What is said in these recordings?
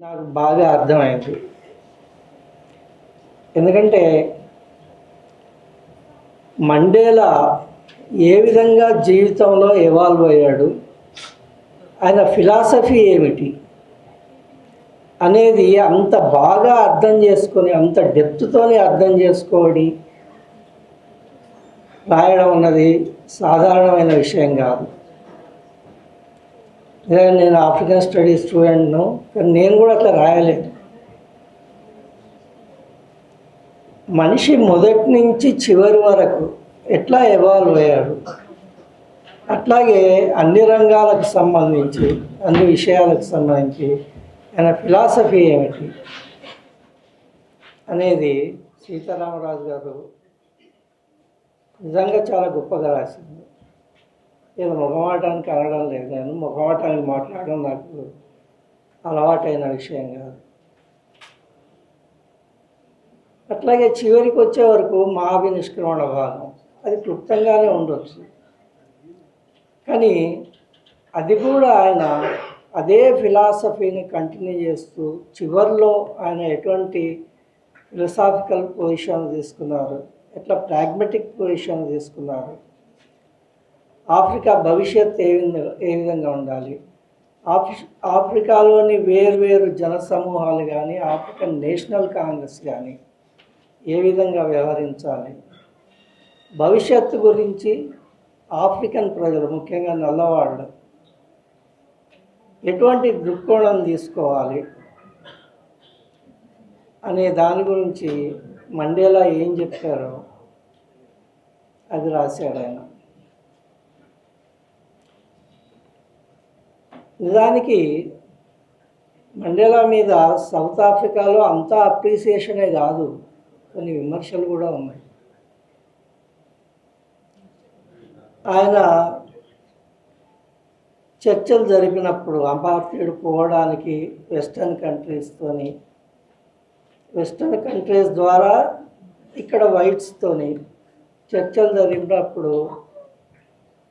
నాకు బాగా అర్థమైంది. ఎందుకంటే మండేలా ఏ విధంగా జీవితంలో ఎవాల్వ్ అయ్యాడు, ఆయన ఫిలాసఫీ ఏమిటి అనేది అంత బాగా అర్థం చేసుకొని, అంత డెప్త్తోనే అర్థం చేసుకొని రాయడం అన్నది సాధారణమైన విషయం కాదు. నేను ఆఫ్రికన్ స్టడీస్ స్టూడెంట్ను, కానీ నేను కూడా అట్లా రాయలేదు. మనిషి మొదటి నుంచి చివరి వరకు ఎట్లా ఎవాల్వ్ అయ్యాడు, అట్లాగే అన్ని రంగాలకు సంబంధించి, అన్ని విషయాలకు సంబంధించి ఆయన ఫిలాసఫీ ఏమిటి అనేది సీతారామరాజు గారు నిజంగా చాలా గొప్పగా రాసింది. నేను మొగమాటానికి అనడం లేదు, నేను మొగమాటానికి మాట్లాడడం నాకు అలవాటైన విషయం కాదు. అట్లాగే చివరికి వచ్చే వరకు మహాభినిష్క్రమణ భాగం అది క్లుప్తంగానే ఉండొచ్చు, కానీ అది కూడా ఆయన అదే ఫిలాసఫీని కంటిన్యూ చేస్తూ చివరిలో ఆయన ఎటువంటి ఫిలసాఫికల్ పొజిషన్ తీసుకున్నారు, ఎట్లా ప్రాగ్మెటిక్ పొజిషన్ తీసుకున్నారు, ఆఫ్రికా భవిష్యత్ ఏ విధంగా ఉండాలి, ఆఫ్రికాలోని వేర్వేరు జన సమూహాలు కానీ ఆఫ్రికన్ నేషనల్ కాంగ్రెస్ కానీ ఏ విధంగా వ్యవహరించాలి, భవిష్యత్తు గురించి ఆఫ్రికన్ ప్రజలు ముఖ్యంగా నల్లవాళ్ళు ఎటువంటి దృక్కోణం తీసుకోవాలి అనే దాని గురించి మండేలా ఏం చెప్పారో అది రాశాడు ఆయన. నిజానికి మండేలా మీద సౌత్ ఆఫ్రికాలో అంతా అప్రిసియేషనే కాదు, కొన్ని విమర్శలు కూడా ఉన్నాయి. ఆయన చర్చలు జరిపినప్పుడు అపార్థియుడు పోవడానికి వెస్టర్న్ కంట్రీస్ ద్వారా ఇక్కడ వైట్స్తోని చర్చలు జరిపినప్పుడు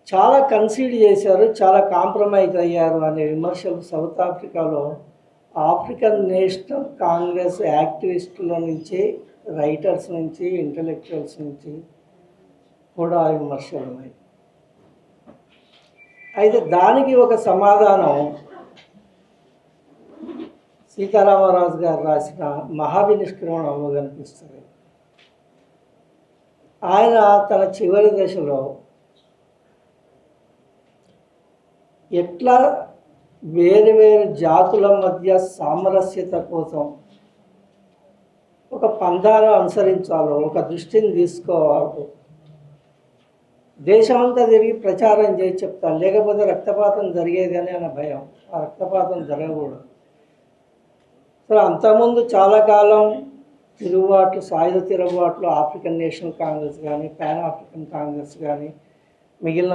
చాలా కన్సీడ్ చేశారు, చాలా కాంప్రమైజ్ అయ్యారు అనే విమర్శలు సౌత్ ఆఫ్రికాలో ఆఫ్రికన్ నేషనల్ కాంగ్రెస్ యాక్టివిస్టుల నుంచి, రైటర్స్ నుంచి, ఇంటలెక్చువల్స్ నుంచి కూడా విమర్శలు ఉన్నాయి. అయితే దానికి ఒక సమాధానం సీతారామరాజు గారు రాసిన మహాభినిష్క్రమణంలో కనిపిస్తుంది. ఆయన తన చివరి దశలో ఎట్లా వేరు వేరు జాతుల మధ్య సామరస్యత కోసం ఒక పంథాను అనుసరించాలో, ఒక దృష్టిని తీసుకోవాలి, దేశమంతా తిరిగి ప్రచారం చేసి చెప్తాను, లేకపోతే రక్తపాతం జరిగేది అని ఆయన భయం. ఆ రక్తపాతం జరగకూడదు. సో అంతకుముందు చాలా కాలం సాయుధ తిరుగుబాట్లు ఆఫ్రికన్ నేషనల్ కాంగ్రెస్ కానీ, పాన్ ఆఫ్రికన్ కాంగ్రెస్ కానీ, మిగిలిన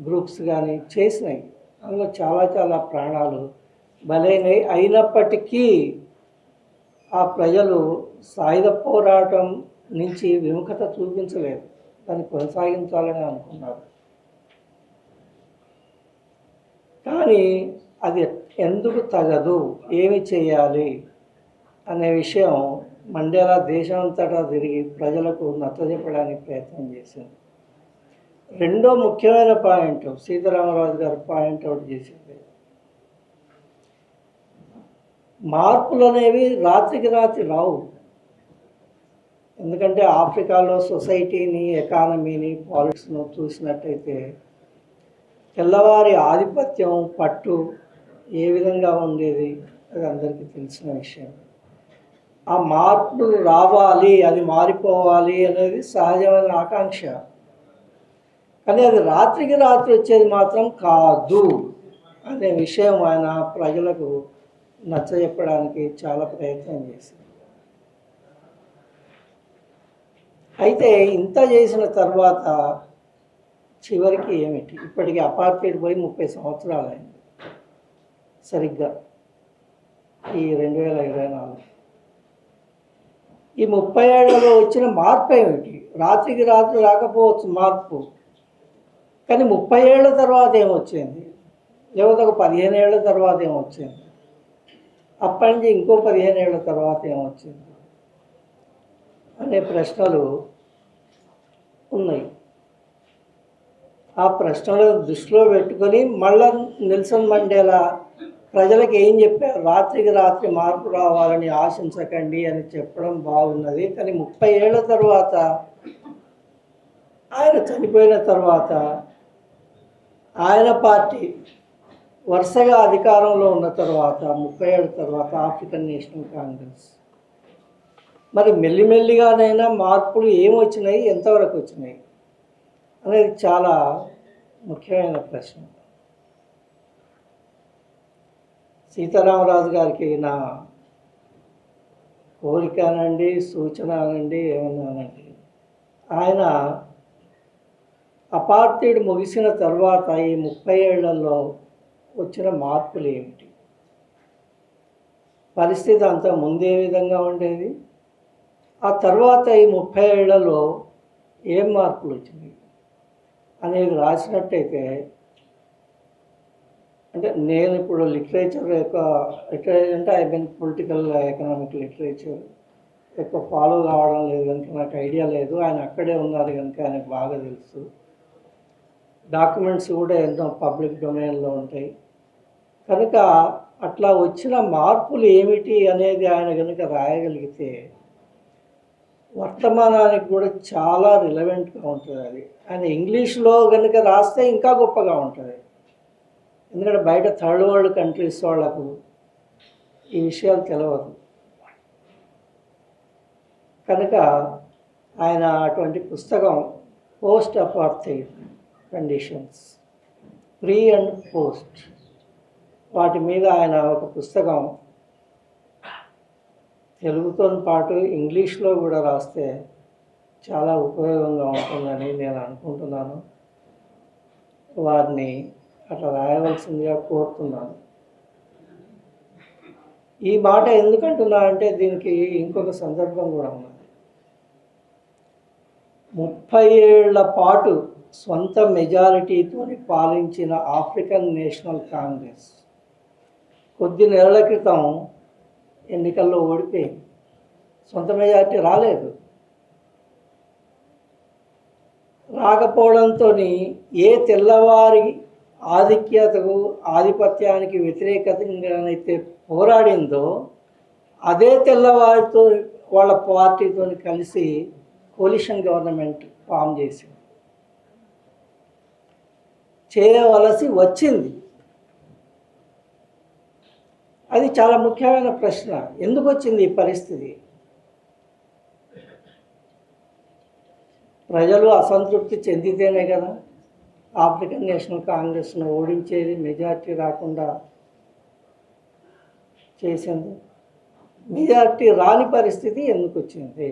గ్రూప్స్ కానీ చేసినాయి. అందులో చాలా ప్రాణాలు బలైనవి. అయినప్పటికీ ఆ ప్రజలు సాయుధ పోరాటం నుంచి విముఖత చూపించలేదు, దాన్ని కొనసాగించాలని అనుకున్నారు. కానీ అది ఎందుకు తగదు, ఏమి చేయాలి అనే విషయం మండేలా దేశమంతటా తిరిగి ప్రజలకు నచ్చజెప్పడానికి ప్రయత్నం చేసింది. రెండో ముఖ్యమైన పాయింట్ సీతారామరాజు గారు పాయింట్అవుట్ చేసింది, మార్పులు అనేవి రాత్రికి రాత్రి రావు. ఎందుకంటే ఆఫ్రికాలో సొసైటీని, ఎకానమీని, పాలిటిక్స్ను చూసినట్టయితే తెల్లవారి ఆధిపత్యం, పట్టు ఏ విధంగా ఉండేది అది అందరికీ తెలిసిన విషయం. ఆ మార్పులు రావాలి, అది మారిపోవాలి అనేది సహజమైన ఆకాంక్ష. కానీ అది రాత్రికి రాత్రి వచ్చేది మాత్రం కాదు అనే విషయం ఆయన ప్రజలకు నచ్చజెప్పడానికి చాలా ప్రయత్నం చేశారు. అయితే ఇంత చేసిన తర్వాత చివరికి ఏమిటి, ఇప్పటికీ అపార్థైడ్ పోయి 30 సంవత్సరాలు అయింది సరిగ్గా, ఈ 2024. ఈ 30 ఏళ్లలో వచ్చిన మార్పు ఏమిటి? రాత్రికి రాత్రి రాకపోవచ్చు మార్పు, కానీ 30 ఏళ్ల తర్వాత ఏమొచ్చింది, లేకపోతే ఒక 15 ఏళ్ల తర్వాత ఏమొచ్చింది? అప్పటి నుంచి ఇంకో 15 ఏళ్ల తర్వాత ఏమొచ్చింది అనే ప్రశ్నలు ఉన్నాయి. ఆ ప్రశ్నలను దృష్టిలో పెట్టుకొని మళ్ళా నెల్సన్ మండేలా ప్రజలకు ఏం చెప్పారు, రాత్రికి రాత్రి మార్పు రావాలని ఆశించకండి అని చెప్పడం బాగున్నది. కానీ 30 ఏళ్ల తర్వాత ఆయన చనిపోయిన తర్వాత ఆయన పార్టీ వరుసగా అధికారంలో ఉన్న తర్వాత 30 ఏళ్ళ తర్వాత ఆఫ్రికన్ నేషనల్ కాంగ్రెస్, మరి మెల్లిమెల్లిగానైనా మార్పులు ఏమొచ్చినాయి, ఎంతవరకు వచ్చినాయి అనేది చాలా ముఖ్యమైన ప్రశ్న. సీతారామరాజు గారికి నా కోరిక అనండి, సూచన అనండి, ఏమన్నానండి, ఆయన అపార్టీడ్ ముగిసిన తర్వాత ఈ 30 ఏళ్లలో వచ్చిన మార్పులు ఏమిటి, పరిస్థితి అంతా ముందే విధంగా ఉండేది, ఆ తర్వాత ఈ 30 ఏళ్లలో ఏం మార్పులు వచ్చినాయి అనేది రాసినట్టయితే, అంటే నేను ఇప్పుడు లిటరేచర్ అంటే I mean political economic literature ఎక్కువ ఫాలో కావడం లేదు కనుక నాకు ఐడియా లేదు. ఆయన అక్కడే ఉన్నారు కనుక ఆయనకు బాగా తెలుసు. డాక్యుమెంట్స్ కూడా ఎన్నో పబ్లిక్ డొమైన్లో ఉంటాయి కనుక అట్లా వచ్చిన మార్పులు ఏమిటి అనేది ఆయన కనుక రాయగలిగితే వర్తమానానికి కూడా చాలా రిలవెంట్గా ఉంటుంది. అది ఆయన ఇంగ్లీష్లో కనుక రాస్తే ఇంకా గొప్పగా ఉంటుంది. ఎందుకంటే బయట థర్డ్ వరల్డ్ కంట్రీస్ వాళ్ళకు ఈ విషయాలు తెలియదు కనుక ఆయన అటువంటి పుస్తకం post apartheid conditions, pre and post, వాటి మీద ఆయన ఒక పుస్తకం తెలుగుతో పాటు ఇంగ్లీష్లో కూడా రాస్తే చాలా ఉపయోగంగా ఉంటుందని నేను అనుకుంటున్నాను. వారిని అట్లా రాయవలసిందిగా కోరుతున్నాను. ఈ మాట ఎందుకంటున్నా అంటే దీనికి ఇంకొక సందర్భం కూడా ఉన్నది. 30 ఏళ్ల పాటు సొంత మెజారిటీతో పాలించిన ఆఫ్రికన్ నేషనల్ కాంగ్రెస్ కొద్ది నెలల క్రితం ఎన్నికల్లో ఓడిపోయింది. సొంత మెజారిటీ రాలేదు. రాకపోవడంతో ఏ తెల్లవారి ఆధిపత్యానికి వ్యతిరేకంగానైతే పోరాడిందో అదే తెల్లవారితో వాళ్ళ పార్టీతో కలిసి కోలిషన్ గవర్నమెంట్ ఫామ్ చేయవలసి వచ్చింది. అది చాలా ముఖ్యమైన ప్రశ్న. ఎందుకు వచ్చింది ఈ పరిస్థితి? ప్రజలు అసంతృప్తి చెందితేనే కదా ఆఫ్రికన్ నేషనల్ కాంగ్రెస్ను ఓడించేది, మెజార్టీ రాకుండా చేసింది. మెజార్టీ రాని పరిస్థితి ఎందుకు వచ్చింది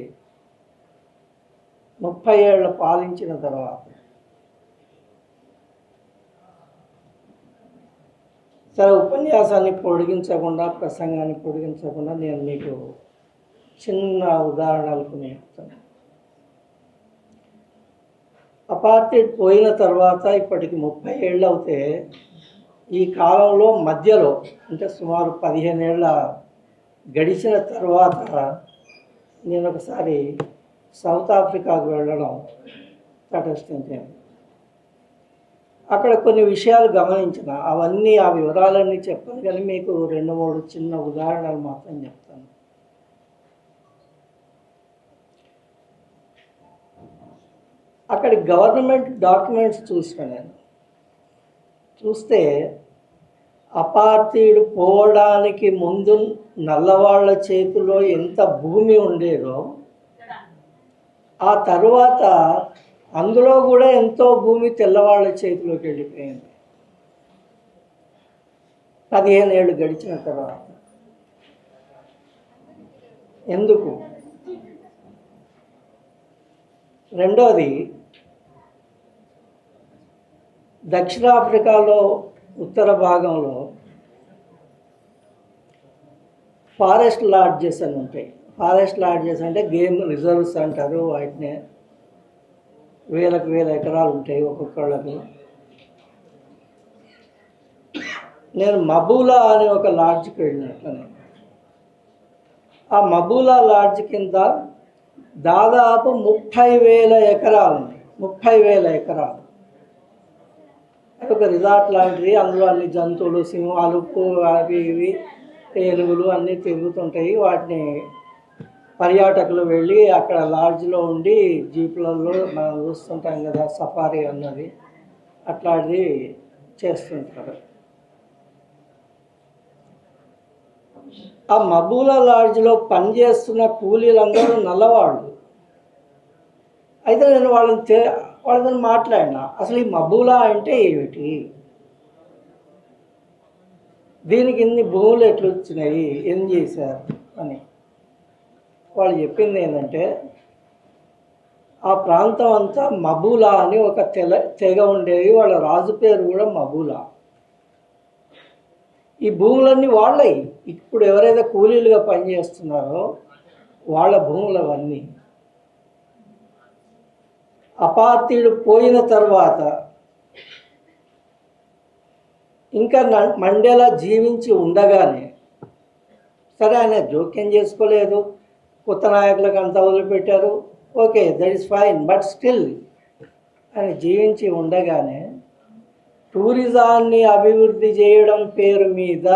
30 ఏళ్ళు పాలించిన తర్వాత? సరే, ఉపన్యాసాన్ని పొడిగించకుండా, ప్రసంగాన్ని పొడిగించకుండా నేను మీకు చిన్న ఉదాహరణలకు చెప్తాను. అపార్టైడ్ పోయిన తర్వాత ఇప్పటికి 30 ఏళ్ళు అవుతే ఈ కాలంలో మధ్యలో అంటే సుమారు 15 ఏళ్ళ గడిచిన తర్వాత నేను ఒకసారి సౌత్ ఆఫ్రికాకు వెళ్ళడం తటస్థించింది. అక్కడ కొన్ని విషయాలు గమనించిన, అవన్నీ ఆ వివరాలన్నీ చెప్పాను కానీ మీకు 2-3 చిన్న ఉదాహరణలు మాత్రం చెప్తాను. అక్కడి గవర్నమెంట్ డాక్యుమెంట్స్ నేను చూస్తే అపార్టీడ్ పోవడానికి ముందు నల్లవాళ్ల చేతిలో ఎంత భూమి ఉండేదో ఆ తర్వాత అందులో కూడా ఎంతో భూమి తెల్లవాళ్ల చేతిలోకి వెళ్ళిపోయింది 15 ఏళ్ళు గడిచిన తర్వాత. ఎందుకు? రెండోది, దక్షిణాఫ్రికాలో ఉత్తర భాగంలో ఫారెస్ట్ లాడ్జెస్ అని ఉంటాయి. ఫారెస్ట్ లాడ్జెస్ అంటే గేమ్ రిజర్వ్స్ అంటారు వాటిని. వేలకు వేల ఎకరాలు ఉంటాయి ఒక్కొక్కళ్ళకి. నేను మబూలా అనే ఒక లాడ్జ్కి వెళ్ళినట్లనే ఆ మబూలా లాడ్జ్ కింద దాదాపు 30,000 ఎకరాలు ఉన్నాయి. 30,000 ఎకరాలు. అది ఒక రిసార్ట్ లాంటిది. అందులో అన్ని జంతువులు, సింహాలు, అవి ఇవి ఏనుగులు అన్నీ తిరుగుతుంటాయి. వాటిని పర్యాటకులు వెళ్ళి అక్కడ లాడ్జ్లో ఉండి జీపులలో మనం చూస్తుంటాం కదా, సఫారీ అన్నది అట్లాంటిది చేస్తుంటారు. ఆ మబూలా లాడ్జ్లో పనిచేస్తున్న కూలీలందరూ నల్లవాళ్ళు. అయితే నేను వాళ్ళతో మాట్లాడినా, అసలు ఈ మబూలా అంటే ఏమిటి, దీనికి ఇన్ని భూములు ఎట్లు వచ్చినాయి, ఏం చేశారు అని. వాళ్ళు చెప్పింది ఏంటంటే, ఆ ప్రాంతం అంతా మబూలా అని ఒక తెగ ఉండేది. వాళ్ళ రాజు పేరు కూడా మబూలా. ఈ భూములన్నీ వాళ్ళవి. ఇప్పుడు ఎవరైతే కూలీలుగా పనిచేస్తున్నారో వాళ్ళ భూములు అవన్నీ. అపార్తీయుడు పోయిన తర్వాత ఇంకా మండేలా జీవించి ఉండగానే, సరే ఆయన జోక్యం చేసుకోలేదు, కొత్త నాయకులకు అంతా వదిలిపెట్టారు, okay, that is fine. But still ఆయన జీవించి ఉండగానే టూరిజాన్ని అభివృద్ధి చేయడం పేరు మీద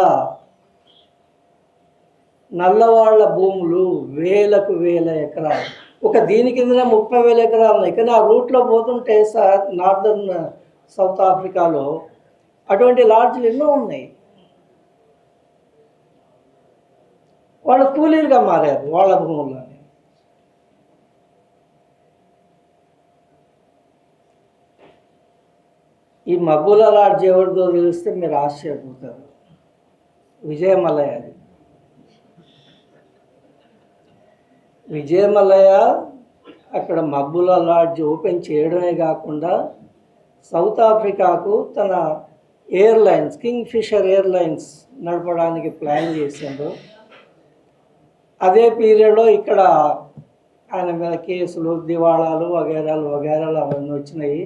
నల్లవాళ్ల భూములు వేలకు వేల ఎకరాలు, ఒక దీని కిందనే 30,000 ఎకరాలు ఉన్నాయి. కానీ ఆ రూట్లో పోతుంటే నార్దర్న్ సౌత్ ఆఫ్రికాలో అటువంటి లాడ్జ్లు ఎన్నో ఉన్నాయి. వాళ్ళు కూలీలుగా మారారు వాళ్ళ భూముల్లోనే. ఈ మబూలా లాడ్జ్ ఎవరిదో తెలిస్తే మీరు ఆశ్చర్యపోతారు. విజయమలయ. అది విజయమలయ అక్కడ మబూలా లాడ్జ్ ఓపెన్ చేయడమే కాకుండా సౌత్ ఆఫ్రికాకు తన ఎయిర్లైన్స్, కింగ్ ఫిషర్ ఎయిర్లైన్స్ నడపడానికి ప్లాన్ చేశారు. అదే పీరియడ్లో ఇక్కడ ఆయన మీద కేసులు, దివాళాలు వగైరాలు అవన్నీ వచ్చినాయి.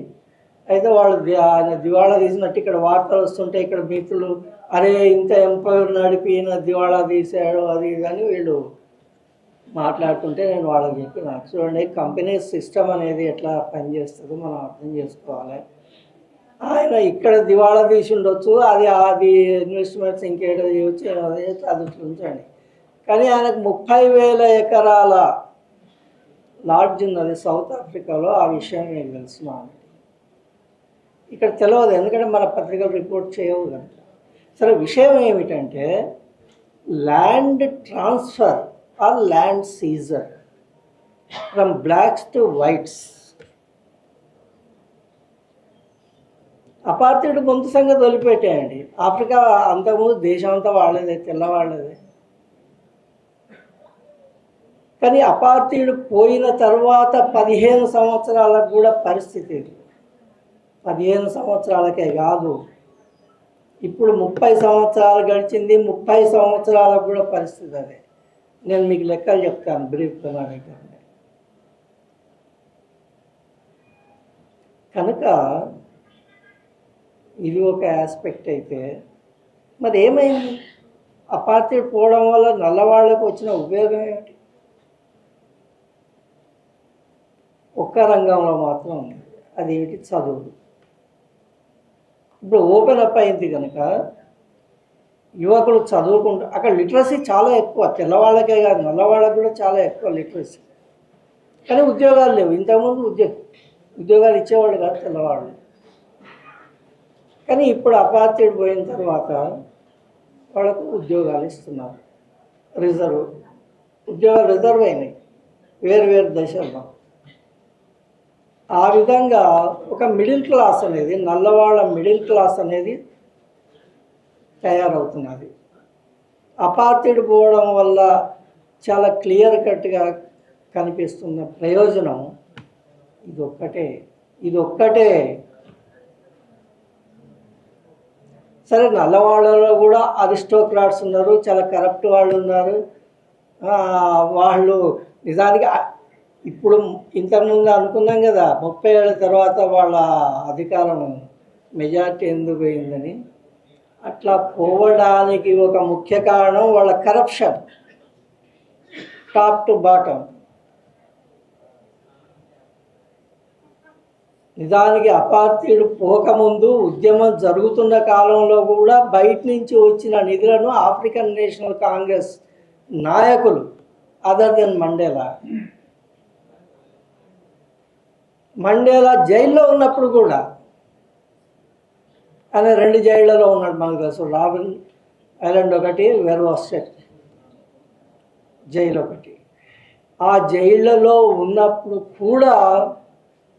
అయితే వాళ్ళు ఆయన దివాళా తీసినట్టు ఇక్కడ వార్తలు వస్తుంటే ఇక్కడ మిత్రులు, అరే ఇంత ఎంపైర్ నడిపి ఈయన దివాళా తీశాడు అది కానీ వీళ్ళు మాట్లాడుతుంటే నేను వాళ్ళకి చెప్పిన, చూడండి కంపెనీ సిస్టమ్ అనేది ఎట్లా పనిచేస్తుందో మనం అర్థం చేసుకోవాలి. ఆయన ఇక్కడ దివాళా తీసి ఉండొచ్చు, అది ఇన్వెస్ట్మెంట్స్ ఇంకేదో చేయవచ్చు, అది ఉంచండి. కానీ ఆయనకు 30,000 ఎకరాల లాడ్జ్ ఉన్నది సౌత్ ఆఫ్రికాలో. ఆ విషయం మీకు తెలుసునా? ఇక్కడ తెలియదు, ఎందుకంటే మన పత్రికలు రిపోర్ట్ చేయవు కనుక. సరే, విషయం ఏమిటంటే land transfer or land seizure from blacks to whites. అపార్తీయుడు ముందు సంగతి వదిలిపెట్టేయండి. ఆఫ్రికా అంతకుముందు దేశం అంతా వాళ్ళదే, తెల్లవాళ్ళదే. కానీ అపార్తీయుడు పోయిన తర్వాత 15 సంవత్సరాలకు కూడా పరిస్థితి, 15 సంవత్సరాలకే కాదు, ఇప్పుడు 30 సంవత్సరాలు గడిచింది, 30 సంవత్సరాలకు కూడా పరిస్థితి అదే. నేను మీకు లెక్కలు చెప్తాను బ్రీఫ్గా నా దగ్గర. కనుక ఇది ఒక ఆస్పెక్ట్ అయితే, మరి ఏమైంది? అపార్తీయుడు పోవడం వల్ల నల్లవాళ్లకు వచ్చిన ఉపయోగం ఏమిటి? ఒక్క రంగంలో మాత్రం ఉంది, అదేమిటి? చదువులు. ఇప్పుడు ఓపెన్ అప్ అయింది కనుక యువకులు చదువుకుంటూ, అక్కడ లిటరసీ చాలా ఎక్కువ, తెల్లవాళ్ళకే కాదు నల్లవాళ్ళకి కూడా చాలా ఎక్కువ లిటరసీ. కానీ ఉద్యోగాలు లేవు. ఇంతకుముందు ఉద్యోగాలు ఇచ్చేవాళ్ళు కాదు తెల్లవాళ్ళు. కానీ ఇప్పుడు అపార్తీయుడు పోయిన తర్వాత వాళ్ళకు ఉద్యోగాలు ఇస్తున్నారు. ఉద్యోగాలు రిజర్వ్ అయినాయి వేరు దశల్లో. ఆ విధంగా ఒక మిడిల్ క్లాస్ అనేది, నల్లవాళ్ళ మిడిల్ క్లాస్ అనేది తయారవుతున్నది. అపార్తీయుడు పోవడం వల్ల చాలా క్లియర్ కట్గా కనిపిస్తున్న ప్రయోజనం ఇదొక్కటే. సరే, నల్లవాళ్ళలో కూడా అరిస్టోక్రాట్స్ ఉన్నారు, చాలా కరప్ట్ వాళ్ళు ఉన్నారు. వాళ్ళు నిజానికి ఇప్పుడు ఇంతకుముందు అనుకున్నాం కదా 30 ఏళ్ళ తర్వాత వాళ్ళ అధికారం మెజారిటీ ఎందుకు పోయిందని. అట్లా పోవడానికి ఒక ముఖ్య కారణం వాళ్ళ కరప్షన్. Top to bottom. నిజానికి అపార్టీయుడు పోకముందు ఉద్యమం జరుగుతున్న కాలంలో కూడా బయట నుంచి వచ్చిన నిధులను ఆఫ్రికన్ నేషనల్ కాంగ్రెస్ నాయకులు అదర్ దెన్ మండేలా జైల్లో ఉన్నప్పుడు కూడా, ఆయన 2 జైళ్లలో ఉన్నాడు మనకు తెలుసు. రాబిన్ ఐలాండ్ ఒకటి, వెర్వాస్టెట్ జైలు ఒకటి. ఆ జైళ్లలో ఉన్నప్పుడు కూడా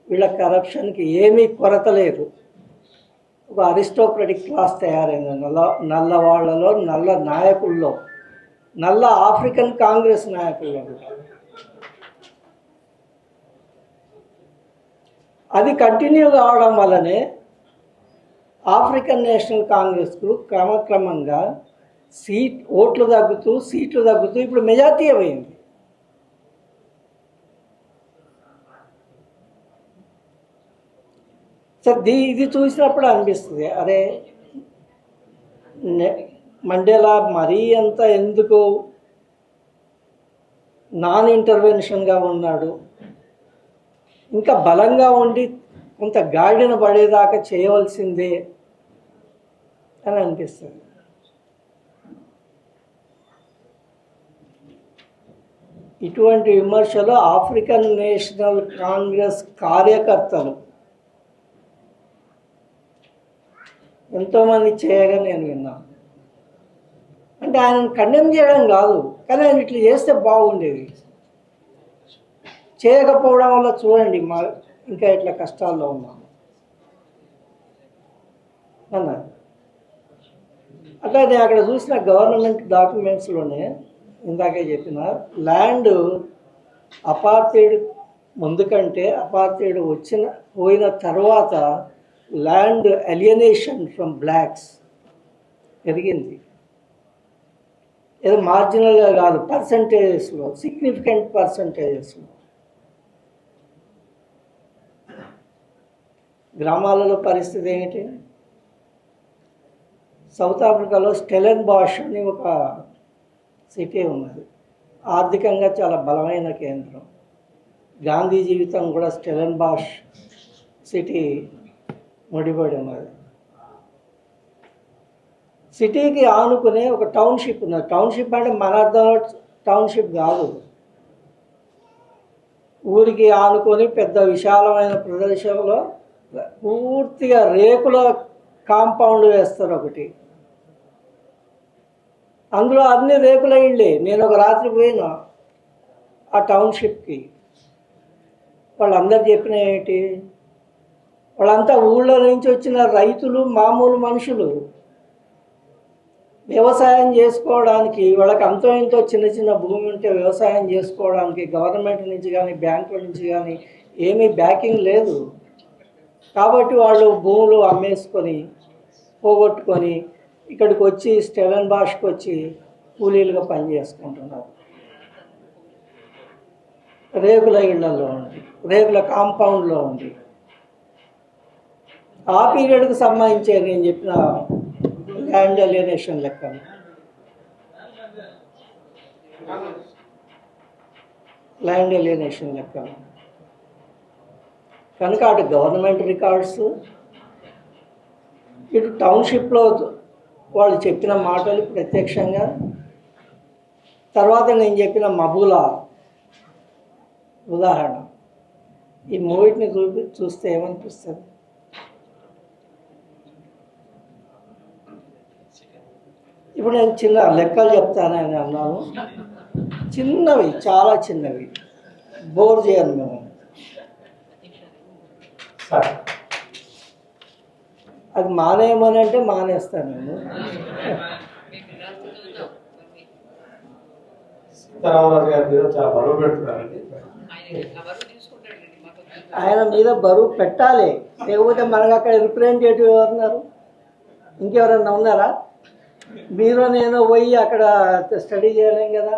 వీళ్ళ కరప్షన్కి ఏమీ కొరత లేదు. ఒక అరిస్టోక్రటిక్ క్లాస్ తయారైంది నల్లవాళ్లలో, నల్ల నాయకుల్లో, నల్ల ఆఫ్రికన్ కాంగ్రెస్ నాయకుల్లో. అది కంటిన్యూ కావడం వల్లనే ఆఫ్రికన్ నేషనల్ కాంగ్రెస్కు క్రమక్రమంగా ఓట్లు తగ్గుతూ, సీట్లు తగ్గుతూ ఇప్పుడు మెజార్టీ అయింది. సార్ ఇది చూసినప్పుడు అనిపిస్తుంది, అరే మండేలా మరీ అంత ఎందుకు నాన్ ఇంటర్వెన్షన్గా ఉన్నాడు, ఇంకా బలంగా ఉండి కొంత గాడిన పడేదాకా చేయవలసిందే అని అనిపిస్తుంది. ఇటువంటి విమర్శలు ఆఫ్రికన్ నేషనల్ కాంగ్రెస్ కార్యకర్తలు ఎంతోమంది చేయగా నేను విన్నాను. అంటే ఆయనను కండెమ్ చేయడం కాదు, కానీ ఆయన ఇట్లా చేస్తే బాగుండేది. చేయకపోవడం వల్ల చూడండి ఇంకా ఇట్లా కష్టాల్లో ఉన్నాం అన్నారు. అట్లా నేను అక్కడ చూసిన గవర్నమెంట్ డాక్యుమెంట్స్లోనే ఇందాకే చెప్పిన ల్యాండ్ అపార్టీడ్ ముందు కంటే అపార్టీడ్ పోయిన తర్వాత ల్యాండ్ అలియనేషన్ ఫ్రమ్ బ్లాక్స్ పెరిగింది. ఏదో మార్జినల్గా కాదు, పర్సంటేజెస్లో, సిగ్నిఫికెంట్ పర్సంటేజెస్లో. గ్రామాలలో పరిస్థితి ఏమిటి? సౌత్ ఆఫ్రికాలో స్టెలెన్బాష్ అని ఒక సిటీ ఉన్నది, ఆర్థికంగా చాలా బలమైన కేంద్రం. గాంధీ జీవితం కూడా స్టెలెన్బాష్ సిటీ ముడిపడి ఉన్నది. సిటీకి ఆనుకునే ఒక టౌన్షిప్ ఉన్నది. టౌన్షిప్ అంటే మన అర్థంలో టౌన్షిప్ కాదు, ఊరికి ఆనుకొని పెద్ద విశాలమైన ప్రదేశంలో పూర్తిగా రేకుల కాంపౌండ్ వేస్తారు ఒకటి, అందులో అన్ని రేకుల ఇళ్ళే. నేను ఒక రాత్రి పోయినా ఆ టౌన్షిప్కి, వాళ్ళందరూ చెప్పిన ఏంటి, వాళ్ళంతా ఊళ్ళో నుంచి వచ్చిన రైతులు, మామూలు మనుషులు. వ్యవసాయం చేసుకోవడానికి వాళ్ళకి అంతో ఇంతో చిన్న చిన్న భూమి ఉంటే వ్యవసాయం చేసుకోవడానికి గవర్నమెంట్ నుంచి కానీ బ్యాంకుల నుంచి కానీ ఏమీ బ్యాకింగ్ లేదు. కాబట్టి వాళ్ళు భూములు అమ్మేసుకొని పోగొట్టుకొని ఇక్కడికి వచ్చి స్టెలెన్బాష్కి వచ్చి కూలీలుగా పనిచేసుకుంటున్నారు. రేకుల ఇళ్లలో ఉంది, రేకుల కాంపౌండ్లో ఉంది. ఆ పీరియడ్కి సంబంధించే నేను చెప్పిన ల్యాండ్ అలియనేషన్ లెక్కలు. ల్యాండ్ అలియనేషన్ లెక్కలు కనుక అటు గవర్నమెంట్ రికార్డ్స్, ఇటు టౌన్షిప్లో వాళ్ళు చెప్పిన మాటలు ప్రత్యక్షంగా, తర్వాత నేను చెప్పిన మబూలా ఉదాహరణ, ఈ మూవిటిని చూస్తే ఏమనిపిస్తుంది? ఇప్పుడు నేను చిన్న లెక్కలు చెప్తానని అన్నాను, చిన్నవి, చాలా చిన్నవి, బోర్ చేయను మేము. అది మానేయమని అంటే మానేస్తాను నేను. ఆయన మీద బరువు పెట్టాలి, లేకపోతే మనకు అక్కడ రిప్రజెంటేటివ్ ఎవరున్నారు? ఇంకెవరన్నా ఉన్నారా? మీరు నేను పోయి అక్కడ స్టడీ చేయలేం కదా.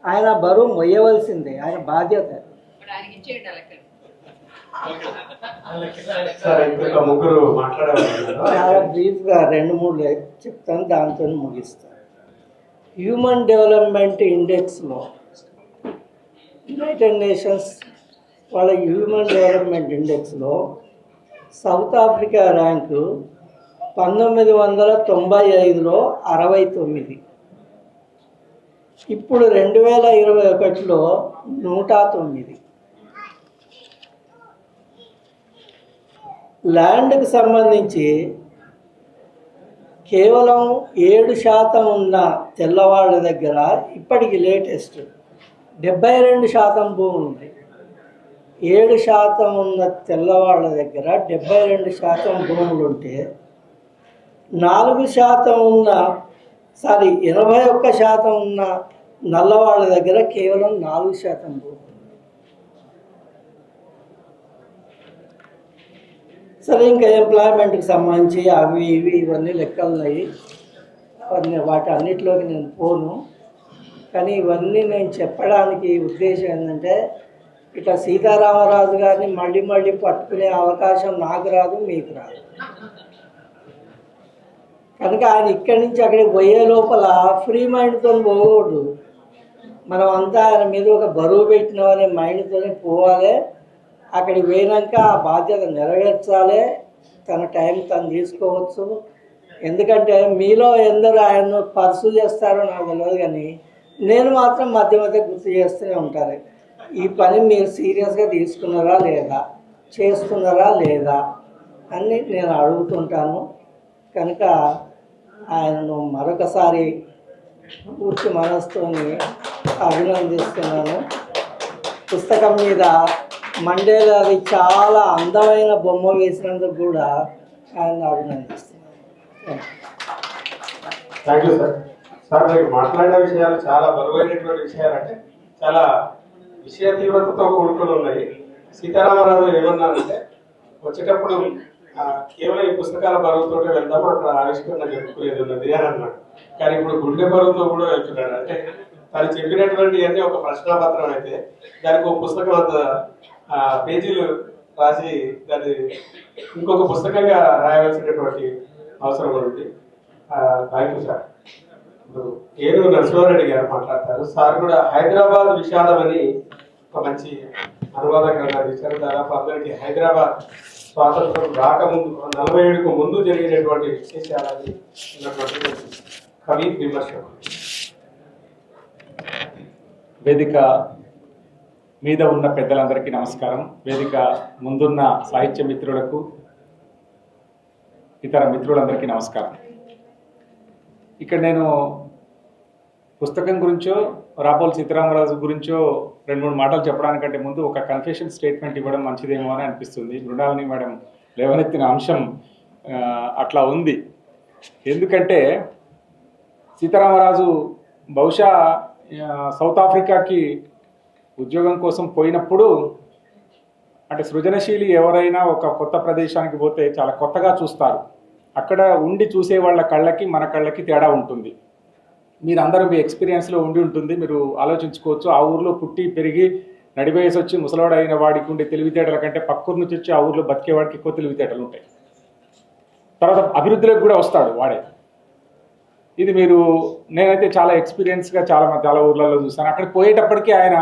ఆయన బరువు మొయ్యవలసిందే, ఆయన బాధ్యత. చాలా బ్రీఫ్గా 2-3 చెప్తాను, దాంతో ముగిస్తాను. హ్యూమన్ డెవలప్మెంట్ ఇండెక్స్లో యునైటెడ్ నేషన్స్ వాళ్ళ హ్యూమన్ డెవలప్మెంట్ ఇండెక్స్లో సౌత్ ఆఫ్రికా ర్యాంకు 1995లో 69, ఇప్పుడు 2021లో 109. ల్యాండ్కి సంబంధించి కేవలం 7% ఉన్న తెల్లవాళ్ళ దగ్గర ఇప్పటికి లేటెస్ట్ 72% భూములు ఉన్నాయి. 7% ఉన్న తెల్లవాళ్ళ దగ్గర 72% భూములు ఉంటే 4% ఉన్న 81% ఉన్న నల్లవాళ్ళ దగ్గర కేవలం 4% భూములు. సరే, ఇంకా ఎంప్లాయ్మెంట్కి సంబంధించి అవి ఇవి ఇవన్నీ లెక్కలు ఉన్నాయి. వాటి అన్నిటిలోకి నేను పోను. కానీ ఇవన్నీ నేను చెప్పడానికి ఉద్దేశం ఏంటంటే, ఇట్లా సీతారామరాజు గారిని మళ్ళీ మళ్ళీ పట్టుకునే అవకాశం నాకు రాదు, మీకు రాదు. కనుక ఆయన ఇక్కడి నుంచి అక్కడికి పోయే లోపల ఫ్రీ మైండ్తో పోకూడదు. మనం అంతా ఆయన మీద ఒక బరువు పెట్టినామనే మైండ్తోనే పోవాలి. అక్కడికి పోయినాక ఆ బాధ్యత నెరవేర్చాలి. తన టైం తను తీసుకోవచ్చు. ఎందుకంటే మీలో ఎందరో ఆయన్ను పర్సూ చేస్తారో నాకు తెలియదు, కానీ నేను మాత్రం మధ్య మధ్య గుర్తు చేస్తూనే ఉంటారు. ఈ పని మీరు సీరియస్గా తీసుకున్నారా లేదా, చేస్తున్నారా లేదా అని నేను అడుగుతుంటాను. కనుక ఆయనను మరొకసారి పూర్తి మనసుతోని అభినందిస్తున్నాను. పుస్తకం మీద మండేలాది చాలా అందమైన బొమ్మ వేసినందుకు కూడా ఆయన అభినందిస్తున్నాను. Thank you sir. సార్, మీరు మాట్లాడిన విషయాలు చాలా బరువైనటువంటి విషయాలు, అంటే చాలా విషయ తీవ్రతతో కూడుకుని ఉన్నాయి. సీతారామరాజు ఏమన్నారంటే, వచ్చేటప్పుడు కేవలం ఈ పుస్తకాల బరువుతో వెళ్దాం, అక్కడ ఆవిష్కరణ చెప్పుకునేది ఉన్నది అని అన్నాడు. కానీ ఇప్పుడు గుండె బరువుతో కూడా వెళ్తున్నాడు. అంటే తను చెప్పినటువంటి అన్ని ఒక ప్రశ్నాపత్రం అయితే దానికి ఒక పుస్తకం అంత పేజీలు రాసి దాన్ని ఇంకొక పుస్తకంగా రాయవలసినటువంటి అవసరం ఉంది. Thank you sir. ఇప్పుడు ఏలూరు నరసింహారెడ్డి గారు మాట్లాడతారు. సార్ కూడా హైదరాబాద్ విషాదం అని ఒక మంచి అనువాద గ్రంథాలు ఇచ్చారు. దాదాపు అందరికీ హైదరాబాద్ స్వాతంత్రం రాకముందు 47కు ముందు జరిగినటువంటి విశేషాలని ఉన్నటువంటి కవి విమర్శకుడు. వేదిక మీద ఉన్న పెద్దలందరికీ నమస్కారం. వేదిక ముందున్న సాహిత్య మిత్రులకు, ఇతర మిత్రులందరికీ నమస్కారం. ఇక్కడ నేను పుస్తకం గురించో రాపోల్ సీతారామరాజు గురించో 2-3 మాటలు చెప్పడానికంటే ముందు ఒక కన్ఫెషన్ స్టేట్మెంట్ ఇవ్వడం మంచిదేమో అని అనిపిస్తుంది. మృణాలిని మేడం లేవనెత్తిన అంశం అట్లా ఉంది. ఎందుకంటే సీతారామరాజు బహుశా సౌత్ ఆఫ్రికాకి ఉద్యోగం కోసం పోయినప్పుడు, అంటే సృజనశీలి ఎవరైనా ఒక కొత్త ప్రదేశానికి పోతే చాలా కొత్తగా చూస్తారు. అక్కడ ఉండి చూసే వాళ్ళ కళ్ళకి మన కళ్ళకి తేడా ఉంటుంది. మీరందరూ మీ ఎక్స్పీరియన్స్లో ఉండి ఉంటుంది. మీరు ఆలోచించుకోవచ్చు. ఆ ఊర్లో పుట్టి పెరిగి నడివేసి వచ్చి ముసలాడు అయిన వాడికి ఉండే తెలివితేటల కంటే పక్కూరు నుంచి వచ్చి ఆ ఊర్లో బతికేవాడికి ఎక్కువ తెలివితేటలు ఉంటాయి. తర్వాత అభివృద్ధిలోకి కూడా వస్తాడు వాడే. ఇది నేనైతే చాలా ఎక్స్పీరియన్స్గా చాలా ఊర్లలో చూస్తాను. అక్కడికి పోయేటప్పటికీ ఆయన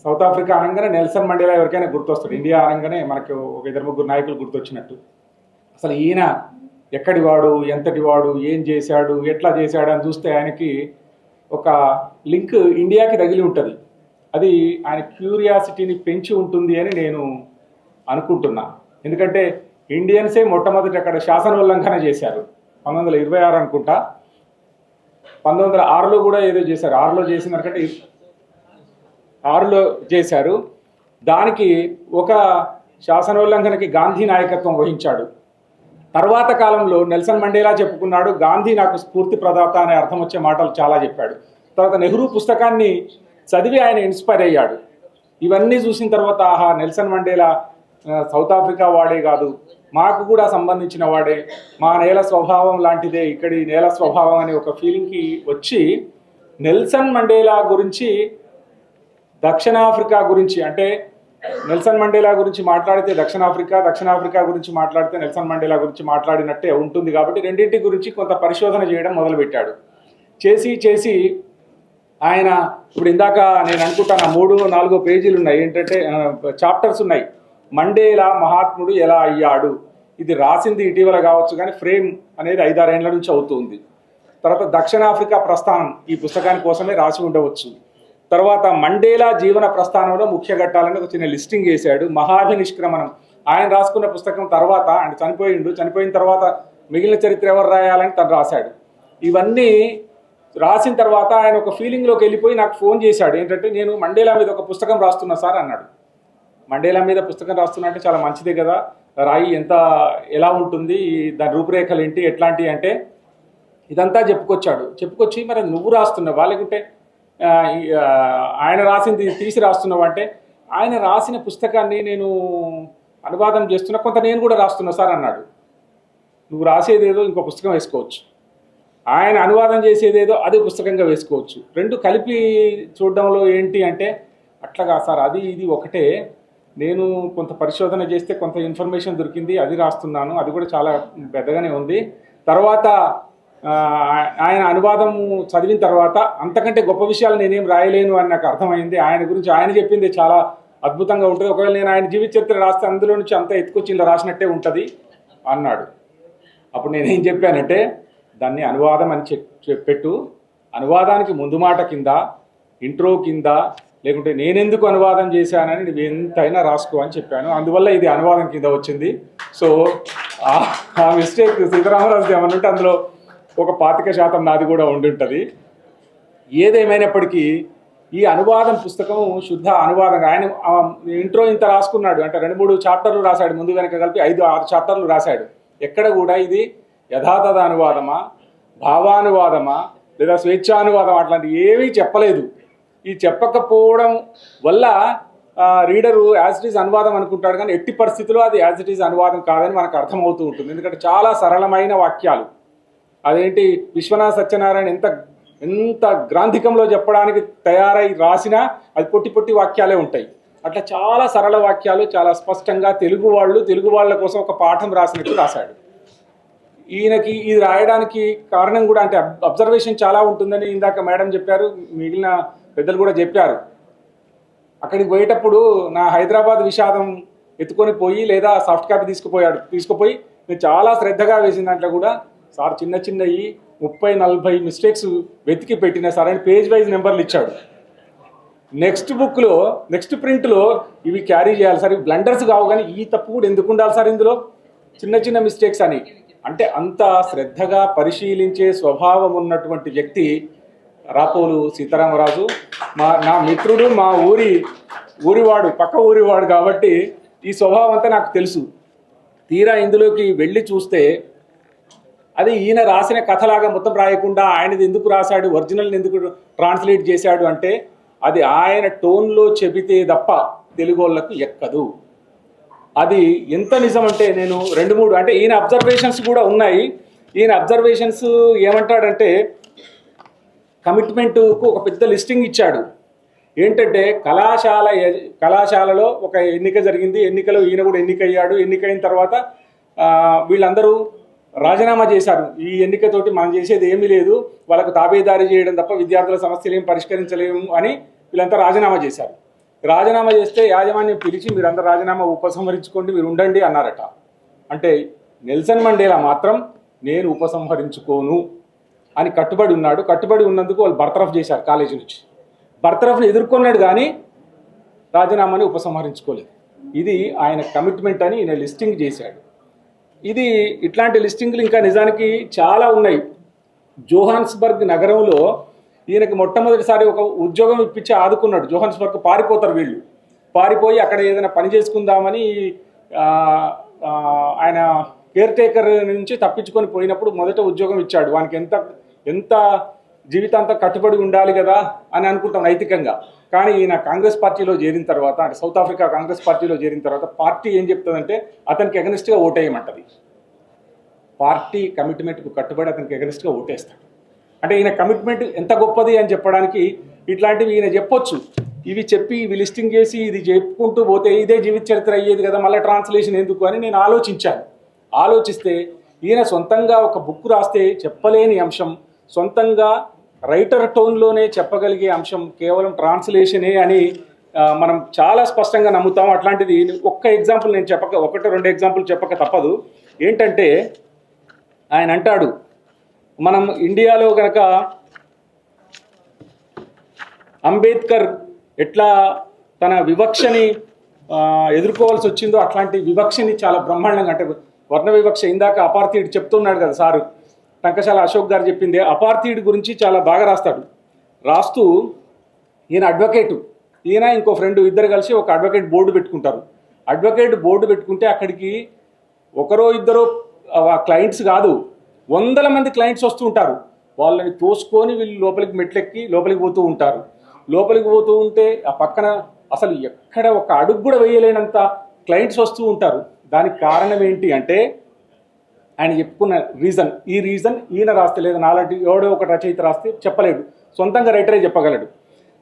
సౌత్ ఆఫ్రికా అనగానే నెల్సన్ మండేలా ఎవరికైనా గుర్తొస్తాడు. ఇండియా అనగానే మనకు ఒక 2-3 నాయకులు గుర్తొచ్చినట్టు. అసలు ఈయన ఎక్కడివాడు, ఎంతటివాడు, ఏం చేశాడు, ఎట్లా చేశాడు అని చూస్తే ఆయనకి ఒక లింక్ ఇండియాకి తగిలి ఉంటుంది. అది ఆయన క్యూరియాసిటీని పెంచి ఉంటుంది అని నేను అనుకుంటున్నా. ఎందుకంటే ఇండియన్సే మొట్టమొదటి అక్కడ శాసన ఉల్లంఘన చేశారు. 1926 అనుకుంటా, 1906లో కూడా ఏదో చేశారు. 6లో చేసినారంటే 6లో చేశారు. దానికి ఒక శాసనోల్లంఘనకి గాంధీ నాయకత్వం వహించాడు. తర్వాత కాలంలో నెల్సన్ మండేలా చెప్పుకున్నాడు, గాంధీ నాకు స్ఫూర్తి ప్రదాత అనే అర్థం వచ్చే మాటలు చాలా చెప్పాడు. తర్వాత నెహ్రూ పుస్తకాన్ని చదివి ఆయన ఇన్స్పైర్ అయ్యాడు. ఇవన్నీ చూసిన తర్వాత ఆహా, నెల్సన్ మండేలా సౌత్ ఆఫ్రికా వాడే కాదు, మాకు కూడా సంబంధించిన వాడే, మా నేల స్వభావం లాంటిదే ఇక్కడి నేల స్వభావం అనే ఒక ఫీలింగ్కి వచ్చి నెల్సన్ మండేలా గురించి, దక్షిణాఫ్రికా గురించి, అంటే నెల్సన్ మండేలా గురించి మాట్లాడితే దక్షిణాఫ్రికా గురించి మాట్లాడితే నెల్సన్ మండేలా గురించి మాట్లాడినట్టే ఉంటుంది. కాబట్టి రెండింటి గురించి కొంత పరిశోధన చేయడం మొదలుపెట్టాడు. చేసి ఆయన ఇప్పుడు ఇందాక నేను అనుకుంటాను 3-4 పేజీలు ఉన్నాయి, ఏంటంటే చాప్టర్స్ ఉన్నాయి. మండేలా మహాత్ముడు ఎలా అయ్యాడు, ఇది రాసింది ఇటీవల కావచ్చు కానీ ఫ్రేమ్ అనేది 5-6 ఏళ్ల నుంచి అవుతుంది. తర్వాత దక్షిణాఫ్రికా ప్రస్థానం ఈ పుస్తకాని కోసమే రాసి ఉండవచ్చు. తర్వాత మండేలా జీవన ప్రస్థానంలో ముఖ్య ఘట్టాలని ఒక చిన్న లిస్టింగ్ చేశాడు. మహాభినిష్క్రమణం ఆయన రాసుకున్న పుస్తకం తర్వాత, ఆయన చనిపోయిన తర్వాత మిగిలిన చరిత్ర ఎవరు రాయాలని తను రాశాడు. ఇవన్నీ రాసిన తర్వాత ఆయన ఒక ఫీలింగ్లోకి వెళ్ళిపోయి నాకు ఫోన్ చేశాడు. ఏంటంటే నేను మండేలా మీద ఒక పుస్తకం రాస్తున్నా సార్ అన్నాడు. మండేలా మీద పుస్తకం రాస్తున్నా అంటే చాలా మంచిదే కదా, రాయి ఎలా ఉంటుంది, దాని రూపురేఖలు ఏంటి, ఎట్లాంటివి అంటే ఇదంతా చెప్పుకొచ్చి మరి అది నువ్వు రాస్తున్నావా లేకుంటే ఆయన రాసింది తీసి రాస్తున్నావు అంటే, ఆయన రాసిన పుస్తకాన్ని నేను అనువాదం చేస్తున్నా, కొంత నేను కూడా రాస్తున్నా సార్ అన్నాడు. నువ్వు రాసేదేదో ఇంకో పుస్తకం వేసుకోవచ్చు, ఆయన అనువాదం చేసేదేదో అదే పుస్తకంగా వేసుకోవచ్చు, రెండు కలిపి చూడడంలో ఏంటి అంటే అట్లాగా సార్, అది ఇది ఒకటే, నేను కొంత పరిశోధన చేస్తే కొంత ఇన్ఫర్మేషన్ దొరికింది, అది రాస్తున్నాను, అది కూడా చాలా పెద్దగానే ఉంది. తర్వాత ఆయన అనువాదం చదివిన తర్వాత అంతకంటే గొప్ప విషయాలు నేనేం రాయలేను అని నాకు అర్థమైంది. ఆయన గురించి ఆయన చెప్పింది చాలా అద్భుతంగా ఉంటుంది, ఒకవేళ నేను ఆయన జీవిత చరిత్ర రాస్తే అందులో నుంచి అంతా ఎత్తుకొచ్చి ఇలా రాసినట్టే ఉంటుంది అన్నాడు. అప్పుడు నేనేం చెప్పానంటే, దాన్ని అనువాదం అని పెట్టు, అనువాదానికి ముందు మాట కింద, ఇంట్రో కింద, లేకుంటే నేనెందుకు అనువాదం చేశానని నువ్వు ఎంతైనా రాసుకో అని చెప్పాను. అందువల్ల ఇది అనువాదం కింద వచ్చింది. సో ఆ మిస్టేక్ సీతారామరాజు ఏమన్నంటే అందులో ఒక 25% నాది కూడా ఉండుంటుంది. ఏదేమైనప్పటికీ ఈ అనువాదం పుస్తకం శుద్ధ అనువాదంగా, ఆయన ఇంట్రో ఇంత రాసుకున్నాడు అంటే 2-3 చాప్టర్లు రాశాడు, ముందు వెనక కలిపి 5-6 చాప్టర్లు రాశాడు. ఎక్కడ కూడా ఇది యథాతథ అనువాదమా, భావానువాదమా, లేదా స్వేచ్ఛానువాదం అట్లాంటివి ఏమీ చెప్పలేదు. ఈ చెప్పకపోవడం వల్ల రీడరు యాజ్ ఇట్ ఈజ్ అనువాదం అనుకుంటాడు, కానీ ఎట్టి పరిస్థితుల్లో అది యాజ్ ఇట్ ఈజ్ అనువాదం కాదని మనకు అర్థమవుతూ ఉంటుంది. ఎందుకంటే చాలా సరళమైన వాక్యాలు, అదేంటి విశ్వనాథ సత్యనారాయణ ఎంత గ్రాంధికంలో చెప్పడానికి తయారై రాసినా అది పొట్టి వాక్యాలే ఉంటాయి. అట్లా చాలా సరళ వాక్యాలు, చాలా స్పష్టంగా తెలుగు వాళ్ళ కోసం ఒక పాఠం రాసినట్టు రాశాడు. ఈయనకి ఇది రాయడానికి కారణం కూడా అంటే అబ్జర్వేషన్ చాలా ఉంటుందని ఇందాక మేడం చెప్పారు, మిగిలిన పెద్దలు కూడా చెప్పారు. అక్కడికి పోయేటప్పుడు నా హైదరాబాద్ విషాదం ఎత్తుకొని పోయి లేదా సాఫ్ట్ కాపీ తీసుకుపోయి నేను చాలా శ్రద్ధగా వేసిన దాంట్లో కూడా సార్ చిన్నవి 30-40 మిస్టేక్స్ వెతికి పెట్టిన సార్ అని పేజ్ వైజ్ నెంబర్లు ఇచ్చాడు. నెక్స్ట్ ప్రింట్లో ఇవి క్యారీ చేయాలి సార్, ఇవి బ్లండర్స్ కావు, కానీ ఈ తప్పు కూడా ఎందుకు ఉండాలి సార్ ఇందులో, చిన్న మిస్టేక్స్ అని. అంటే అంత శ్రద్ధగా పరిశీలించే స్వభావం ఉన్నటువంటి వ్యక్తి రాపోలు సీతారామరాజు. నా మిత్రుడు, మా ఊరివాడు, పక్క ఊరివాడు కాబట్టి ఈ స్వభావం అంతా నాకు తెలుసు. తీరా ఇందులోకి వెళ్ళి చూస్తే అది ఈయన రాసిన కథలాగా మొత్తం రాయకుండా ఆయనది ఎందుకు రాశాడు, ఒరిజినల్ని ఎందుకు ట్రాన్స్లేట్ చేశాడు అంటే అది ఆయన టోన్లో చెబితే తప్ప తెలుగు వాళ్ళకు ఎక్కదు. అది ఎంత నిజం అంటే నేను 2-3 అంటే ఈయన అబ్జర్వేషన్స్ కూడా ఉన్నాయి. ఈయన అబ్జర్వేషన్స్ ఏమంటాడంటే కమిట్మెంట్కు ఒక పెద్ద లిస్టింగ్ ఇచ్చాడు. ఏంటంటే కళాశాలలో ఒక ఎన్నిక జరిగింది, ఎన్నికలో ఈయన కూడా ఎన్నికయ్యాడు. ఎన్నికైన తర్వాత వీళ్ళందరూ రాజీనామా చేశారు. ఈ ఎన్నికతోటి మనం చేసేది ఏమీ లేదు, వాళ్ళకు తాబేదారి చేయడం తప్ప విద్యార్థుల సమస్యలు ఏం పరిష్కరించలేము అని వీళ్ళంతా రాజీనామా చేశారు. రాజీనామా చేస్తే యాజమాన్యం పిలిచి మీరందరూ రాజీనామా ఉపసంహరించుకోండి, మీరు ఉండండి అన్నారట. అంటే నెల్సన్ మండేలా మాత్రం నేను ఉపసంహరించుకోను అని కట్టుబడి ఉన్నాడు. కట్టుబడి ఉన్నందుకు వాళ్ళు బర్తరఫ్ చేశారు కాలేజీ నుంచి. బర్తరఫ్ని ఎదుర్కొన్నాడు కానీ రాజీనామాని ఉపసంహరించుకోలేదు. ఇది ఆయన కమిట్మెంట్ అని ఈయన లిస్టింగ్ చేశాడు. ఇట్లాంటి లిస్టింగ్లు ఇంకా నిజానికి చాలా ఉన్నాయి. జోహాన్స్బర్గ్ నగరంలో ఈయనకి మొట్టమొదటిసారి ఒక ఉద్యోగం ఇప్పించి ఆదుకున్నాడు. జోహాన్స్బర్గ్ పారిపోతారు వీళ్ళు, పారిపోయి అక్కడ ఏదైనా పని చేసుకుందామని ఆయన కేర్ టేకర్ నుంచి తప్పించుకొని పోయినప్పుడు మొదట ఉద్యోగం ఇచ్చాడు. వానికి ఎంత జీవితాంతం కట్టుబడి ఉండాలి కదా అని అనుకుంటాం నైతికంగా. కానీ ఈయన కాంగ్రెస్ పార్టీలో చేరిన తర్వాత, అంటే సౌత్ ఆఫ్రికా కాంగ్రెస్ పార్టీలో చేరిన తర్వాత పార్టీ ఏం చెప్తుందంటే అతనికి ఎగనిస్ట్గా ఓటేయమంటది. పార్టీ కమిట్మెంట్కు కట్టుబడి అతనికి ఎగనిస్ట్గా ఓటేస్తాడు. అంటే ఈయన కమిట్మెంట్ ఎంత గొప్పది అని చెప్పడానికి ఇట్లాంటివి ఈయన చెప్పొచ్చు. ఇవి చెప్పి ఇవి లిస్టింగ్ చేసి ఇది చెప్పుకుంటూ పోతే ఇదే జీవిత చరిత్ర అయ్యేది కదా, మళ్ళీ ట్రాన్స్లేషన్ ఎందుకు అని నేను ఆలోచిస్తే ఈయన సొంతంగా ఒక బుక్ రాస్తే చెప్పలేని అంశం, సొంతంగా రైటర్ టోన్లోనే చెప్పగలిగే అంశం కేవలం ట్రాన్స్లేషనే అని మనం చాలా స్పష్టంగా నమ్ముతాం. అట్లాంటిది ఒక్క ఎగ్జాంపుల్ నేను ఒకటి రెండు ఎగ్జాంపుల్ చెప్పక తప్పదు. ఏంటంటే ఆయన అంటాడు, మనం ఇండియాలో కనుక అంబేద్కర్ ఎట్లా తన వివక్షని ఎదుర్కోవాల్సి వచ్చిందో అట్లాంటి వివక్షని చాలా బ్రహ్మాండంగా, అంటే వర్ణ వివక్ష, ఇందాక అపార్థీయుడు చెప్తున్నాడు కదా సారు, టంకశాల అశోక్ గారు చెప్పింది, అపార్థీయుడి గురించి చాలా బాగా రాస్తాడు. రాస్తూ ఈయన అడ్వకేటు, ఈయన ఇంకో ఫ్రెండ్ ఇద్దరు కలిసి ఒక అడ్వకేట్ బోర్డు పెట్టుకుంటారు. అడ్వకేట్ బోర్డు పెట్టుకుంటే అక్కడికి ఒకరో ఇద్దరో క్లయింట్స్ కాదు, 100 మంది క్లయింట్స్ వస్తూ ఉంటారు. వాళ్ళని తోసుకొని వీళ్ళు లోపలికి మెట్లెక్కి లోపలికి పోతూ ఉంటారు. లోపలికి పోతూ ఉంటే ఆ పక్కన అసలు ఎక్కడ ఒక అడుగు కూడా వేయలేనంత క్లయింట్స్ వస్తూ ఉంటారు. దానికి కారణం ఏంటి అంటే ఆయన చెప్పుకున్న ఈ రీజన్ ఈయన రాస్తే, లేదా నాలాంటి ఎవడో ఒక రచయిత రాస్తే చెప్పలేడు, సొంతంగా రైటరే చెప్పగలడు.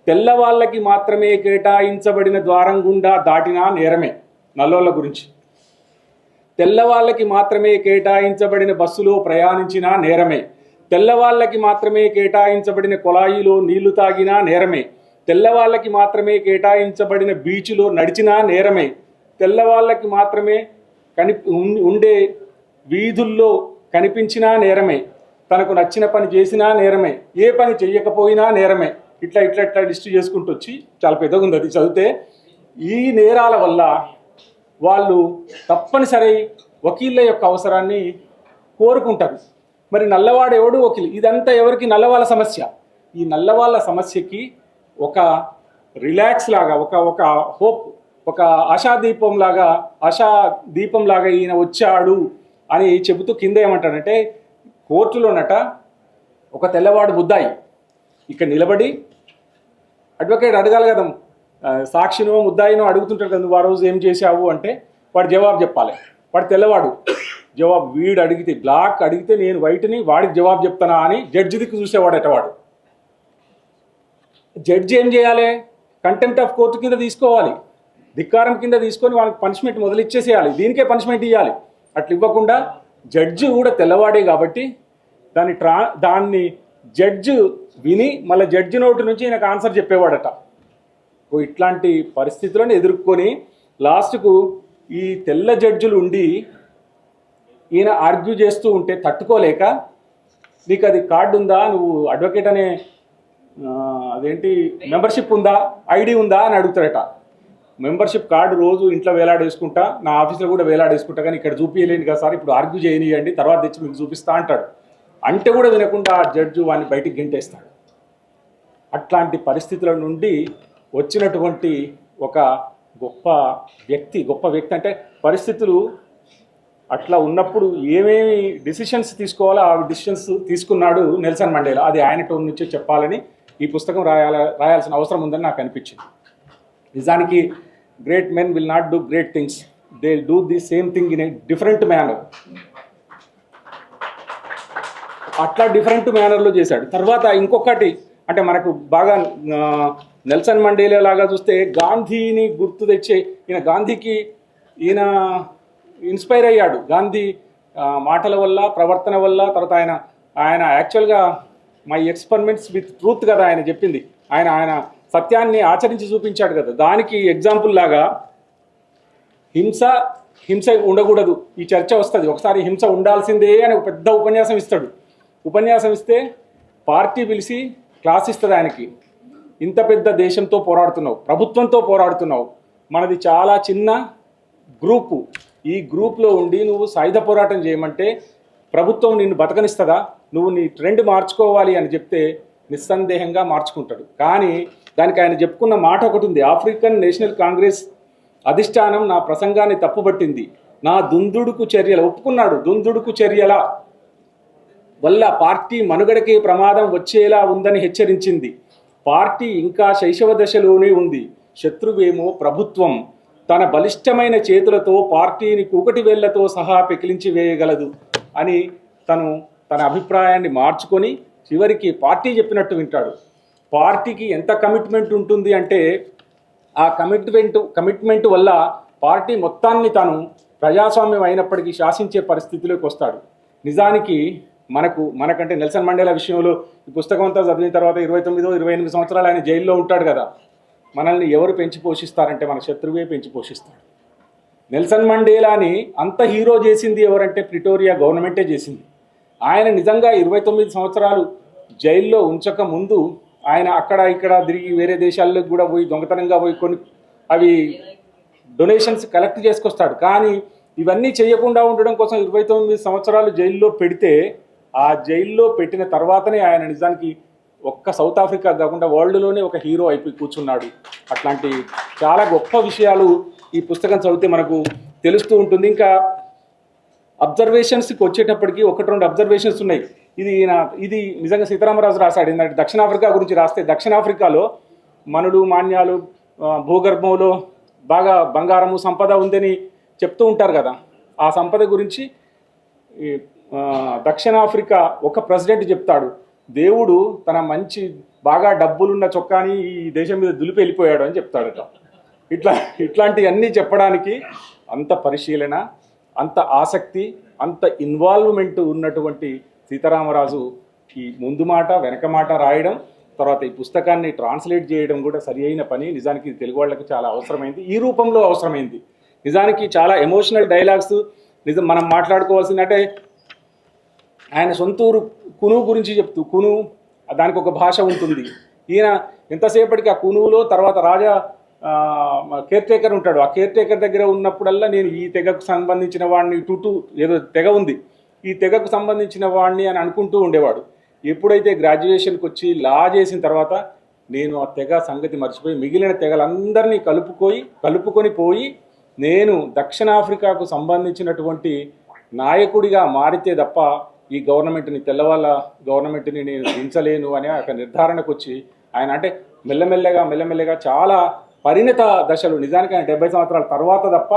తెల్లవాళ్ళకి మాత్రమే కేటాయించబడిన ద్వారం గుండా దాటినా నేరమే. నల్లోళ్ళ గురించి, తెల్లవాళ్ళకి మాత్రమే కేటాయించబడిన బస్సులో ప్రయాణించినా నేరమే, తెల్లవాళ్ళకి మాత్రమే కేటాయించబడిన కొలాయిలో నీళ్లు తాగినా నేరమే, తెల్లవాళ్ళకి మాత్రమే కేటాయించబడిన బీచ్లో నడిచినా నేరమే, తెల్లవాళ్ళకి మాత్రమే ఉండే వీధుల్లో కనిపించినా నేరమే, తనకు నచ్చిన పని చేసినా నేరమే, ఏ పని చెయ్యకపోయినా నేరమే. ఇట్లా ఇట్లా ఇట్లా లిస్ట్ చేసుకుంటూ వచ్చి చాలా పెద్దగా ఉంది అది చదివితే. ఈ నేరాల వల్ల వాళ్ళు తప్పనిసరి వకీళ్ళ యొక్క అవసరాన్ని కోరుకుంటారు. మరి నల్లవాడు ఎవడు వకీలు? ఇదంతా ఎవరికి? నల్లవాళ్ళ సమస్య. ఈ నల్లవాళ్ళ సమస్యకి ఒక రిలాక్స్ లాగా, ఒక హోప్, ఒక ఆశాదీపం లాగా ఈయన వచ్చాడు అని చెబుతూ కింద ఏమంటాడంటే, కోర్టులోనట ఒక తెల్లవాడు బుద్ధాయి ఇక్కడ నిలబడి అడ్వకేట్ అడగాలి కదా, సాక్షినో ముద్దాయినో అడుగుతుంటాడు కదా, నువ్వు ఆ రోజు ఏం చేశావు అంటే వాడు జవాబు చెప్పాలి. వాడు తెల్లవాడు జవాబు, వీడు అడిగితే బ్లాక్ అడిగితే నేను వైట్ని వాడికి జవాబు చెప్తానా అని జడ్జి దిక్కు చూసేవాడట. వాడు జడ్జి ఏం చేయాలి? కంటెంప్ట్ ఆఫ్ కోర్టు కింద తీసుకోవాలి, ధిక్కారం కింద తీసుకొని వాళ్ళకి పనిష్మెంట్ మొదలిచ్చేసేయాలి, దీనికే పనిష్మెంట్ ఇవ్వాలి. అట్లా ఇవ్వకుండా జడ్జి కూడా తెల్లవాడే కాబట్టి దాన్ని జడ్జి విని మళ్ళీ జడ్జి నోటి నుంచి ఈయనకు ఆన్సర్ చెప్పేవాడట. ఇట్లాంటి పరిస్థితులను ఎదుర్కొని లాస్ట్కు ఈ తెల్ల జడ్జిలు ఉండి ఈయన ఆర్గ్యూ చేస్తూ ఉంటే తట్టుకోలేక, నీకు అది కార్డు ఉందా, నువ్వు అడ్వకేట్ అనే అదేంటి మెంబర్షిప్ ఉందా, ఐడి ఉందా అని అడుగుతాడట. మెంబర్షిప్ కార్డు రోజు ఇంట్లో వేలాడేసుకుంటా, నా ఆఫీస్లో కూడా వేలాడేసుకుంటా, కానీ ఇక్కడ చూపించలేను కదా సార్, ఇప్పుడు ఆర్గ్యూ చేయనియండి, తర్వాత తెచ్చి మీకు చూపిస్తా అంటాడు. అంటే కూడా వినకుండా ఆ జడ్జి వాడిని బయటికి గెంటేస్తాడు. అట్లాంటి పరిస్థితుల నుండి వచ్చినటువంటి ఒక గొప్ప వ్యక్తి అంటే పరిస్థితులు అట్లా ఉన్నప్పుడు ఏమేమి డిసిషన్స్ తీసుకోవాలో ఆ డిసిషన్స్ తీసుకున్నాడు నెల్సన్ మండేలా. అది ఆయన టోన్ నుంచే చెప్పాలని ఈ పుస్తకం రాయాల్సిన అవసరం ఉందని నాకు అనిపించింది. నిజానికి great men will not do great things, they do the same thing in a different manner. అట్లా డిఫరెంట్ మేనర్లో చేశాడు. తర్వాత ఇంకొకటి అంటే మనకు బాగా నెల్సన్ మండేలా లాగా చూస్తే గాంధీని గుర్తు తెచ్చే ఈయన ఇన్స్పైర్ అయ్యాడు గాంధీ మాటల వల్ల, ప్రవర్తన వల్ల. తర్వాత ఆయన యాక్చువల్గా మై ఎక్స్పెరిమెంట్స్ విత్ ట్రూత్ కదా ఆయన చెప్పింది. ఆయన సత్యాన్ని ఆచరించి చూపించాడు కదా. దానికి ఎగ్జాంపుల్ లాగా హింస ఉండకూడదు, ఈ చర్చ వస్తుంది. ఒకసారి హింస ఉండాల్సిందే అని ఒక పెద్ద ఉపన్యాసం ఇస్తాడు. ఉపన్యాసం ఇస్తే పార్టీ పిలిచి క్లాస్ ఇస్తుంది ఆయనకి. ఇంత పెద్ద దేశంతో పోరాడుతున్నావు, ప్రభుత్వంతో పోరాడుతున్నావు, మనది చాలా చిన్న గ్రూపు, ఈ గ్రూప్లో ఉండి నువ్వు సాయుధ పోరాటం చేయమంటే ప్రభుత్వం నిన్ను బతకనిస్తుందా? నువ్వు నీ ట్రెండ్ మార్చుకోవాలి అని చెప్తే నిస్సందేహంగా మార్చుకుంటాడు. కానీ దానికి ఆయన చెప్పుకున్న మాట ఒకటి ఉంది. ఆఫ్రికన్ నేషనల్ కాంగ్రెస్ అధిష్టానం నా ప్రసంగాన్ని తప్పుబట్టింది, నా దుందుడుకు చర్యల ఒప్పుకున్నాడు, దుందుడుకు చర్యల వల్ల పార్టీ మనుగడకే ప్రమాదం వచ్చేలా ఉందని హెచ్చరించింది. పార్టీ ఇంకా శైశవ దశలోనే ఉంది, శత్రువేమో ప్రభుత్వం, తన బలిష్టమైన చేతులతో పార్టీని కూకటి వేళ్లతో సహా పెకిలించి వేయగలదు అని తన అభిప్రాయాన్ని మార్చుకొని చివరికి పార్టీ చెప్పినట్టు వింటాడు. పార్టీకి ఎంత కమిట్మెంట్ ఉంటుంది అంటే ఆ కమిట్మెంట్ వల్ల పార్టీ మొత్తాన్ని తాను ప్రజాస్వామ్యం అయినప్పటికీ శాసించే పరిస్థితిలోకి వస్తాడు. నిజానికి మనకంటే నెల్సన్ మండేలా విషయంలో ఈ పుస్తకం అంతా చదివిన తర్వాత 29-28 సంవత్సరాలు ఆయన జైల్లో ఉంటాడు కదా. మనల్ని ఎవరు పెంచి పోషిస్తారంటే మన శత్రువే పెంచి పోషిస్తాడు. నెల్సన్ మండేలాని అంత హీరో చేసింది ఎవరంటే ప్రిటోరియా గవర్నమెంటే చేసింది. ఆయన నిజంగా 29 సంవత్సరాలు జైల్లో ఉంచక ముందు ఆయన అక్కడ ఇక్కడ తిరిగి వేరే దేశాల్లోకి కూడా పోయి దొంగతనంగా పోయి కొన్ని అవి డొనేషన్స్ కలెక్ట్ చేసుకొస్తాడు. కానీ ఇవన్నీ చేయకుండా ఉండడం కోసం 29 సంవత్సరాలు జైల్లో పెడితే ఆ జైల్లో పెట్టిన తర్వాతనే ఆయన నిజానికి ఒక్క సౌత్ ఆఫ్రికా కాకుండా వరల్డ్లోనే ఒక హీరో అయిపోయి కూర్చున్నాడు. అట్లాంటి చాలా గొప్ప విషయాలు ఈ పుస్తకం చదివితే మనకు తెలుస్తూ ఉంటుంది. ఇంకా అబ్జర్వేషన్స్కి వచ్చేటప్పటికి 1-2 అబ్జర్వేషన్స్ ఉన్నాయి. ఇది నిజంగా సీతారామరాజు రాశాడు. ఏంటంటే దక్షిణాఫ్రికా గురించి రాస్తే దక్షిణాఫ్రికాలో మనులు మాన్యాలు భూగర్భంలో బాగా బంగారము సంపద ఉందని చెప్తూ ఉంటారు కదా. ఆ సంపద గురించి దక్షిణాఫ్రికా ఒక ప్రెసిడెంట్ చెప్తాడు, దేవుడు తన మంచి బాగా డబ్బులున్న చొక్కాని ఈ దేశం మీద దులిపి వెళ్ళిపోయాడు అని చెప్తాడట. ఇట్లాంటివన్నీ చెప్పడానికి అంత పరిశీలన, అంత ఆసక్తి, అంత ఇన్వాల్వ్మెంట్ ఉన్నటువంటి సీతారామరాజు ఈ ముందు మాట వెనక మాట రాయడం, తర్వాత ఈ పుస్తకాన్ని ట్రాన్స్లేట్ చేయడం కూడా సరి అయిన పని. నిజానికి ఇది తెలుగు వాళ్ళకి చాలా అవసరమైంది, ఈ రూపంలో అవసరమైంది. నిజానికి చాలా ఎమోషనల్ డైలాగ్స్ మనం మాట్లాడుకోవాల్సిందంటే ఆయన సొంతూరు కును గురించి చెప్తూ, కును దానికి ఒక భాష ఉంటుంది. ఈయన ఎంతసేపటికి ఆ కునువులో తర్వాత రాజా కేర్ టేకర్ ఉంటాడు. ఆ కేర్ టేకర్ దగ్గర ఉన్నప్పుడల్లా నేను ఈ తెగకు సంబంధించిన వాడిని ఏదో తెగ ఉంది, ఈ తెగకు సంబంధించిన వాడిని అని అనుకుంటూ ఉండేవాడు. ఎప్పుడైతే గ్రాడ్యుయేషన్కి వచ్చి లా చేసిన తర్వాత నేను ఆ తెగ సంగతి మర్చిపోయి మిగిలిన తెగలందరినీ కలుపుకొని పోయి నేను దక్షిణాఫ్రికాకు సంబంధించినటువంటి నాయకుడిగా మారితే తప్ప ఈ గవర్నమెంట్ని తెల్లవాళ్ళ గవర్నమెంట్ని నేను దించలేను అనే ఒక నిర్ధారణకు వచ్చి ఆయన అంటే మెల్లమెల్లగా చాలా పరిణత దశలు. నిజానికి ఆయన 70 సంవత్సరాల తర్వాత తప్ప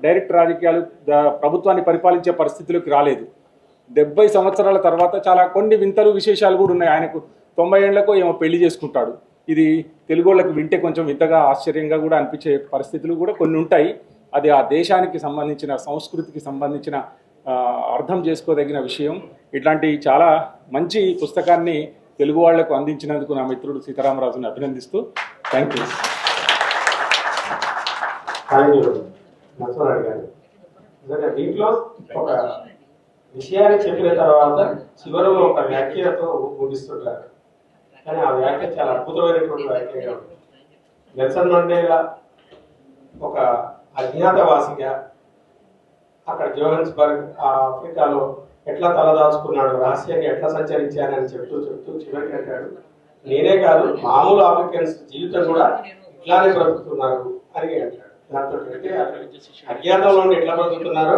డైరెక్ట్ రాజకీయాలు ప్రభుత్వాన్ని పరిపాలించే పరిస్థితిలోకి రాలేదు. 70 సంవత్సరాల తర్వాత చాలా కొన్ని వింతలు విశేషాలు కూడా ఉన్నాయి. ఆయనకు 90 ఏళ్లకు ఏమో పెళ్లి చేసుకుంటాడు. ఇది తెలుగు వాళ్ళకి వింటే కొంచెం వింతగా ఆశ్చర్యంగా కూడా అనిపించే పరిస్థితులు కూడా కొన్ని ఉంటాయి. అది ఆ దేశానికి సంబంధించిన సంస్కృతికి సంబంధించిన అర్థం చేసుకోదగిన విషయం. ఇట్లాంటి చాలా మంచి పుస్తకాన్ని తెలుగు వాళ్లకు అందించినందుకు నా మిత్రుడు సీతారామరాజుని అభినందిస్తూ థ్యాంక్ యూ. దీంట్లో ఒక విషయాన్ని చెప్పిన తర్వాత చివరిలో ఒక వ్యాఖ్యతో ముగిస్తుంటారు, కానీ ఆ వ్యాఖ్య చాలా అద్భుతమైనటువంటి వ్యాఖ్యగా ఉంటుంది. నెల్సన్ మండేలా ఒక అజ్ఞాతవాసిగా అక్కడ జోహన్స్బర్గ్ ఆఫ్రికాలో ఎట్లా తలదాచుకున్నాడు, రహస్యంగా ఎట్లా సంచరించానని చెప్తూ చివరికి అంటాడు, నేనే కాదు మామూలు ఆఫ్రికన్స్ జీవితం కూడా ఇట్లానే బ్రతుకుతున్నారు అని అంటాడు. దాంతో అజ్ఞాతంలో ఎట్లా బ్రతుకుతున్నారో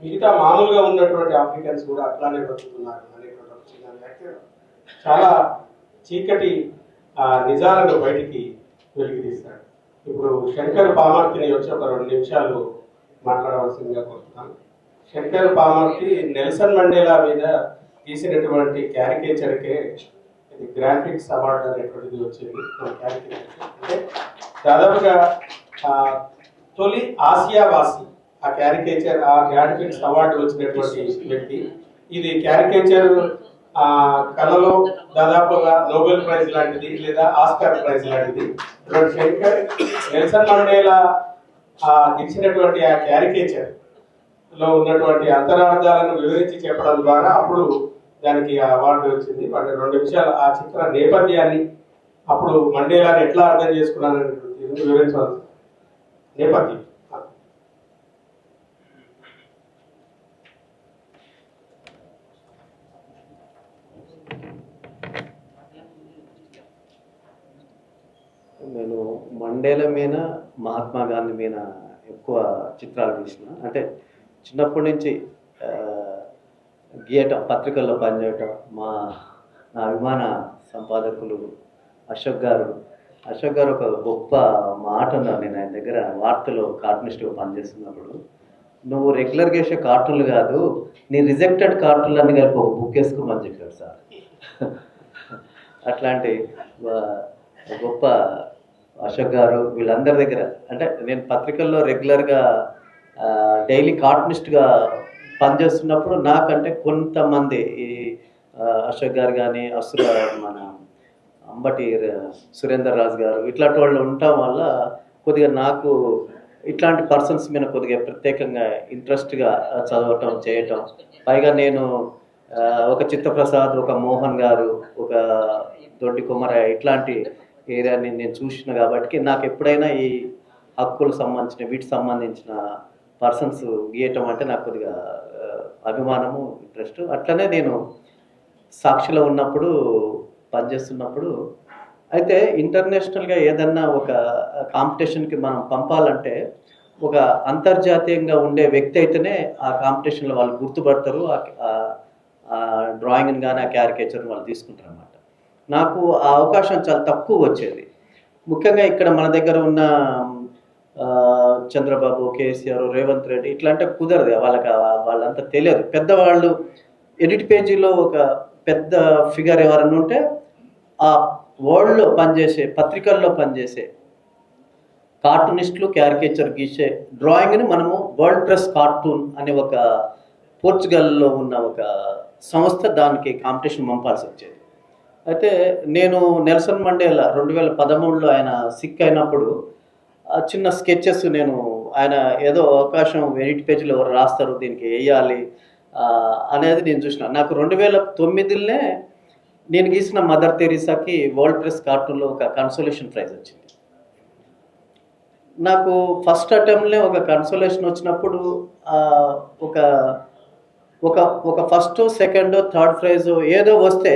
మిగతా మామూలుగా ఉన్నటువంటి ఆఫ్రికన్స్ కూడా అట్లానే బ్రతుకుతున్నారు అనేటువంటి చిన్న వ్యాఖ్య చాలా చీకటి నిజాలను బయటికి వెలికితీస్తాడు. ఇప్పుడు శంకర్ పామర్తిని వచ్చి ఒక 2 నిమిషాలు మాట్లాడవలసిందిగా కోరుతున్నాను. శంకర్ పామర్తి నెల్సన్ మండేలా మీద తీసినటువంటి క్యారికేచర్కే ఇది గ్రాఫిక్స్ అవార్డు అనేటువంటిది వచ్చింది. అంటే దాదాపుగా తొలి ఆసియావాసి ఆ క్యారికేచర్ ఆ గ్రాఫిక్స్ అవార్డు వచ్చినటువంటి వ్యక్తి. ఇది క్యారికేచర్ కళలో దాదాపుగా నోబెల్ ప్రైజ్ లాంటిది లేదా ఆస్కార్ ప్రైజ్ లాంటిది. శంకర్ నెల్సన్ మండేలా ఇచ్చినటువంటి ఆ క్యారికేచర్ లో ఉన్నటువంటి అంతరార్థాలను వివరించి చెప్పడం ద్వారా అప్పుడు దానికి అవార్డు వచ్చింది. 2 నిమిషాలు ఆ చిత్ర నేపథ్యాన్ని అప్పుడు మండేలాని ఎట్లా అర్థం చేసుకున్నానని వివరించవచ్చు. నేపథ్యం నేను మండేలా మీద మహాత్మా గాంధీ మీద ఎక్కువ చిత్రాలు తీసిన. అంటే చిన్నప్పటి నుంచి గీయటం, పత్రికల్లో పనిచేయటం. నా అభిమాన సంపాదకులు అశోక్ గారు ఒక గొప్ప మాట ఉన్నారు. నేను ఆయన దగ్గర వార్తలో కార్టూనిస్ట్గా పనిచేస్తున్నప్పుడు, నువ్వు రెగ్యులర్గా వేసే కార్టూన్లు కాదు, నీ రిజెక్టెడ్ కార్టూన్లు అన్ని కలిపి ఒక బుక్ వేసుకోమని చెప్పాడు సార్. అట్లాంటి గొప్ప అశోక్ గారు వీళ్ళందరి దగ్గర అంటే నేను పత్రికల్లో రెగ్యులర్గా డైలీ కార్టూనిస్ట్గా పనిచేస్తున్నప్పుడు నాకంటే కొంతమంది ఈ అశోక్ గారు కానీ మన అంబటి సురేందర్ రాజు గారు ఇట్లాంటి వాళ్ళు ఉండటం వల్ల కొద్దిగా నాకు ఇట్లాంటి పర్సన్స్ మీద కొద్దిగా ప్రత్యేకంగా ఇంట్రెస్ట్గా చదవటం చేయటం. పైగా నేను ఒక చిత్తప్రసాద్, ఒక మోహన్ గారు, ఒక దొడ్డి కుమారయ్య ఇట్లాంటి ఏరియాని నేను చూసిన కాబట్టి నాకు ఎప్పుడైనా ఈ హక్కులకు సంబంధించిన వీటికి సంబంధించిన పర్సన్స్ గీయటం అంటే నాకు కొద్దిగా అభిమానము, ఇంట్రెస్ట్. అట్లనే నేను సాక్షిలో ఉన్నప్పుడు పనిచేస్తున్నప్పుడు అయితే ఇంటర్నేషనల్గా ఏదన్నా ఒక కాంపిటీషన్కి మనం పంపాలంటే ఒక అంతర్జాతీయంగా ఉండే వ్యక్తి అయితేనే ఆ కాంపిటీషన్లో వాళ్ళు గుర్తుపడతారు, ఆ డ్రాయింగ్ని కానీ ఆ క్యారికేచర్ని వాళ్ళు తీసుకుంటారు అన్నమాట. నాకు ఆ అవకాశం చాలా తక్కువ వచ్చేది. ముఖ్యంగా ఇక్కడ మన దగ్గర ఉన్న చంద్రబాబు, కేసీఆర్, రేవంత్ రెడ్డి ఇట్లాంటి కుదరదు, వాళ్ళంతా తెలియదు. పెద్దవాళ్ళు ఎడిట్ పేజీలో ఒక పెద్ద ఫిగర్ ఎవరన్నా ఉంటే ఆ వరల్డ్లో పనిచేసే పత్రికల్లో పనిచేసే కార్టూనిస్టులు క్యారికేచర్ గీసే డ్రాయింగ్ని మనము వరల్డ్ ప్రెస్ కార్టూన్ అనే ఒక పోర్చుగల్లో ఉన్న ఒక సంస్థ దానికి కాంపిటీషన్ పంపాల్సి వచ్చేది. అయితే నేను నెల్సన్ మండేలా 2013లో ఆయన సిక్ అయినప్పుడు చిన్న స్కెచెస్ నేను ఆయన ఏదో అవకాశం ఎడిట్ పేజీలో ఎవరు రాస్తారు దీనికి వేయాలి అనేది నేను చూసిన. నాకు 2009లోనే నేను గీసిన మదర్ తెరీసాకి వరల్డ్ ప్రెస్ కార్టూన్లో ఒక కన్సోలేషన్ ప్రైజ్ వచ్చింది. నాకు ఫస్ట్ అటెంప్ట్లే ఒక కన్సోలేషన్ వచ్చినప్పుడు ఒక ఒక ఒక ఫస్ట్, సెకండ్, థర్డ్ ప్రైజ్ ఏదో వస్తే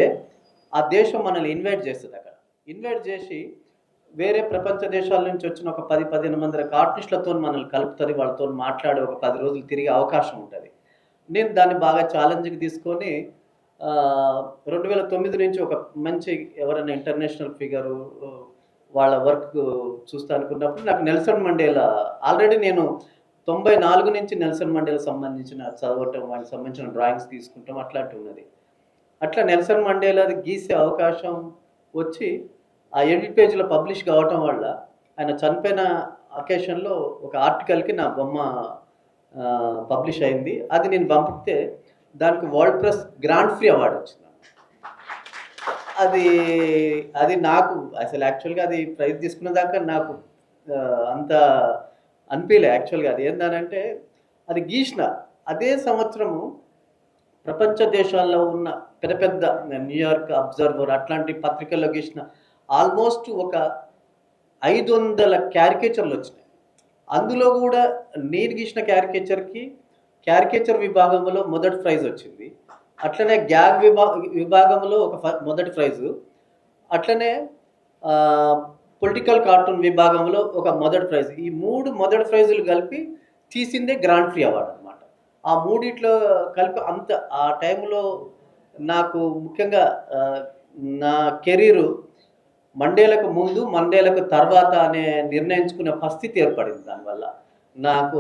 ఆ దేశం మనల్ని ఇన్వైట్ చేస్తుంది. అక్కడ ఇన్వైట్ చేసి వేరే ప్రపంచ దేశాల నుంచి వచ్చిన ఒక 10-15 మంది కార్టూనిస్టులతో మనల్ని కలుపుతుంది, వాళ్ళతో మాట్లాడే ఒక 10 రోజులు తిరిగే అవకాశం ఉంటుంది. నేను దాన్ని బాగా ఛాలెంజ్కి తీసుకొని 2009 నుంచి ఒక మంచి ఎవరైనా ఇంటర్నేషనల్ ఫిగరు వాళ్ళ వర్క్ చూస్తా అనుకున్నప్పుడు నాకు నెల్సన్ మండేలా ఆల్రెడీ నేను 94 నుంచి నెల్సన్ మండేలా సంబంధించిన చదవటం, వాటికి సంబంధించిన డ్రాయింగ్స్ తీసుకుంటాం అట్లాంటివి ఉన్నది. అట్లా నెల్సన్ మండేలాది గీసే అవకాశం వచ్చి ఆ ఎడిట్ పేజీలో పబ్లిష్ కావటం వల్ల ఆయన చనిపోయిన అకేషన్లో ఒక ఆర్టికల్కి నా బొమ్మ పబ్లిష్ అయింది. అది నేను పంపితే దానికి world press grand pre award వచ్చింది. అది నాకు అసలు యాక్చువల్గా అది ప్రైజ్ తీసుకున్న దాకా నాకు అంత అనిపించలే. యాక్చువల్గా అది ఏంటంటే అది గీసిన అదే సంవత్సరము ప్రపంచ దేశాల్లో ఉన్న పెద్ద పెద్ద న్యూయార్క్ అబ్జర్వర్ అట్లాంటి పత్రికల్లో గీసిన ఆల్మోస్ట్ ఒక 500 క్యారికేచర్లు వచ్చినాయి. అందులో కూడా నేను గీసిన క్యారికేచర్ విభాగంలో మొదటి ప్రైజ్ వచ్చింది. అట్లనే గ్యాగ్ విభాగంలో ఒక మొదటి ప్రైజు, అట్లనే పొలిటికల్ కార్టూన్ విభాగంలో ఒక మొదటి ప్రైజ్. ఈ 3 మొదటి ప్రైజులు కలిపి తీసిందే గ్రాండ్ ప్రీ అవార్డు అనమాట. ఆ మూడిట్లో కలిపి అంత ఆ టైంలో నాకు ముఖ్యంగా నా కెరీరు మండేలకు ముందు మండేలకు తర్వాత అనే నిర్ణయించుకునే పరిస్థితి ఏర్పడింది. దానివల్ల నాకు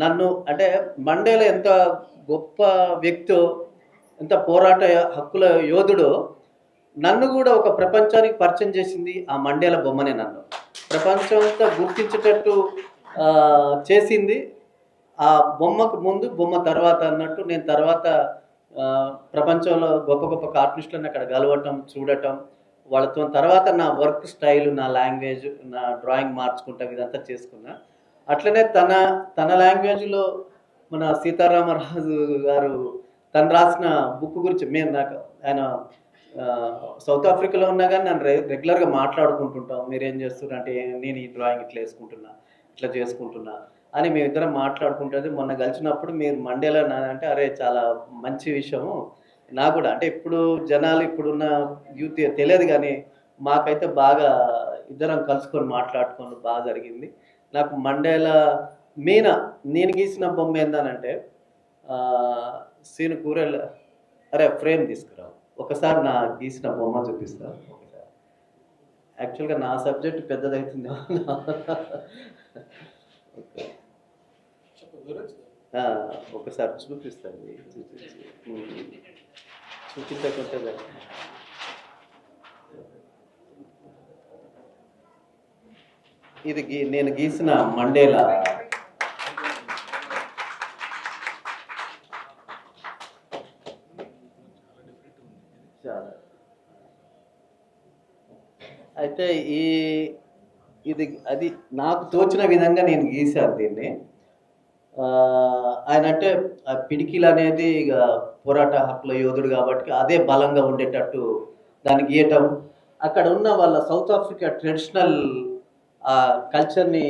నన్ను అంటే మండేల ఎంత గొప్ప వ్యక్తో, ఎంత పోరాట హక్కుల యోధుడో నన్ను కూడా ఒక ప్రపంచానికి పరిచయం చేసింది ఆ మండేల బొమ్మనే. నన్ను ప్రపంచం అంతా గుర్తించేటట్టు చేసింది ఆ బొమ్మకు ముందు బొమ్మ తర్వాత అన్నట్టు. నేను తర్వాత ప్రపంచంలో గొప్ప గొప్ప కార్టూనిస్టులను అక్కడ కలవటం, చూడటం, వాళ్ళతో తర్వాత నా వర్క్ స్టైల్, నా లాంగ్వేజ్, నా డ్రాయింగ్ మార్చుకుంటాం, ఇదంతా చేసుకున్నా. అట్లనే తన లాంగ్వేజ్లో మన సీతారామరాజు గారు తను రాసిన బుక్ గురించి నాకు ఆయన సౌత్ ఆఫ్రికాలో ఉన్నా కానీ నన్ను రెగ్యులర్గా మాట్లాడుకుంటుంటాం. మీరేం చేస్తున్నారు అంటే నేను ఈ డ్రాయింగ్ ఇట్లా వేసుకుంటున్నా, ఇట్లా చేసుకుంటున్నా అని మేమిద్దరం మాట్లాడుకుంటుంది. మొన్న కలిసినప్పుడు మీరు మండేలా అంటే అరే చాలా మంచి విషయము. నాకు కూడా అంటే ఇప్పుడు జనాలు ఇప్పుడున్న యూత్ తెలియదు కానీ మాకైతే బాగా ఇద్దరం కలుసుకొని మాట్లాడుకొని బాగా జరిగింది. నాకు మండేలా నేను గీసిన బొమ్మ ఏందనంటే సీను కూరలు అరే ఫ్రేమ్ తీసుకురావు ఒకసారి నా గీసిన బొమ్మ చూపిస్తా. ఒకసారి యాక్చువల్గా నా సబ్జెక్ట్ పెద్దదవుతుంది. ఒకసారి చూపిస్తాను, చూపించకుంటే ఇది నేను గీసిన మండేలా అయితే ఇది అది నాకు తోచిన విధంగా నేను గీశాను దీన్ని. ఆయన అంటే పిడికిలు అనేది ఇక పోరాట హక్కుల యోధుడు కాబట్టి అదే బలంగా ఉండేటట్టు దాన్ని గీయటం, అక్కడ ఉన్న వాళ్ళ సౌత్ ఆఫ్రికా ట్రెడిషనల్ కల్చర్ని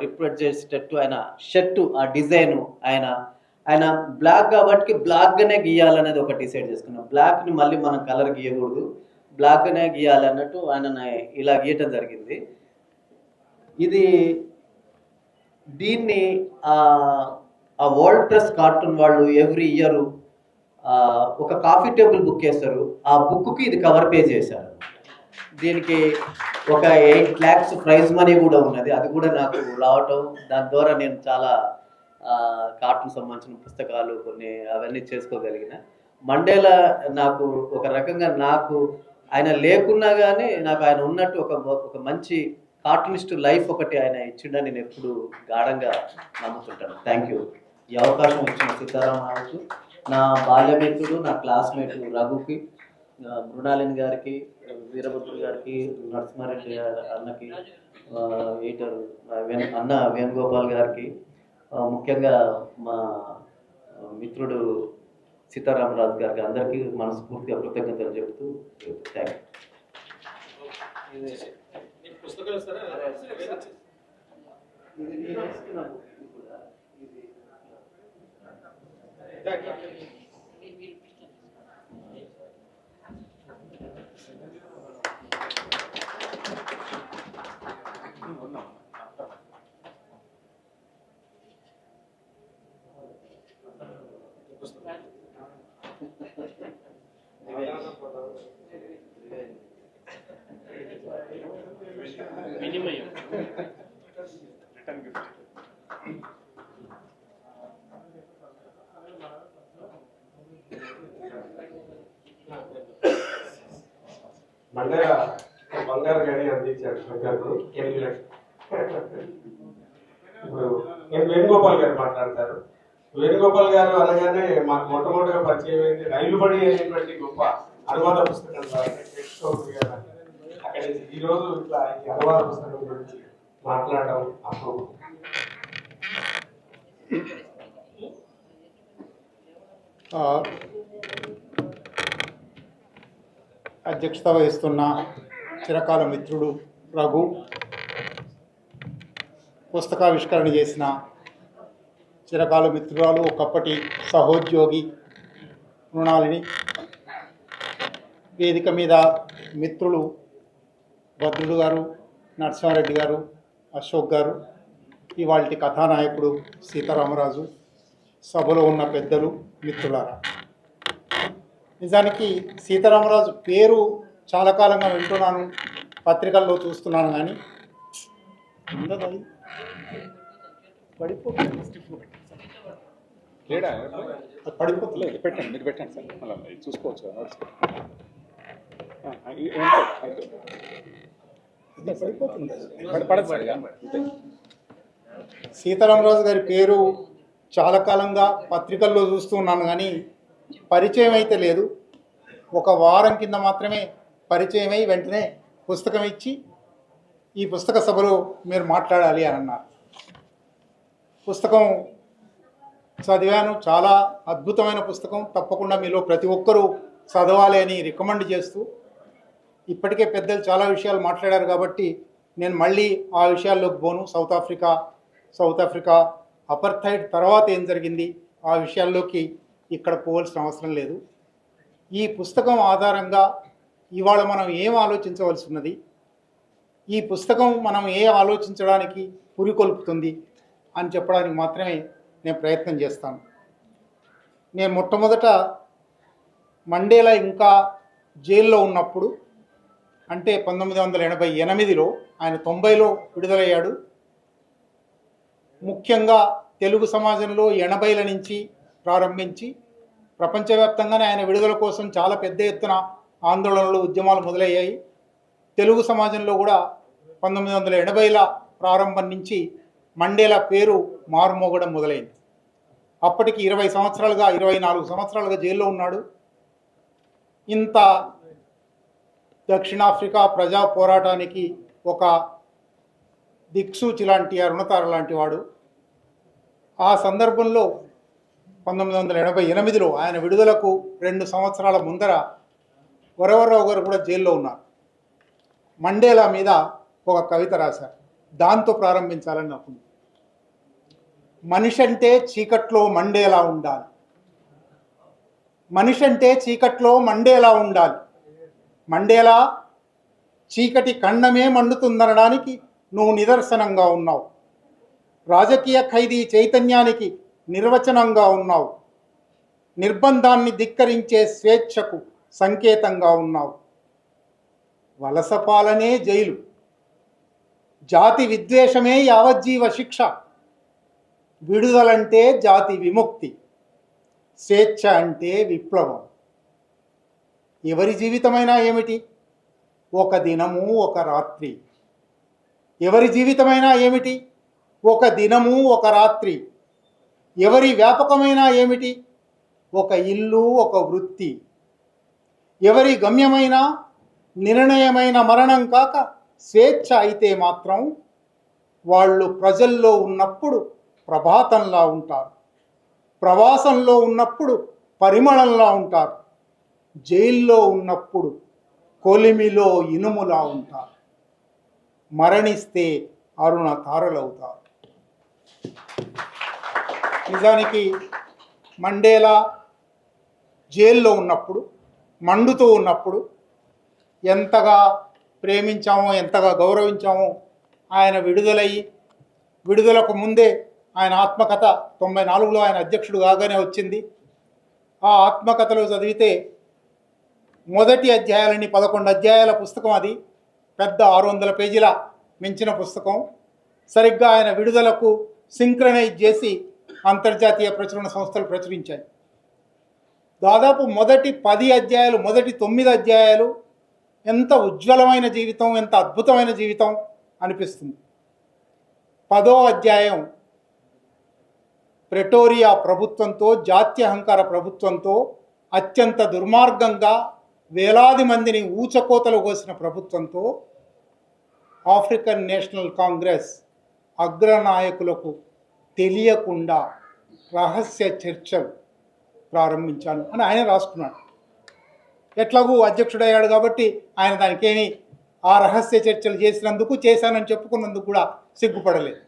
రిప్రజెంట్ చేసేటట్టు ఆయన షర్టు ఆ డిజైను ఆయన బ్లాక్ కాబట్టి బ్లాక్గానే గీయాలనేది ఒక డిసైడ్ చేసుకున్నాం. బ్లాక్ని మళ్ళీ మనం కలర్ గీయకూడదు, బ్లాక్గానే గీయాలన్నట్టు ఆయన ఇలా గీయటం జరిగింది. దీన్ని ఆ వరల్డ్ ప్రెస్ కార్టూన్ వాళ్ళు ఎవ్రీ ఇయర్ ఒక కాఫీ టేబుల్ బుక్ వేస్తారు, ఆ బుక్కి ఇది కవర్ పేజ్ చేశారు. దీనికి ఒక 8 lakhs ప్రైజ్ మనీ కూడా ఉన్నది, అది కూడా నాకు రావటం, దాని ద్వారా నేను చాలా కార్టూన్ సంబంధించిన పుస్తకాలు కొన్ని అవన్నీ చేసుకోగలిగిన. మండేలా నాకు ఒక రకంగా నాకు ఆయన లేకున్నా కానీ నాకు ఆయన ఉన్నట్టు ఒక మంచి కార్టూనిస్ట్ లైఫ్ ఒకటి ఆయన ఇచ్చిండని నేను ఎప్పుడు గాఢంగా నమ్ముతుంటాను. Thank you. ఈ అవకాశం ఇచ్చిన సీతారామరాజు, నా బాల్యమిత్రుడు, నా క్లాస్మేట్ రఘుకి, మృణాలిని గారికి, వీరభద్రు గారికి, నరసింహారెడ్డి అన్నకి, ఎయిటర్ అన్న వేణుగోపాల్ గారికి, ముఖ్యంగా మా మిత్రుడు సీతారామరాజు గారికి అందరికీ మనస్ఫూర్తిగా కృతజ్ఞతలు చెబుతూ థ్యాంక్ వినిమయం రిటర్న్ గిఫ్ట్. మండల బంగారు గడి అందించాడు ఇప్పుడు నేను వేణుగోపాల్ గారు మాట్లాడతారు. వేణుగోపాల్ గారు అనగానే మాకు మొట్టమొదటిగా పరిచయం అయింది రైలు బడి అనేటువంటి గొప్ప అనువాద పుస్తకం ద్వారా. అక్కడ ఈరోజు ఇట్లా ఈ అనువాద పుస్తకం గురించి మాట్లాడడం అప్పుడు అధ్యక్షత వహిస్తున్న చిరకాల మిత్రుడు రఘు, పుస్తకావిష్కరణ చేసిన చిరకాల మిత్రురాలు, ఒకప్పటి సహోద్యోగి మృణాలిని, వేదిక మీద మిత్రులు భద్రుడు గారు, నరసింహారెడ్డి గారు, అశోక్ గారు, ఇవాల్టి కథానాయకుడు సీతారామరాజు, సభలో ఉన్న పెద్దలు, మిత్రులారా, నిజానికి సీతారామరాజు పేరు చాలా కాలంగా వింటున్నాను, పత్రికల్లో చూస్తున్నాను, కానీ పడిపోతుంది. పెట్టండి, మీరు పెట్టండి సార్, మళ్ళీ చూసుకోవచ్చు. సీతారామరాజు గారి పేరు చాలా కాలంగా పత్రికల్లో చూస్తున్నాను, కానీ పరిచయం అయితే లేదు. ఒక వారం కింద మాత్రమే పరిచయం అయి వెంటనే పుస్తకం ఇచ్చి ఈ పుస్తక సభలో మీరు మాట్లాడాలి అని అన్నారు. పుస్తకం చదివాను, చాలా అద్భుతమైన పుస్తకం, తప్పకుండా మీలో ప్రతి ఒక్కరూ చదవాలి అని రికమెండ్ చేస్తూ, ఇప్పటికే పెద్దలు చాలా విషయాలు మాట్లాడారు కాబట్టి నేను మళ్ళీ ఆ విషయాల్లోకి పోను. సౌత్ ఆఫ్రికా అపర్థైడ్ తర్వాత ఏం జరిగింది ఆ విషయాల్లోకి ఇక్కడ పోవాల్సిన అవసరం లేదు. ఈ పుస్తకం ఆధారంగా ఇవాళ మనం ఏం ఆలోచించవలసి ఉన్నది, ఈ పుస్తకం మనం ఆలోచించడానికి పురికొల్పుతుంది అని చెప్పడానికి మాత్రమే నేను ప్రయత్నం చేస్తాను. నేను మొట్టమొదట మండేలా ఇంకా జైల్లో ఉన్నప్పుడు, అంటే 1988లో, ఆయన 90లో విడుదలయ్యాడు. ముఖ్యంగా తెలుగు సమాజంలో 80ల నుంచి ప్రారంభించి ప్రపంచవ్యాప్తంగానే ఆయన విడుదల కోసం చాలా పెద్ద ఎత్తున ఆందోళనలు, ఉద్యమాలు మొదలయ్యాయి. తెలుగు సమాజంలో కూడా 1980ల ప్రారంభం నుంచి మండేలా పేరు మారుమోగడం మొదలైంది. అప్పటికి 24 సంవత్సరాలుగా జైల్లో ఉన్నాడు. ఇంత దక్షిణాఫ్రికా ప్రజా పోరాటానికి ఒక దిక్సూచి లాంటి అరుణతార లాంటి వాడు. ఆ సందర్భంలో 1988లో ఆయన విడుదలకు 2 సంవత్సరాల ముందర వరవరరావు గారు కూడా జైల్లో ఉన్నారు. మండేలా మీద ఒక కవిత రాశారు. దాంతో ప్రారంభించాలని నాకు ఉంది. మనిషి అంటే చీకట్లో మండేలా ఉండాలి, మనిషి అంటే చీకట్లో మండేలా ఉండాలి, మండేలా చీకటి ఖండమే మండుతుందనడానికి నువ్వు నిదర్శనంగా ఉన్నావు, రాజకీయ ఖైదీ చైతన్యానికి నిర్వచనంగా ఉన్నావు, నిర్బంధాన్ని ధిక్కరించే స్వేచ్ఛకు సంకేతంగా ఉన్నావు. వలస పాలనే జైలు, జాతి విద్వేషమే యావజ్జీవ శిక్ష, విడుదలంటే జాతి విముక్తి, స్వేచ్ఛ అంటే విప్లవం. ఎవరి జీవితమైనా ఏమిటి, ఒక దినము ఒక రాత్రి. ఎవరి జీవితమైనా ఏమిటి, ఒక దినము ఒక రాత్రి. ఎవరి వ్యాపకమైనా ఏమిటి, ఒక ఇల్లు ఒక వృత్తి. ఎవరి గమ్యమైన నిర్ణయమైన మరణం కాక స్వేచ్ఛ అయితే మాత్రం వాళ్ళు ప్రజల్లో ఉన్నప్పుడు ప్రభాతంలా ఉంటారు, ప్రవాసంలో ఉన్నప్పుడు పరిమళంలా ఉంటారు, జైల్లో ఉన్నప్పుడు కొలిమిలో ఇనుములా ఉంటారు, మరణిస్తే అరుణ తారలవుతారు. నిజానికి మండేలా జైల్లో ఉన్నప్పుడు, మండుతూ ఉన్నప్పుడు ఎంతగా ప్రేమించామో, ఎంతగా గౌరవించామో, ఆయన విడుదలకు ముందే ఆయన ఆత్మకథ 94లో ఆయన అధ్యక్షుడు కాగానే వచ్చింది. ఆ ఆత్మకథలో చదివితే మొదటి అధ్యాయాలని 11 అధ్యాయాల పుస్తకం. అది పెద్ద 600 పేజీల మించిన పుస్తకం. సరిగ్గా ఆయన విడుదలకు సింక్రనైజ్ చేసి అంతర్జాతీయ ప్రచురణ సంస్థలు ప్రచురించాయి. దాదాపు మొదటి 10 అధ్యాయాలు, మొదటి 9 అధ్యాయాలు ఎంత ఉజ్వలమైన జీవితం, ఎంత అద్భుతమైన జీవితం అనిపిస్తుంది. 10వ అధ్యాయం ప్రెటోరియా ప్రభుత్వంతో, జాత్యహంకార ప్రభుత్వంతో, అత్యంత దుర్మార్గంగా వేలాది మందిని ఊచకోతలు కోసిన ప్రభుత్వంతో ఆఫ్రికన్ నేషనల్ కాంగ్రెస్ అగ్రనాయకులకు తెలియకుండా రహస్య చర్చలు ప్రారంభించాను అని ఆయన రాసుకున్నాడు. ఎట్లాగూ అధ్యక్షుడయ్యాడు కాబట్టి ఆయన దానికేమి ఆ రహస్య చర్చలు చేశానని చెప్పుకున్నందుకు కూడా సిగ్గుపడలేదు.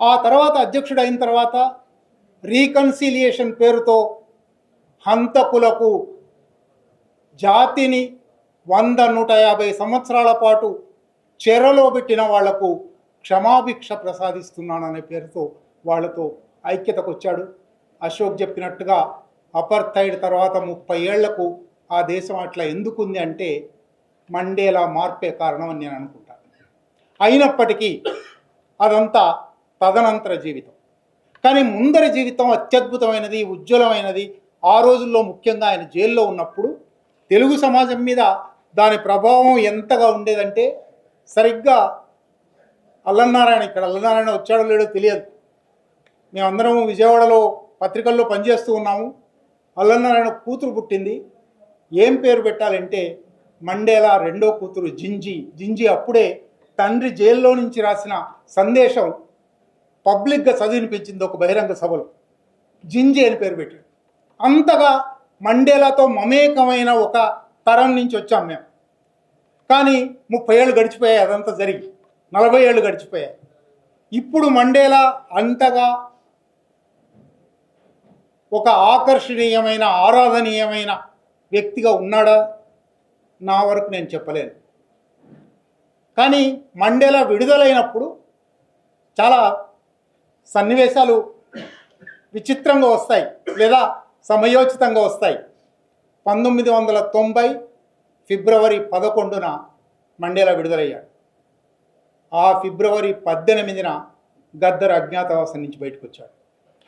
ఆ తర్వాత అధ్యక్షుడు అయిన తర్వాత రీకన్సిలియేషన్ పేరుతో హంతకులకు, జాతిని 100-150 సంవత్సరాల పాటు చెరలో పెట్టిన వాళ్లకు క్షమాభిక్ష ప్రసాదిస్తున్నాననే పేరుతో వాళ్లతో ఐక్యతకు వచ్చాడు. అశోక్ చెప్పినట్టుగా అపర్థైడ్ తర్వాత 30 ఏళ్లకు ఆ దేశం అట్లా ఎందుకుంది అంటే మండేలా మార్పే కారణం అని నేను అనుకుంటాను. అయినప్పటికీ అదంతా తదనంతర జీవితం. కానీ ముందరి జీవితం అత్యద్భుతమైనది, ఉజ్వలమైనది. ఆ రోజుల్లో ముఖ్యంగా ఆయన జైల్లో ఉన్నప్పుడు తెలుగు సమాజం మీద దాని ప్రభావం ఎంతగా ఉండేదంటే, సరిగ్గా ఇక్కడ అల్లనారాయణ వచ్చాడో లేడో తెలియదు. మేమందరం విజయవాడలో పత్రికల్లో పనిచేస్తూ ఉన్నాము. అల్లనారాయణ కూతురు పుట్టింది. ఏం పేరు పెట్టాలంటే మండేలా రెండో కూతురు జింజీ అప్పుడే తండ్రి జైల్లో నుంచి రాసిన సందేశం పబ్లిక్గా చదివినిపించింది ఒక బహిరంగ సభలో. జింజీ అని పేరు పెట్టాడు. అంతగా మండేలాతో మమేకమైన ఒక తరం నుంచి వచ్చాం మేము. కానీ 30 ఏళ్ళు గడిచిపోయాయి, అదంతా జరిగి 40 ఏళ్ళు గడిచిపోయాయి. ఇప్పుడు మండేలా అంతగా ఒక ఆకర్షణీయమైన, ఆరాధనీయమైన వ్యక్తిగా ఉన్నాడా? నా వరకు నేను చెప్పలేను. కానీ మండేలా విడుదలైనప్పుడు చాలా సన్నివేశాలు విచిత్రంగా వస్తాయి లేదా సమయోచితంగా వస్తాయి. 1990 ఫిబ్రవరి 11న మండేలా విడుదలయ్యాడు. ఆ ఫిబ్రవరి 18న గద్దర్ అజ్ఞాతవాసం నుంచి బయటకు వచ్చాడు.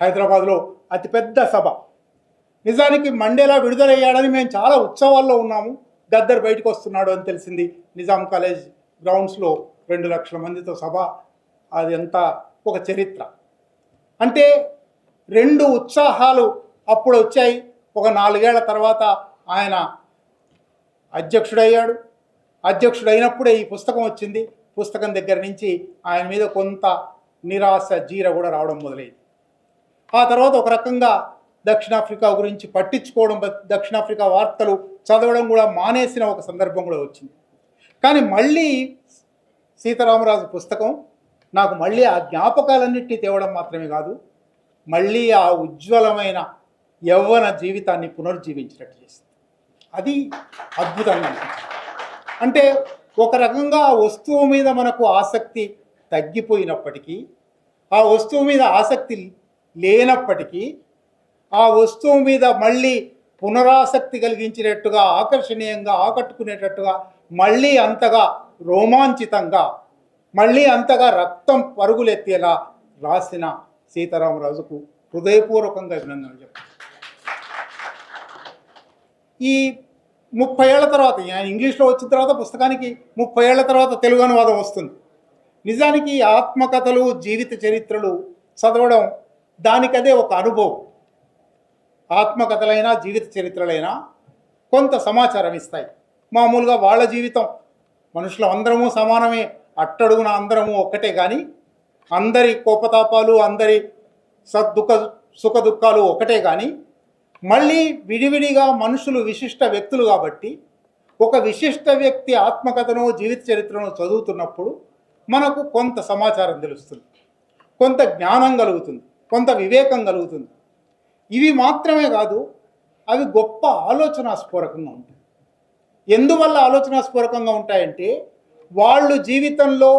హైదరాబాద్లో అతిపెద్ద సభ. నిజానికి మండేలా విడుదలయ్యాడని మేము చాలా ఉత్సవాల్లో ఉన్నాము. గద్దర్ బయటకు వస్తున్నాడు అని తెలిసింది. నిజాం కాలేజ్ గ్రౌండ్స్లో 2 లక్షల మందితో సభ. అది అంతా ఒక చరిత్ర. అంటే 2 ఉత్సాహాలు అప్పుడు వచ్చాయి. ఒక 4 ఏళ్ల తర్వాత ఆయన అధ్యక్షుడయ్యాడు. అధ్యక్షుడైనప్పుడే ఈ పుస్తకం వచ్చింది. పుస్తకం దగ్గర నుంచి ఆయన మీద కొంత నిరాశ జీర కూడా రావడం మొదలైంది. ఆ తర్వాత ఒక రకంగా దక్షిణాఫ్రికా గురించి పట్టించుకోవడం, దక్షిణాఫ్రికా వార్తలు చదవడం కూడా మానేసిన ఒక సందర్భం కూడా వచ్చింది. కానీ మళ్ళీ సీతారామరాజు పుస్తకం నాకు మళ్ళీ ఆ జ్ఞాపకాలన్నింటినీ తేవడం మాత్రమే కాదు, మళ్ళీ ఆ ఉజ్వలమైన యవ్వన జీవితాన్ని పునర్జీవించినట్టు చేసింది. అది అద్భుతంగా అంటే ఒక రకంగా ఆ వస్తువు మీద మనకు ఆసక్తి తగ్గిపోయినప్పటికీ, ఆ వస్తువు మీద ఆసక్తి లేనప్పటికీ, ఆ వస్తువు మీద మళ్ళీ పునరాసక్తి కలిగించినట్టుగా, ఆకర్షణీయంగా, ఆకట్టుకునేటట్టుగా, మళ్ళీ అంతగా రోమాంచితంగా, మళ్ళీ అంతగా రక్తం పరుగులెత్తేలా రాసిన సీతారామరాజుకు హృదయపూర్వకంగా అభినందనలు చెప్తాను. ఈ 30 ఏళ్ల తర్వాత, ఇంగ్లీష్లో వచ్చిన తర్వాత పుస్తకానికి 30 ఏళ్ల తర్వాత తెలుగు అనువాదం వస్తుంది. నిజానికి ఆత్మకథలు, జీవిత చరిత్రలు చదవడం దానికదే ఒక అనుభవం. ఆత్మకథలైనా జీవిత చరిత్రలైనా కొంత సమాచారం ఇస్తాయి. మామూలుగా వాళ్ళ జీవితం, మనుషులు అందరము సమానమే, అట్టడుగున అందరము ఒక్కటే, కానీ అందరి కోపతాపాలు, అందరి సుఖ దుఃఖాలు ఒకటే, కానీ మళ్ళీ విడివిడిగా మనుషులు విశిష్ట వ్యక్తులు కాబట్టి ఒక విశిష్ట వ్యక్తి ఆత్మకథను, జీవిత చరిత్రను చదువుతున్నప్పుడు మనకు కొంత సమాచారం తెలుస్తుంది, కొంత జ్ఞానం కలుగుతుంది, కొంత వివేకం కలుగుతుంది. ఇవి మాత్రమే కాదు, అవి గొప్ప ఆలోచనాస్ఫూరకంగా ఉంటాయి. ఎందువల్ల ఆలోచనాస్ఫూరకంగా ఉంటాయంటే, వాళ్ళు జీవితంలో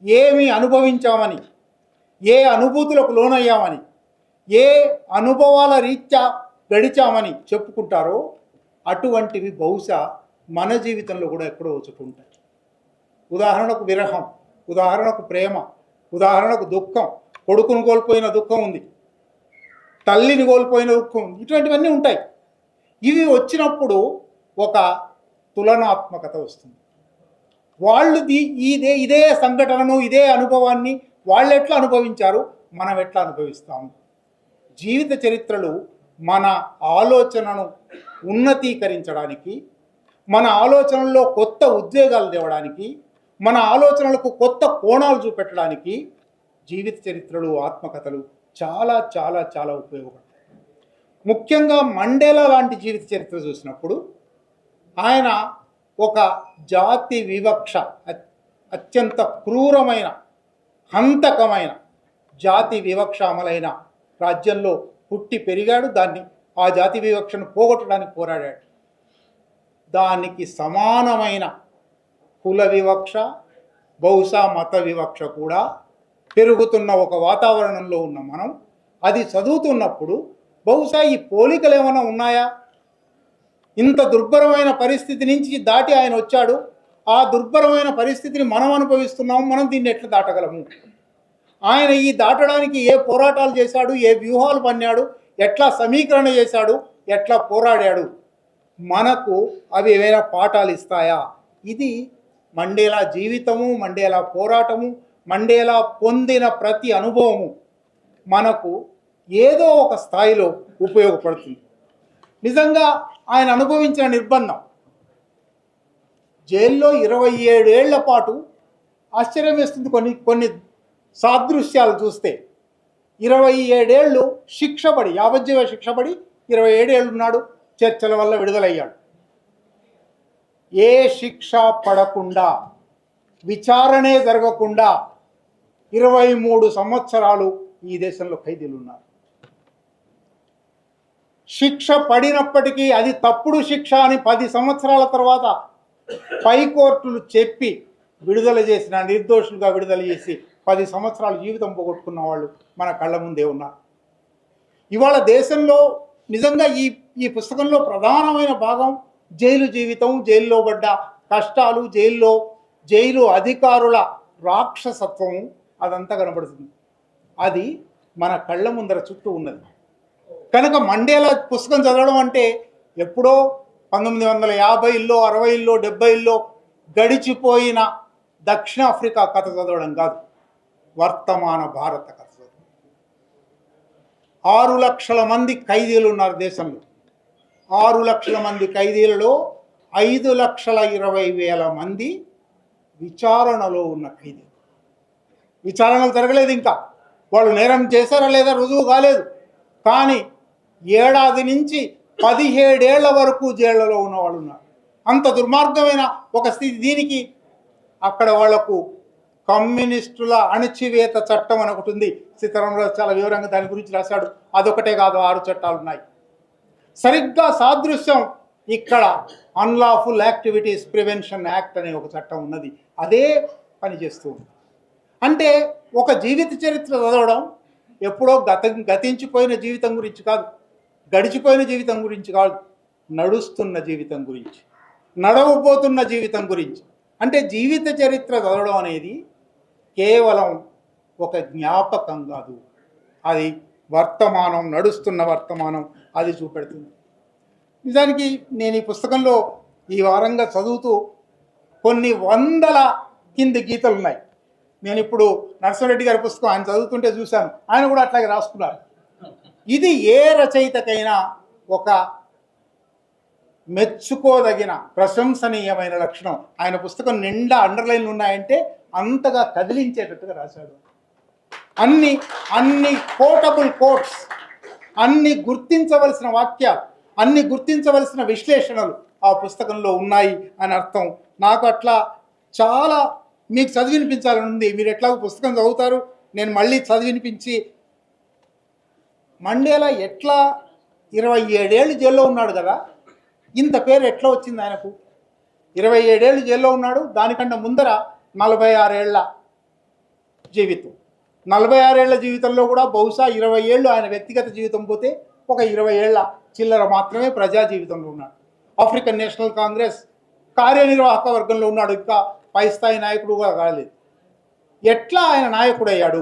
ఏమి అనుభవించామని, ఏ అనుభూతులకు లోనయ్యామని, ఏ అనుభవాల రీత్యా గడిచామని చెప్పుకుంటారో అటువంటివి బహుశా మన జీవితంలో కూడా ఎక్కడో వచ్చుకుంటాయి. ఉదాహరణకు విరహం, ఉదాహరణకు ప్రేమ, ఉదాహరణకు దుఃఖం. కొడుకును కోల్పోయిన దుఃఖం ఉంది, తల్లిని కోల్పోయిన దుఃఖం ఉంది, ఇటువంటివన్నీ ఉంటాయి. ఇవి వచ్చినప్పుడు ఒక తులనాత్మకత వస్తుంది. వాళ్ళు ఇదే సంఘటనను, ఇదే అనుభవాన్ని వాళ్ళు ఎట్లా అనుభవించారు, మనం ఎట్లా అనుభవిస్తాము. జీవిత చరిత్రలు మన ఆలోచనను ఉన్నతీకరించడానికి, మన ఆలోచనల్లో కొత్త ఉద్వేగాలు తేవడానికి, మన ఆలోచనలకు కొత్త కోణాలు చూపెట్టడానికి జీవిత చరిత్రలు, ఆత్మకథలు చాలా చాలా చాలా ఉపయోగపడతాయి. ముఖ్యంగా మండేలా లాంటి జీవిత చరిత్ర చూసినప్పుడు ఆయన ఒక జాతి వివక్ష, అత్యంత క్రూరమైన, హంతకమైన జాతి వివక్ష అమలైన రాజ్యంలో పుట్టి పెరిగాడు. ఆ జాతి వివక్షను పోగొట్టడానికి పోరాడాడు. దానికి సమానమైన కుల వివక్ష, బహుశా మత వివక్ష కూడా పెరుగుతున్న ఒక వాతావరణంలో ఉన్న మనం అది చదువుతున్నప్పుడు బహుశా ఈ పోలికలు ఏమైనా ఉన్నాయా? ఇంత దుర్భరమైన పరిస్థితి నుంచి దాటి ఆయన వచ్చాడు, ఆ దుర్భరమైన పరిస్థితిని మనం అనుభవిస్తున్నాము, మనం దీన్ని ఎట్లా దాటగలము? ఆయన ఈ దాటడానికి ఏ పోరాటాలు చేశాడు, ఏ వ్యూహాలు పన్నాడు, ఎట్లా సమీకరణ చేశాడు, ఎట్లా పోరాడాడు, మనకు అవి ఏవైనా పాఠాలు ఇస్తాయా? ఇది మండేలా జీవితము, మండేలా పోరాటము, మండేలా పొందిన ప్రతి అనుభవము మనకు ఏదో ఒక స్థాయిలో ఉపయోగపడుతుంది. నిజంగా ఆయన అనుభవించిన నిర్బంధం, జైల్లో 27 ఏళ్ల పాటు ఆశ్చర్యం వేస్తుంది. కొన్ని సాదృశ్యాలు చూస్తే 27 ఏళ్ళు శిక్షపడి, యావజ్జీవ శిక్షపడి 27 ఏళ్ళు ఉన్నాడు. చర్చల వల్ల విడుదలయ్యాడు. ఏ శిక్ష పడకుండా, విచారణే జరగకుండా 23 సంవత్సరాలు ఈ దేశంలో ఖైదీలు ఉన్నారు. శిక్ష పడినప్పటికీ అది తప్పుడు శిక్ష అని 10 సంవత్సరాల తర్వాత పై కోర్టులు చెప్పి విడుదల చేసిన, నిర్దోషులుగా విడుదల చేసి 10 సంవత్సరాలు జీవితం పోగొట్టుకున్న వాళ్ళు మన కళ్ళ ముందే ఉన్నారు. ఇవాళ దేశంలో నిజంగా ఈ పుస్తకంలో ప్రధానమైన భాగం జైలు జీవితం, జైల్లో పడ్డ కష్టాలు, జైలు అధికారుల రాక్షసత్వము, అదంతా కనబడుతుంది. అది మన కళ్ళ ముందర చుట్టూ ఉన్నది. కనుక మండేలా పుస్తకం చదవడం అంటే ఎప్పుడో 1950లో, 60లో, 70లో గడిచిపోయిన దక్షిణాఫ్రికా కథ చదవడం కాదు, వర్తమాన భారత కథ చదవడం. 6 లక్షల మంది ఖైదీలు ఉన్నారు దేశంలో. 6 లక్షల మంది ఖైదీలలో 5,20,000 మంది విచారణలో ఉన్న ఖైదీ. విచారణలు జరగలేదు, ఇంకా వాళ్ళు నేరం చేశారా లేదా రుజువు కాలేదు. కానీ ఏడాది నుంచి 17 ఏళ్ల వరకు జైళ్లలో ఉన్న వాళ్ళు ఉన్నారు. అంత దుర్మార్గమైన ఒక స్థితి. దీనికి అక్కడ వాళ్లకు కమ్యూనిస్టుల అణచివేత చట్టం అని ఒకటి ఉంది. సీతారామరాజు చాలా వివరంగా దాని గురించి రాశాడు. అదొకటే కాదు, 6 చట్టాలు ఉన్నాయి. సరిగ్గా సాదృశ్యం ఇక్కడ అన్లాఫుల్ యాక్టివిటీస్ ప్రివెన్షన్ యాక్ట్ అనే ఒక చట్టం ఉన్నది. అదే పనిచేస్తుంది. అంటే ఒక జీవిత చరిత్ర చదవడం ఎప్పుడో గతించిపోయిన జీవితం గురించి కాదు, గడిచిపోయిన జీవితం గురించి కాదు, నడుస్తున్న జీవితం గురించి, నడవబోతున్న జీవితం గురించి. అంటే జీవిత చరిత్ర చదవడం అనేది కేవలం ఒక జ్ఞాపకం కాదు, అది వర్తమానం, నడుస్తున్న వర్తమానం అది చూపెడుతుంది. నిజానికి నేను ఈ పుస్తకంలో ఈ వారంగా చదువుతూ కొన్ని వందల కింది గీతలు ఉన్నాయి. నేను ఇప్పుడు నరసింహారెడ్డి గారి పుస్తకం ఆయన చదువుతుంటే చూశాను, ఆయన కూడా అట్లాగే రాసుకున్నారు. ఇది ఏ రచయితకైనా ఒక మెచ్చుకోదగిన ప్రశంసనీయమైన లక్షణం. ఆయన పుస్తకం నిండా అండర్లైన్లు ఉన్నాయంటే అంతగా కదిలించేటట్టుగా రాశాడు. అన్ని కోటబుల్ కోట్స్, అన్ని గుర్తించవలసిన వాక్యాలు, అన్ని గుర్తించవలసిన విశ్లేషణలు ఆ పుస్తకంలో ఉన్నాయి అని అర్థం. నాకు అట్లా చాలా మీకు చదివినిపించాలని ఉంది. మీరు ఎట్లాగో పుస్తకం చదువుతారు, నేను మళ్ళీ చదివినిపించి మండేలా ఎట్లా 27 ఏళ్ళు జైల్లో ఉన్నాడు కదా, ఇంత పేరు ఎట్లా వచ్చింది ఆయనకు? 27 ఏళ్ళు జైల్లో ఉన్నాడు. దానికంటే ముందర 46 ఏళ్ల జీవితం. 46 ఏళ్ల జీవితంలో కూడా బహుశా 20 ఏళ్ళు ఆయన వ్యక్తిగత జీవితం పోతే ఒక 20 ఏళ్ల చిల్లర మాత్రమే ప్రజా జీవితంలో ఉన్నాడు. ఆఫ్రికన్ నేషనల్ కాంగ్రెస్ కార్యనిర్వాహక వర్గంలో ఉన్నాడు, ఇంకా పై స్థాయి నాయకుడుగా కాలేదు. ఎట్లా ఆయన నాయకుడయ్యాడు?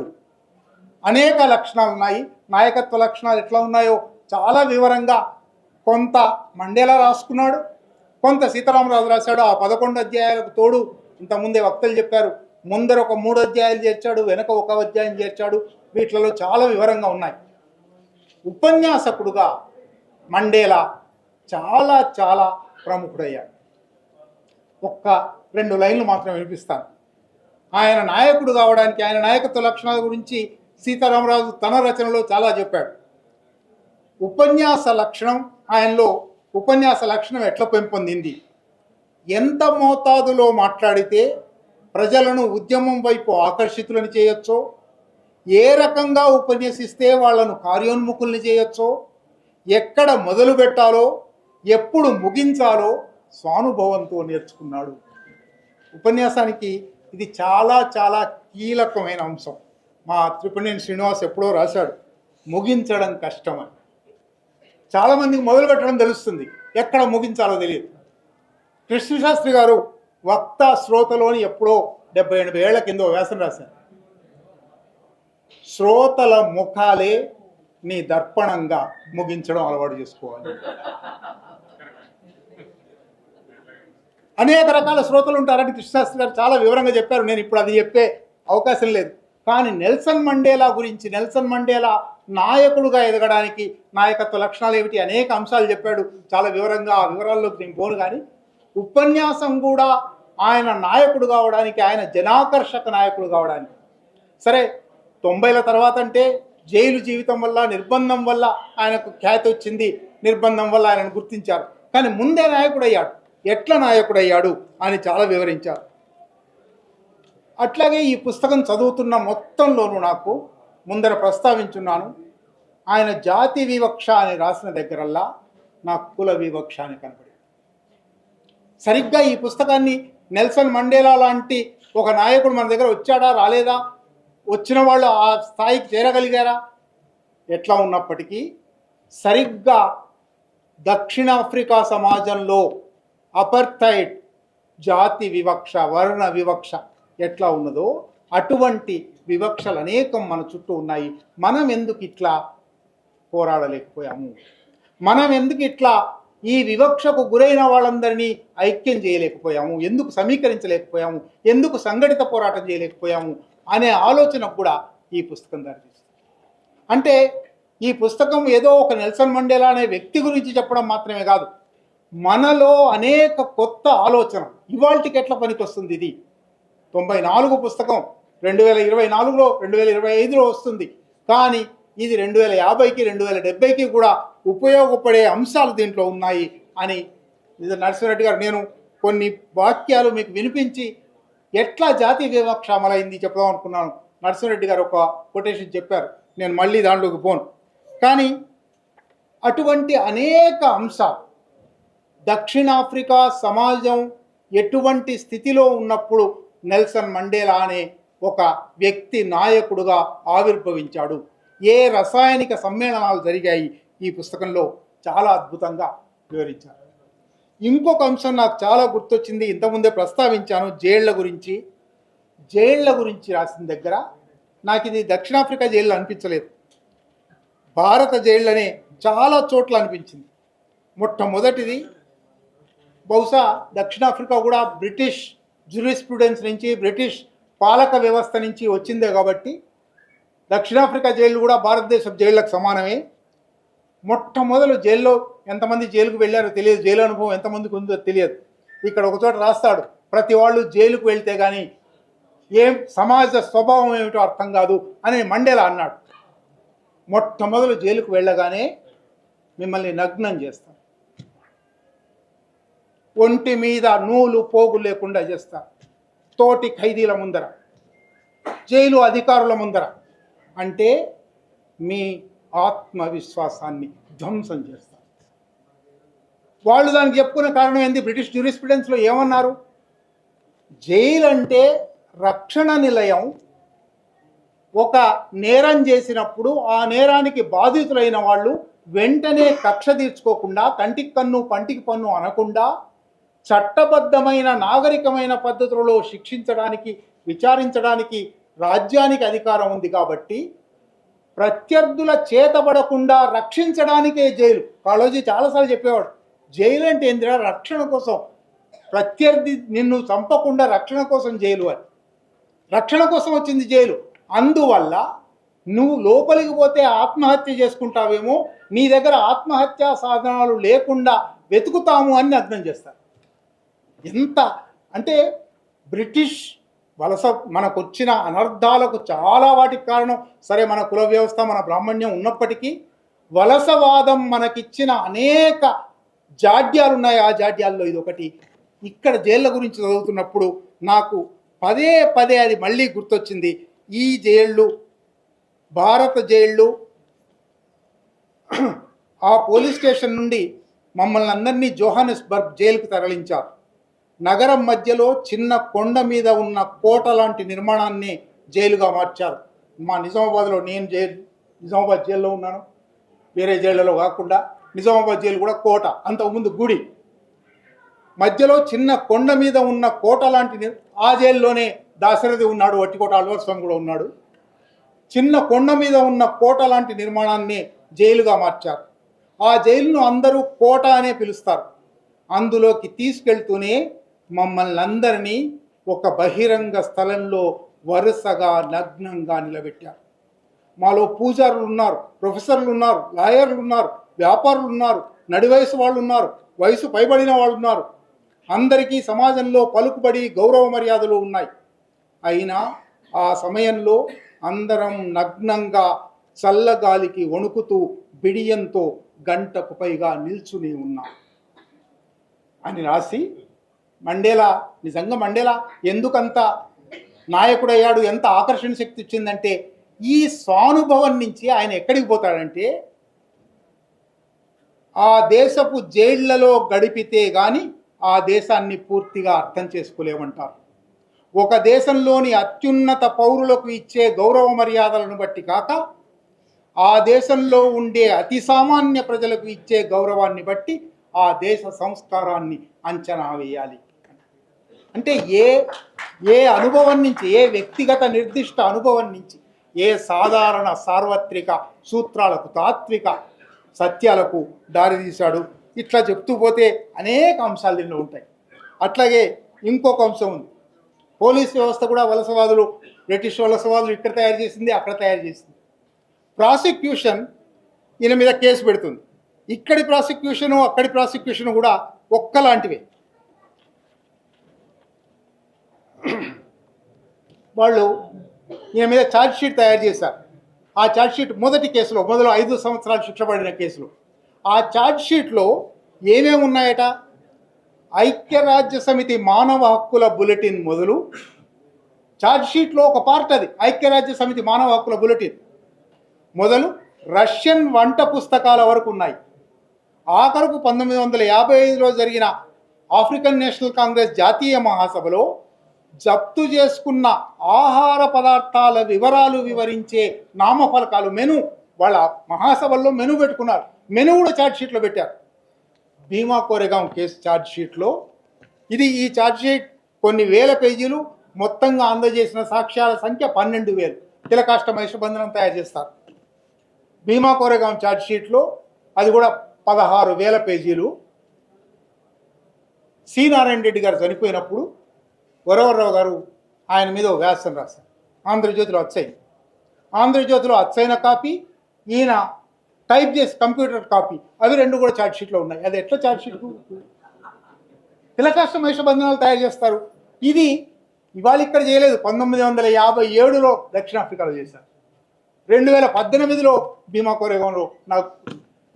అనేక లక్షణాలు ఉన్నాయి. నాయకత్వ లక్షణాలు ఎట్లా ఉన్నాయో చాలా వివరంగా కొంత మండేలా రాసుకున్నాడు, కొంత సీతారామరాజు రాశాడు. ఆ 11 అధ్యాయాలకు తోడు ఇంతకుముందే వక్తలు చెప్పారు, ముందర ఒక 3 అధ్యాయాలు చేర్చాడు, వెనక 1 అధ్యాయం చేర్చాడు. వీటిలో చాలా వివరంగా ఉన్నాయి. ఉపన్యాసకుడుగా మండేలా చాలా చాలా ప్రముఖుడయ్యాడు. 1-2 లైన్లు మాత్రం వినిపిస్తాను. ఆయన నాయకుడు కావడానికి, ఆయన నాయకత్వ లక్షణాల గురించి సీతారామరాజు తన రచనలో చాలా చెప్పాడు. ఉపన్యాస లక్షణం, ఆయనలో ఉపన్యాస లక్షణం ఎట్లా పెంపొందింది, ఎంత మోతాదులో మాట్లాడితే ప్రజలను ఉద్యమం వైపు ఆకర్షితులను చేయొచ్చో, ఏ రకంగా ఉపన్యసిస్తే వాళ్లను కార్యోన్ముఖుల్ని చేయొచ్చో, ఎక్కడ మొదలు పెట్టాలో, ఎప్పుడు ముగించాలో స్వానుభవంతో నేర్చుకున్నాడు. ఉపన్యాసానికి ఇది చాలా చాలా కీలకమైన అంశం. మా త్రిపుణేని శ్రీనివాస్ ఎప్పుడో రాశాడు, ముగించడం కష్టమని. చాలామందికి మొదలు పెట్టడం తెలుస్తుంది, ఎక్కడ ముగించాలో తెలియదు. కృష్ణశాస్త్రి గారు వక్త శ్రోతలోని ఎప్పుడో 70-80 ఏళ్ల కింద వ్యాసం రాశారు. శ్రోతల ముఖాలే నీ దర్పణంగా ముగించడం అలవాటు చేసుకోవాలి. అనేక రకాల శ్రోతలు ఉంటారని కృష్ణశాస్త్రి గారు చాలా వివరంగా చెప్పారు. నేను ఇప్పుడు అది చెప్పే అవకాశం లేదు. కానీ నెల్సన్ మండేలా గురించి, నెల్సన్ మండేలా నాయకుడుగా ఎదగడానికి నాయకత్వ లక్షణాలు ఏమిటి, అనేక అంశాలు చెప్పాడు చాలా వివరంగా. ఆ వివరాల్లోకి నేను పోను. కానీ ఉపన్యాసం కూడా ఆయన నాయకుడు కావడానికి, ఆయన జనాకర్షక నాయకుడు కావడానికి, సరే 90ల తర్వాత అంటే జైలు జీవితం వల్ల, నిర్బంధం వల్ల ఆయనకు ఖ్యాతి వచ్చింది, నిర్బంధం వల్ల ఆయనను గుర్తించారు. కానీ ముందే నాయకుడయ్యాడు. ఎట్లా నాయకుడయ్యాడు అని చాలా వివరించారు. అట్లాగే ఈ పుస్తకం చదువుతున్న మొత్తంలోనూ నాకు ముందర ప్రస్తావించున్నాను, ఆయన జాతి వివక్ష అని రాసిన దగ్గరల్లా నాకు కుల వివక్ష అని కనపడింది. సరిగ్గా ఈ పుస్తకాన్ని నెల్సన్ మండేలా లాంటి ఒక నాయకుడు మన దగ్గర వచ్చాడా, రాలేదా, వచ్చిన వాళ్ళు ఆ స్థాయికి చేరగలిగారా, ఎట్లా ఉన్నప్పటికీ సరిగ్గా దక్షిణాఫ్రికా సమాజంలో అపర్థైడ్, జాతి వివక్ష, వర్ణ వివక్ష ఎట్లా ఉన్నదో అటువంటి వివక్షలు అనేకం మన చుట్టూ ఉన్నాయి. మనం ఎందుకు ఇట్లా పోరాడలేకపోయాము? మనం ఎందుకు ఇట్లా ఈ వివక్షకు గురైన వాళ్ళందరినీ ఐక్యం చేయలేకపోయాము? ఎందుకు సమీకరించలేకపోయాము? ఎందుకు సంఘటిత పోరాటం చేయలేకపోయాము అనే ఆలోచనకు కూడా ఈ పుస్తకం దారితీస్తుంది. అంటే ఈ పుస్తకం ఏదో ఒక నెల్సన్ మండేలా అనే వ్యక్తి గురించి చెప్పడం మాత్రమే కాదు, మనలో అనేక కొత్త ఆలోచన ఇవాళకి ఎట్లా పనికొస్తుంది ఇది 94 పుస్తకం 2024లో 2025లో వస్తుంది, కానీ ఇది 2050కి 2070కి కూడా ఉపయోగపడే అంశాలు దీంట్లో ఉన్నాయి అని నరసింహారెడ్డి గారు నేను కొన్ని వాక్యాలు మీకు వినిపించి ఎట్లా జాతీయ వివక్ష అమలైంది చెప్దాం అనుకున్నాను. నరసింహారెడ్డి గారు ఒక కొటేషన్ చెప్పారు, నేను మళ్ళీ దాంట్లోకి పోను. కానీ అటువంటి అనేక అంశాలు దక్షిణాఫ్రికా సమాజం ఎటువంటి స్థితిలో ఉన్నప్పుడు నెల్సన్ మండేలా అనే ఒక వ్యక్తి నాయకుడుగా ఆవిర్భవించాడు, ఏ రసాయనిక సమ్మేళనాలు జరిగాయి ఈ పుస్తకంలో చాలా అద్భుతంగా వివరించారు. ఇంకొక అంశం నాకు చాలా గుర్తొచ్చింది, ఇంతకుముందే ప్రస్తావించాను, జైళ్ల గురించి రాసిన దగ్గర నాకు ఇది దక్షిణాఫ్రికా జైళ్ళు అనిపించలేదు, భారత జైళ్ళనే చాలా చోట్ల అనిపించింది. మొట్టమొదటిది బహుశా దక్షిణాఫ్రికా కూడా బ్రిటిష్ జ్యూరిస్ప్రుడెన్స్ నుంచి, బ్రిటిష్ పాలక వ్యవస్థ నుంచి వచ్చిందే కాబట్టి దక్షిణాఫ్రికా జైళ్ళు కూడా భారతదేశ జైళ్ళకు సమానమే. మొట్టమొదలు జైల్లో ఎంతమంది జైలుకు వెళ్ళారో తెలియదు, జైలు అనుభవం ఎంతమందికి ఉందో తెలియదు. ఇక్కడ ఒకచోట రాస్తాడు, ప్రతి వాళ్ళు జైలుకు వెళ్తే కానీ ఏం సమాజ స్వభావం ఏమిటో అర్థం కాదు అని మండేలా అన్నాడు. మొట్టమొదలు జైలుకు వెళ్ళగానే మిమ్మల్ని నగ్నం చేస్తారు, ఒంటి మీద నూలు పోగు లేకుండా చేస్తారు, తోటి ఖైదీల ముందర, జైలు అధికారుల ముందర. అంటే మీ ఆత్మవిశ్వాసాన్ని ధ్వంసం చేస్తారు. వాళ్ళు దానికి చెప్పుకునే కారణం ఏంది? బ్రిటిష్ జ్యూరిస్ప్రుడెన్స్లో ఏమన్నారు? జైలు అంటే రక్షణ నిలయం. ఒక నేరం చేసినప్పుడు ఆ నేరానికి బాధితులైన వాళ్ళు వెంటనే కక్ష తీర్చుకోకుండా, కంటికి కన్ను పంటికి పన్ను అనకుండా చట్టబద్ధమైన నాగరికమైన పద్ధతులలో శిక్షించడానికి, విచారించడానికి రాజ్యానికి అధికారం ఉంది. కాబట్టి ప్రత్యర్థుల చేతబడకుండా రక్షించడానికే జైలు. కాళోజీ చాలాసార్లు చెప్పేవాడు, జైలు అంటే ఏందిరా? రక్షణ కోసం, ప్రత్యర్థి నిన్ను చంపకుండా రక్షణ కోసం జైలు అని. రక్షణ కోసం వచ్చింది జైలు. అందువల్ల నువ్వు లోపలికి పోతే ఆత్మహత్య చేసుకుంటావేమో, నీ దగ్గర ఆత్మహత్యా సాధనాలు లేకుండా వెతుకుతాము అని అర్థం చేస్తారు. ఎంత అంటే బ్రిటిష్ వలస మనకు వచ్చిన అనర్థాలకు చాలా వాటికి కారణం, సరే మన కుల వ్యవస్థ, మన బ్రాహ్మణ్యం ఉన్నప్పటికీ వలసవాదం మనకిచ్చిన అనేక జాడ్యాలు ఉన్నాయి. ఆ జాడ్యాల్లో ఇది ఒకటి. ఇక్కడ జైళ్ళ గురించి చదువుతున్నప్పుడు నాకు పదే పదే అది మళ్ళీ గుర్తొచ్చింది. ఈ జైళ్ళు, భారత జైళ్ళు, ఆ పోలీస్ స్టేషన్ నుండి మమ్మల్ని అందరినీ జోహానెస్బర్గ్ జైలుకు తరలించారు. నగరం మధ్యలో చిన్న కొండ మీద ఉన్న కోట లాంటి నిర్మాణాన్ని జైలుగా మార్చారు. మా నిజామాబాద్లో, నేను నిజామాబాద్ జైల్లో ఉన్నాను, వేరే జైళ్ళలో కాకుండా నిజామాబాద్ జైలు కూడా కోట, అంతకుముందు గుడి, మధ్యలో చిన్న కొండ మీద ఉన్న కోట లాంటి ఆ జైల్లోనే దాశరథి ఉన్నాడు, వట్టికోట అల్వార్ స్వామి కూడా ఉన్నాడు. చిన్న కొండ మీద ఉన్న కోట లాంటి నిర్మాణాన్ని జైలుగా మార్చారు. ఆ జైలును అందరూ కోట అనే పిలుస్తారు. అందులోకి తీసుకెళ్తూనే మమ్మల్ని అందరినీ ఒక బహిరంగ స్థలంలో వరుసగా నగ్నంగా నిలబెట్టారు. మాలో పూజారులు ఉన్నారు, ప్రొఫెసర్లు ఉన్నారు, లాయర్లు ఉన్నారు, వ్యాపారులు ఉన్నారు, నడివయసు వాళ్ళు ఉన్నారు, వయసు పైబడిన వాళ్ళు ఉన్నారు. అందరికీ సమాజంలో పలుకుబడి గౌరవ మర్యాదలు ఉన్నాయి. అయినా ఆ సమయంలో అందరం నగ్నంగా చల్లగాలికి వణుకుతూ బిడియంతో గంటకు పైగా నిల్చుని ఉన్నాం అని రాసి, మండేలా, నిజంగా మండేలా ఎందుకంత నాయకుడయ్యాడు, ఎంత ఆకర్షణ శక్తి ఇచ్చిందంటే ఈ స్వానుభవం నుంచి ఆయన ఎక్కడికి పోతాడంటే ఆ దేశపు జైళ్లలో గడిపితే కానీ ఆ దేశాన్ని పూర్తిగా అర్థం చేసుకోలేమంటారు. ఒక దేశంలోని అత్యున్నత పౌరులకు ఇచ్చే గౌరవ మర్యాదలను బట్టి కాక ఆ దేశంలో ఉండే అతి సామాన్య ప్రజలకు ఇచ్చే గౌరవాన్ని బట్టి ఆ దేశ సంస్కారాన్ని అంచనా వేయాలి. అంటే ఏ అనుభవం నుంచి, ఏ వ్యక్తిగత నిర్దిష్ట అనుభవం నుంచి, ఏ సాధారణ సార్వత్రిక సూత్రాలకు, తాత్విక సత్యాలకు దారితీశాడు. ఇట్లా చెప్తూ పోతే అనేక అంశాలు దీనిలో ఉంటాయి. అట్లాగే ఇంకొక అంశం ఉంది, పోలీస్ వ్యవస్థ కూడా వలసవాదులు, బ్రిటిష్ వలసవాదులు ఇక్కడ తయారు చేసింది, అక్కడ తయారు చేసింది. ప్రాసిక్యూషన్ ఈయన మీద కేసు పెడుతుంది. ఇక్కడి ప్రాసిక్యూషను అక్కడి ప్రాసిక్యూషన్ కూడా ఒక్కలాంటివే. వాళ్ళు ఈయన మీద ఛార్జ్ షీట్ తయారు చేశారు. ఆ ఛార్జ్ షీట్ మొదటి కేసులో, మొదలు 5 సంవత్సరాలు శిక్ష పడిన కేసులో ఆ ఛార్జ్ షీట్లో ఏమేమి ఉన్నాయట? ఐక్యరాజ్య సమితి మానవ హక్కుల బులెటిన్ మొదలు, ఛార్జ్ షీట్లో ఒక పార్ట్ అది ఐక్యరాజ్య సమితి మానవ హక్కుల బులెటిన్ మొదలు రష్యన్ వంట పుస్తకాల వరకు ఉన్నాయి. ఆఖరకు 1955లో జరిగిన ఆఫ్రికన్ నేషనల్ కాంగ్రెస్ జాతీయ మహాసభలో జప్తు చేసుకున్న ఆహార పదార్థాల వివరాలు వివరించే నామఫలకాలు, మెను, వాళ్ళ మహాసభల్లో మెను పెట్టుకున్నారు. మెను కూడా ఛార్జ్ షీట్లో పెట్టారు. భీమా కోరెగాం కేసు ఛార్జ్ షీట్లో ఈ ఛార్జ్ షీట్ కొన్ని వేల పేజీలు, మొత్తంగా అందజేసిన సాక్ష్యాల సంఖ్య 12,000. తిలకాష్ట మహిషబంధనం తయారు చేస్తారు. భీమా కోరెగాం ఛార్జ్ షీట్లో అది కూడా 16,000 పేజీలు. సి నారాయణ రెడ్డి గారు చనిపోయినప్పుడు వరవరరావు గారు ఆయన మీద ఓ వ్యాసం రాశారు. ఆంధ్రజ్యోతిలో వచ్చాయి. ఆంధ్రజ్యోతిలో అచ్చైన కాపీ, ఈయన టైప్ చేసి కంప్యూటర్ కాపీ, అవి రెండు కూడా ఛార్జ్ షీట్లో ఉన్నాయి. అది ఎట్లా ఛార్జ్ షీట్? తిలకాష్ట మహిషబంధనాలు తయారు చేస్తారు. ఇది ఇవాళ ఇక్కడ చేయలేదు. 1957లో దక్షిణాఫ్రికాలో చేశారు. 2018లో భీమా కోరెగాంలో నాకు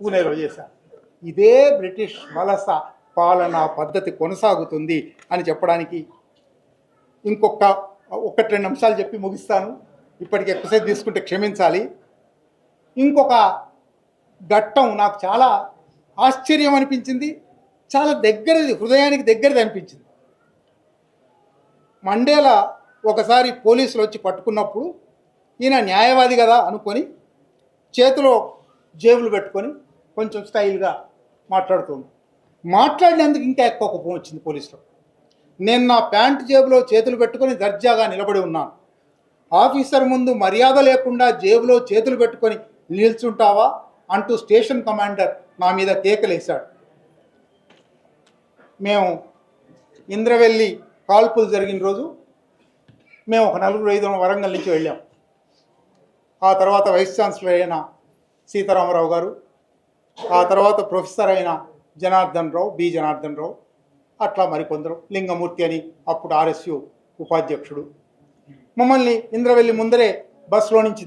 పూణేలో చేశారు. ఇదే బ్రిటిష్ వలస పాలనా పద్ధతి కొనసాగుతుంది అని చెప్పడానికి ఒకటి 2 అంశాలు చెప్పి ముగిస్తాను. ఇప్పటికి ఎక్కువసేపు తీసుకుంటే క్షమించాలి. ఇంకొక ఘట్టం నాకు చాలా ఆశ్చర్యం అనిపించింది, చాలా దగ్గరది, హృదయానికి దగ్గరది అనిపించింది. మండేలా ఒకసారి పోలీసులు వచ్చి పట్టుకున్నప్పుడు ఈయన న్యాయవాది కదా అనుకొని చేతిలో జేబులు పెట్టుకొని కొంచెం స్టైల్గా మాట్లాడుతుంది. మాట్లాడినందుకు ఇంకా ఎక్కువ కోపం వచ్చింది పోలీసులు. నేను నా ప్యాంటు జేబులో చేతులు పెట్టుకొని దర్జాగా నిలబడి ఉన్నాను. ఆఫీసర్ ముందు మర్యాద లేకుండా జేబులో చేతులు పెట్టుకొని నిల్చుంటావా అంటూ స్టేషన్ కమాండర్ నా మీద కేకలేశాడు. మేము ఇంద్రవెల్లి కాల్పులు జరిగిన రోజు మేము ఒక 4-5 వరంగల్ నుంచి వెళ్ళాం. ఆ తర్వాత వైస్ ఛాన్సలర్ అయిన సీతారామరావు గారు, ఆ తర్వాత ప్రొఫెసర్ అయిన బి జనార్దన్ రావు, అట్లా మరికొందరు, లింగమూర్తి అని అప్పుడు ఆర్ఎస్యు ఉపాధ్యక్షుడు, మమ్మల్ని ఇంద్రవెల్లి ముందరే బస్సులో నుంచి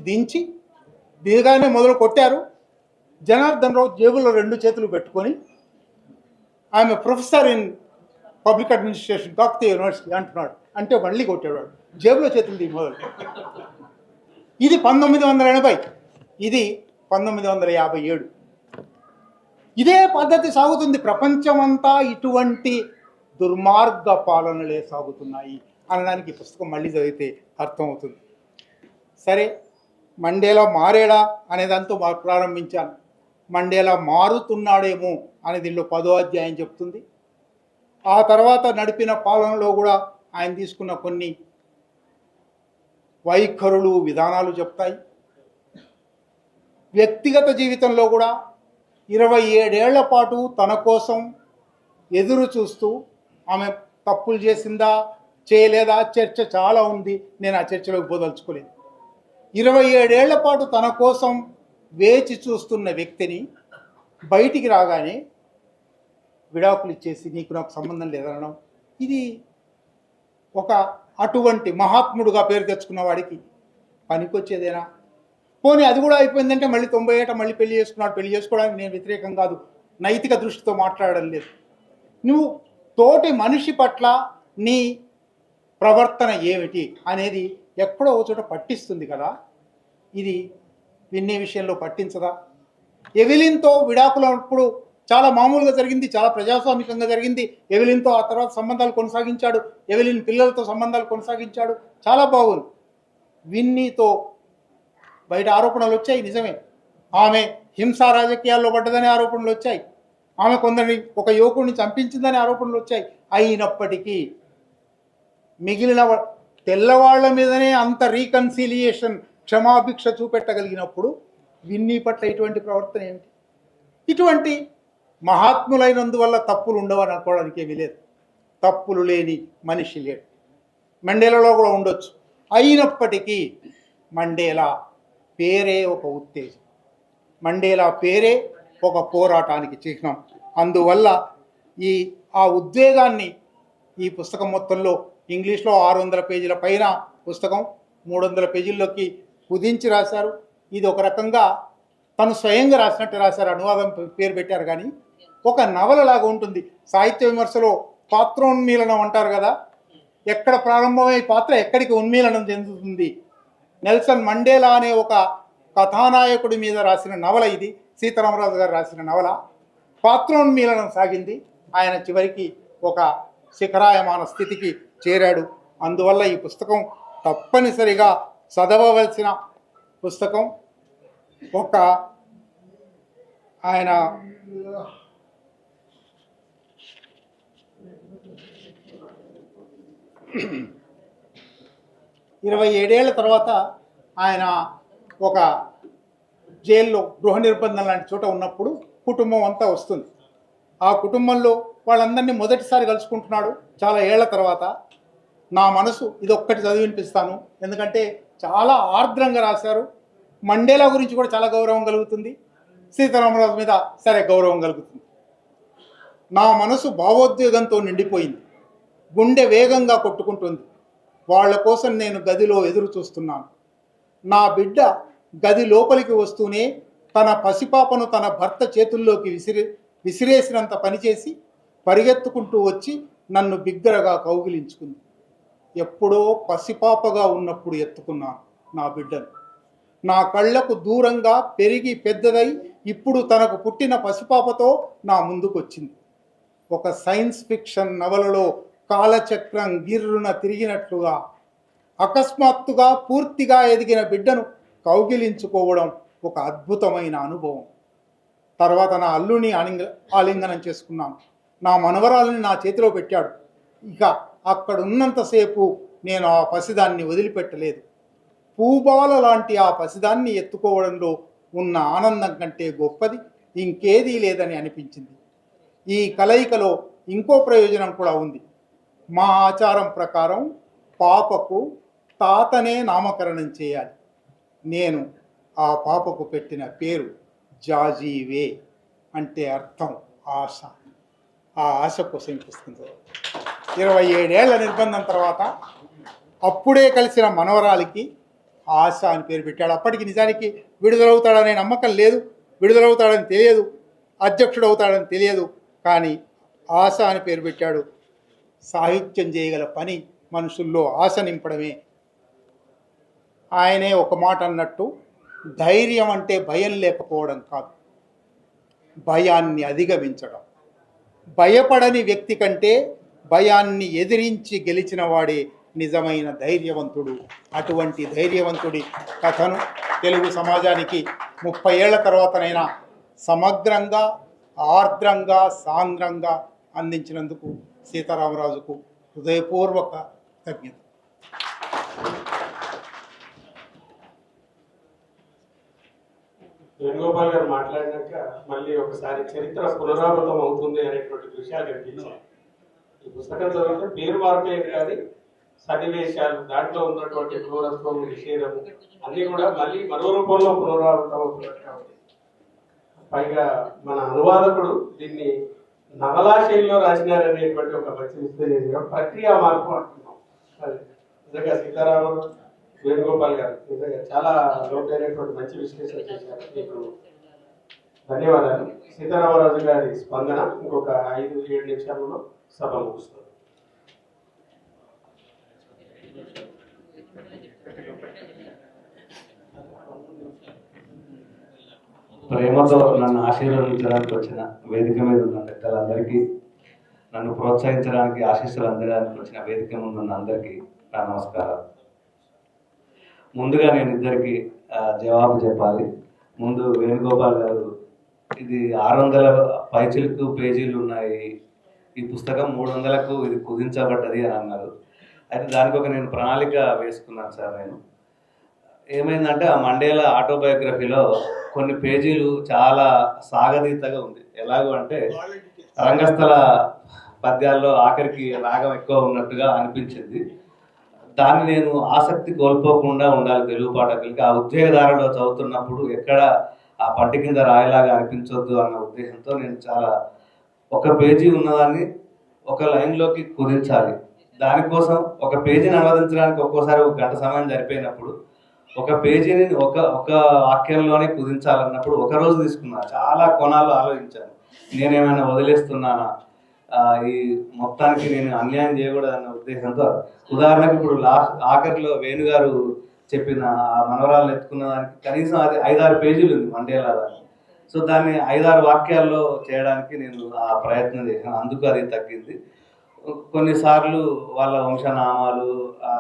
దిగగానే మొదలు కొట్టారు. జనార్దన్ రావు జేబులో 2 చేతులు పెట్టుకొని ఆమె professor in public administration Kakatiya university అంటున్నాడు. అంటే మళ్ళీ కొట్టేవాడు, జేబులో చేతులు దిగి మొదలు. ఇది 1980, ఇది 1957. ఇదే పద్ధతి సాగుతుంది. ప్రపంచమంతా ఇటువంటి దుర్మార్గ పాలనలే సాగుతున్నాయి అనడానికి ఈ పుస్తకం మళ్ళీ చదివితే అర్థమవుతుంది. సరే, మండేలా మారేడా అనేదాంతో ప్రారంభించాను. మండేలా మారుతున్నాడేమో అని దీనిలో 10వ అధ్యాయం చెప్తుంది. ఆ తర్వాత నడిపిన పాలనలో కూడా ఆయన తీసుకున్న కొన్ని వైఖరులు, విధానాలు చెప్తాయి. వ్యక్తిగత జీవితంలో కూడా 27 ఏళ్ల పాటు తన కోసం ఎదురు చూస్తూ, ఆమె తప్పులు చేసిందా చేయలేదా చర్చ చాలా ఉంది, నేను ఆ చర్చలోకి పోదలుచుకోలేదు. 27 ఏళ్ల పాటు తన కోసం వేచి చూస్తున్న వ్యక్తిని బయటికి రాగానే విడాకులు ఇచ్చేసి నీకు నాకు సంబంధం లేదనడం, ఇది ఒక అటువంటి మహాత్ముడుగా పేరు తెచ్చుకున్న వాడికి పనికొచ్చేదేనా? పోనీ అది కూడా అయిపోయిందంటే మళ్ళీ 90 ఏట మళ్ళీ పెళ్లి చేసుకున్నాడు. పెళ్లి చేసుకోవడానికి నేను వ్యతిరేకం కాదు, నైతిక దృష్టితో మాట్లాడడం లేదు. నువ్వు తోటి మనిషి పట్ల నీ ప్రవర్తన ఏమిటి అనేది ఎక్కడో ఒక చోట పట్టిస్తుంది కదా. ఇది విన్నే విషయంలో పట్టించదా? ఎవెలిన్తో విడాకులప్పుడు చాలా మామూలుగా జరిగింది, చాలా ప్రజాస్వామికంగా జరిగింది. ఎవెలిన్తో ఆ తర్వాత సంబంధాలు కొనసాగించాడు, ఎవెలిన్ పిల్లలతో సంబంధాలు కొనసాగించాడు, చాలా బాగుంది. విన్నీతో బయట ఆరోపణలు వచ్చాయి, నిజమే. ఆమె హింసా రాజకీయాల్లో పడ్డదనే ఆరోపణలు వచ్చాయి. ఆమె కొందరిని, ఒక యువకుడిని చంపించిందనే ఆరోపణలు వచ్చాయి. అయినప్పటికీ మిగిలిన తెల్లవాళ్ల మీదనే అంత రీకన్సిలియేషన్, క్షమాభిక్ష చూపెట్టగలిగినప్పుడు విన్నీ పట్ల ఇటువంటి ప్రవర్తన ఏమిటి? ఇటువంటి మహాత్ములైనందువల్ల తప్పులు ఉండవని అనుకోవడానికి ఏమీ లేదు. తప్పులు లేని మనిషి లేడు. మండేలాలో కూడా ఉండొచ్చు. అయినప్పటికీ మండేలా పేరే ఒక ఉత్తేజం, మండేలా పేరే ఒక పోరాటానికి చిహ్నం. అందువల్ల ఆ ఉద్వేగాన్ని ఈ పుస్తకం మొత్తంలో ఇంగ్లీష్లో 600 పేజీల పైన పుస్తకం 300 పేజీల్లోకి కుదించి రాశారు. ఇది ఒక రకంగా తను స్వయంగా రాసినట్టు రాశారు, అనువాదం పేరు పెట్టారు. కానీ ఒక నవలలాగా ఉంటుంది. సాహిత్య విమర్శలో పాత్రోన్మీలనం అంటారు కదా, ఎక్కడ ప్రారంభమై పాత్ర ఎక్కడికి ఉన్మీలనం చెందుతుంది. నెల్సన్ మండేలా అనే ఒక కథానాయకుడి మీద రాసిన నవల ఇది. సీతారామరాజు గారు రాసిన నవల. పాత్రోన్మీలనం సాగింది. ఆయన చివరికి ఒక శిఖరాయమాన స్థితికి చేరాడు. అందువల్ల ఈ పుస్తకం తప్పనిసరిగా చదవవలసిన పుస్తకం. ఒక ఆయన 27 తర్వాత ఆయన ఒక జైల్లో గృహ నిర్బంధం లాంటి చోట ఉన్నప్పుడు కుటుంబం అంతా వస్తుంది. ఆ కుటుంబంలో వాళ్ళందరినీ మొదటిసారి కలుసుకుంటున్నాడు చాలా ఏళ్ల తర్వాత. నా మనసు ఇదొక్కటి చదివి వినిపిస్తాను, ఎందుకంటే చాలా ఆర్ద్రంగా రాశారు. మండేలా గురించి కూడా చాలా గౌరవం కలుగుతుంది, సీతారామరాజు మీద సరే గౌరవం కలుగుతుంది. నా మనసు భావోద్వేగంతో నిండిపోయింది, గుండె వేగంగా కొట్టుకుంటుంది. వాళ్ళ కోసం నేను గదిలో ఎదురు చూస్తున్నాను. నా బిడ్డ గది లోపలికి వస్తూనే తన పసిపాపను తన భర్త చేతుల్లోకి విసిరేసినంత పనిచేసి పరిగెత్తుకుంటూ వచ్చి నన్ను బిగ్గరగా కౌగిలించుకుంది. ఎప్పుడో పసిపాపగా ఉన్నప్పుడు ఎత్తుకున్నాను నా బిడ్డను. నా కళ్ళకు దూరంగా పెరిగి పెద్దదై ఇప్పుడు తనకు పుట్టిన పసిపాపతో నా ముందుకొచ్చింది. ఒక సైన్స్ ఫిక్షన్ నవలలో కాలచక్రం గిర్రున తిరిగినట్లుగా అకస్మాత్తుగా పూర్తిగా ఎదిగిన బిడ్డను కౌగిలించుకోవడం ఒక అద్భుతమైన అనుభవం. తర్వాత నా అల్లుని ఆలింగనం చేసుకున్నాను. నా మనవరాలని నా చేతిలో పెట్టాడు. ఇక అక్కడున్నంతసేపు నేను ఆ పసిదాన్ని వదిలిపెట్టలేదు. పూబాల లాంటి ఆ పసిదాన్ని ఎత్తుకోవడంలో ఉన్న ఆనందం కంటే గొప్పది ఇంకేదీ లేదని అనిపించింది. ఈ కలయికలో ఇంకో ప్రయోజనం కూడా ఉంది. మా ఆచారం ప్రకారం పాపకు తాతనే నామకరణం చేయాలి. నేను ఆ పాపకు పెట్టిన పేరు జాజీవే, అంటే అర్థం ఆశ. ఆ ఆశ కోసం పుస్తకం 27 ఏళ్ల నిర్బంధం తర్వాత అప్పుడే కలిసిన మనవరాలికి ఆశ అని పేరు పెట్టాడు. అప్పటికి నిజానికి విడుదలవుతాడనే నమ్మకం లేదు, విడుదలవుతాడని తెలియదు, అధ్యక్షుడు అవుతాడని తెలియదు. కానీ ఆశ అని పేరు పెట్టాడు. సాహిత్యం చేయగల పని మనుషుల్లో ఆశ నింపడమే. ఆయనే ఒక మాట అన్నట్టు, ధైర్యం అంటే భయం లేకపోవడం కాదు, భయాన్ని అధిగమించడం. భయపడని వ్యక్తి కంటే భయాన్ని ఎదిరించి గెలిచిన వాడే నిజమైన ధైర్యవంతుడు. అటువంటి ధైర్యవంతుడి కథను తెలుగు సమాజానికి 30 ఏళ్ల తర్వాతనైనా సమగ్రంగా, ఆర్ద్రంగా, సాంద్రంగా అందించినందుకు సీతారామరాజుకు హృదయపూర్వక కృతజ్ఞత. వేణుగోపాల్ గారు మాట్లాడినాక మళ్ళీ ఒకసారి చరిత్ర పునరావృతం అవుతుంది అనేటువంటి విషయాలు కనిపించాయి. ఈ పుస్తకం చదివితే పేరు మార్పే కానీ సన్నివేశాలు, దాంట్లో ఉన్నటువంటి క్రూరత్వం, నిషేధము అన్నీ కూడా మళ్ళీ మరో రూపంలో పునరావృతం అవుతున్నట్టుగా ఉంది. పైగా మన అనువాదకుడు దీన్ని నవలా శైలిలో రాసినారనేటువంటి ఒక మంచి విశ్లేషణ, ప్రక్రియ మార్పు అంటున్నాం. అది నిజంగా సీతారామ వేణుగోపాల్ గారు నిజంగా చాలా లోతైనటువంటి మంచి విశ్లేషణ చేశారు. మీకు ధన్యవాదాలు. సీతారామరాజు గారి స్పందన ఇంకొక 5-7 నిమిషాలలో సభ ముగుస్తుంది. ప్రేమతో నన్ను ఆశీర్వదించడానికి వచ్చిన వేదిక మీద ఉన్న పెద్దలందరికీ, నన్ను ప్రోత్సహించడానికి ఆశీస్సులు అందడానికి వచ్చిన వేదిక ముందు ఉన్న అందరికీ నా నమస్కారాలు. ముందుగా నేను ఇద్దరికి జవాబు చెప్పాలి. ముందు వేణుగోపాల్ గారు, ఇది 600 పైచిలకు పేజీలు ఉన్నాయి, ఈ పుస్తకం 300కు ఇది కుదించబడ్డది అని అన్నారు. అయితే దానికి ఒక నేను ప్రణాళిక వేసుకున్నాను సార్. నేను ఏమైందంటే ఆ మండేలా ఆటోబయోగ్రఫీలో కొన్ని పేజీలు చాలా సాగతీతగా ఉంది. ఎలాగో అంటే రంగస్థల పద్యాల్లో ఆఖరికి రాగం ఎక్కువ ఉన్నట్టుగా అనిపించింది. దాన్ని నేను ఆసక్తి కోల్పోకుండా ఉండాలి తెలుగు పాఠకులకి. ఆ ఉద్వేగధారలో చదువుతున్నప్పుడు ఎక్కడ ఆ పట్టి కింద రాయలాగా అనిపించొద్దు అన్న ఉద్దేశంతో నేను చాలా ఒక పేజీ ఉన్నదాన్ని ఒక లైన్లోకి కుదించాలి. దానికోసం ఒక పేజీని అనువదించడానికి ఒక్కోసారి 1 గంట సమయం సరిపోయినప్పుడు ఒక పేజీని ఒక వాక్యంలోనే కుదించాలన్నప్పుడు ఒక రోజు తీసుకున్నా. చాలా కోణాలు ఆలోచించాను. నేనేమైనా వదిలేస్తున్నానా, ఈ మొత్తానికి నేను అన్యాయం చేయకూడదన్న ఉద్దేశంతో. ఉదాహరణకు ఇప్పుడు ఆఖరిలో వేణుగారు చెప్పిన ఆ మనవరాలను ఎత్తుకున్న దానికి కనీసం అది 5-6 పేజీలు ఉంది మండేలా దాన్ని. సో దాన్ని 5-6 వాక్యాల్లో చేయడానికి నేను ఆ ప్రయత్నం చేశాను. అందుకు అది తగ్గింది. కొన్నిసార్లు వాళ్ళ వంశనామాలు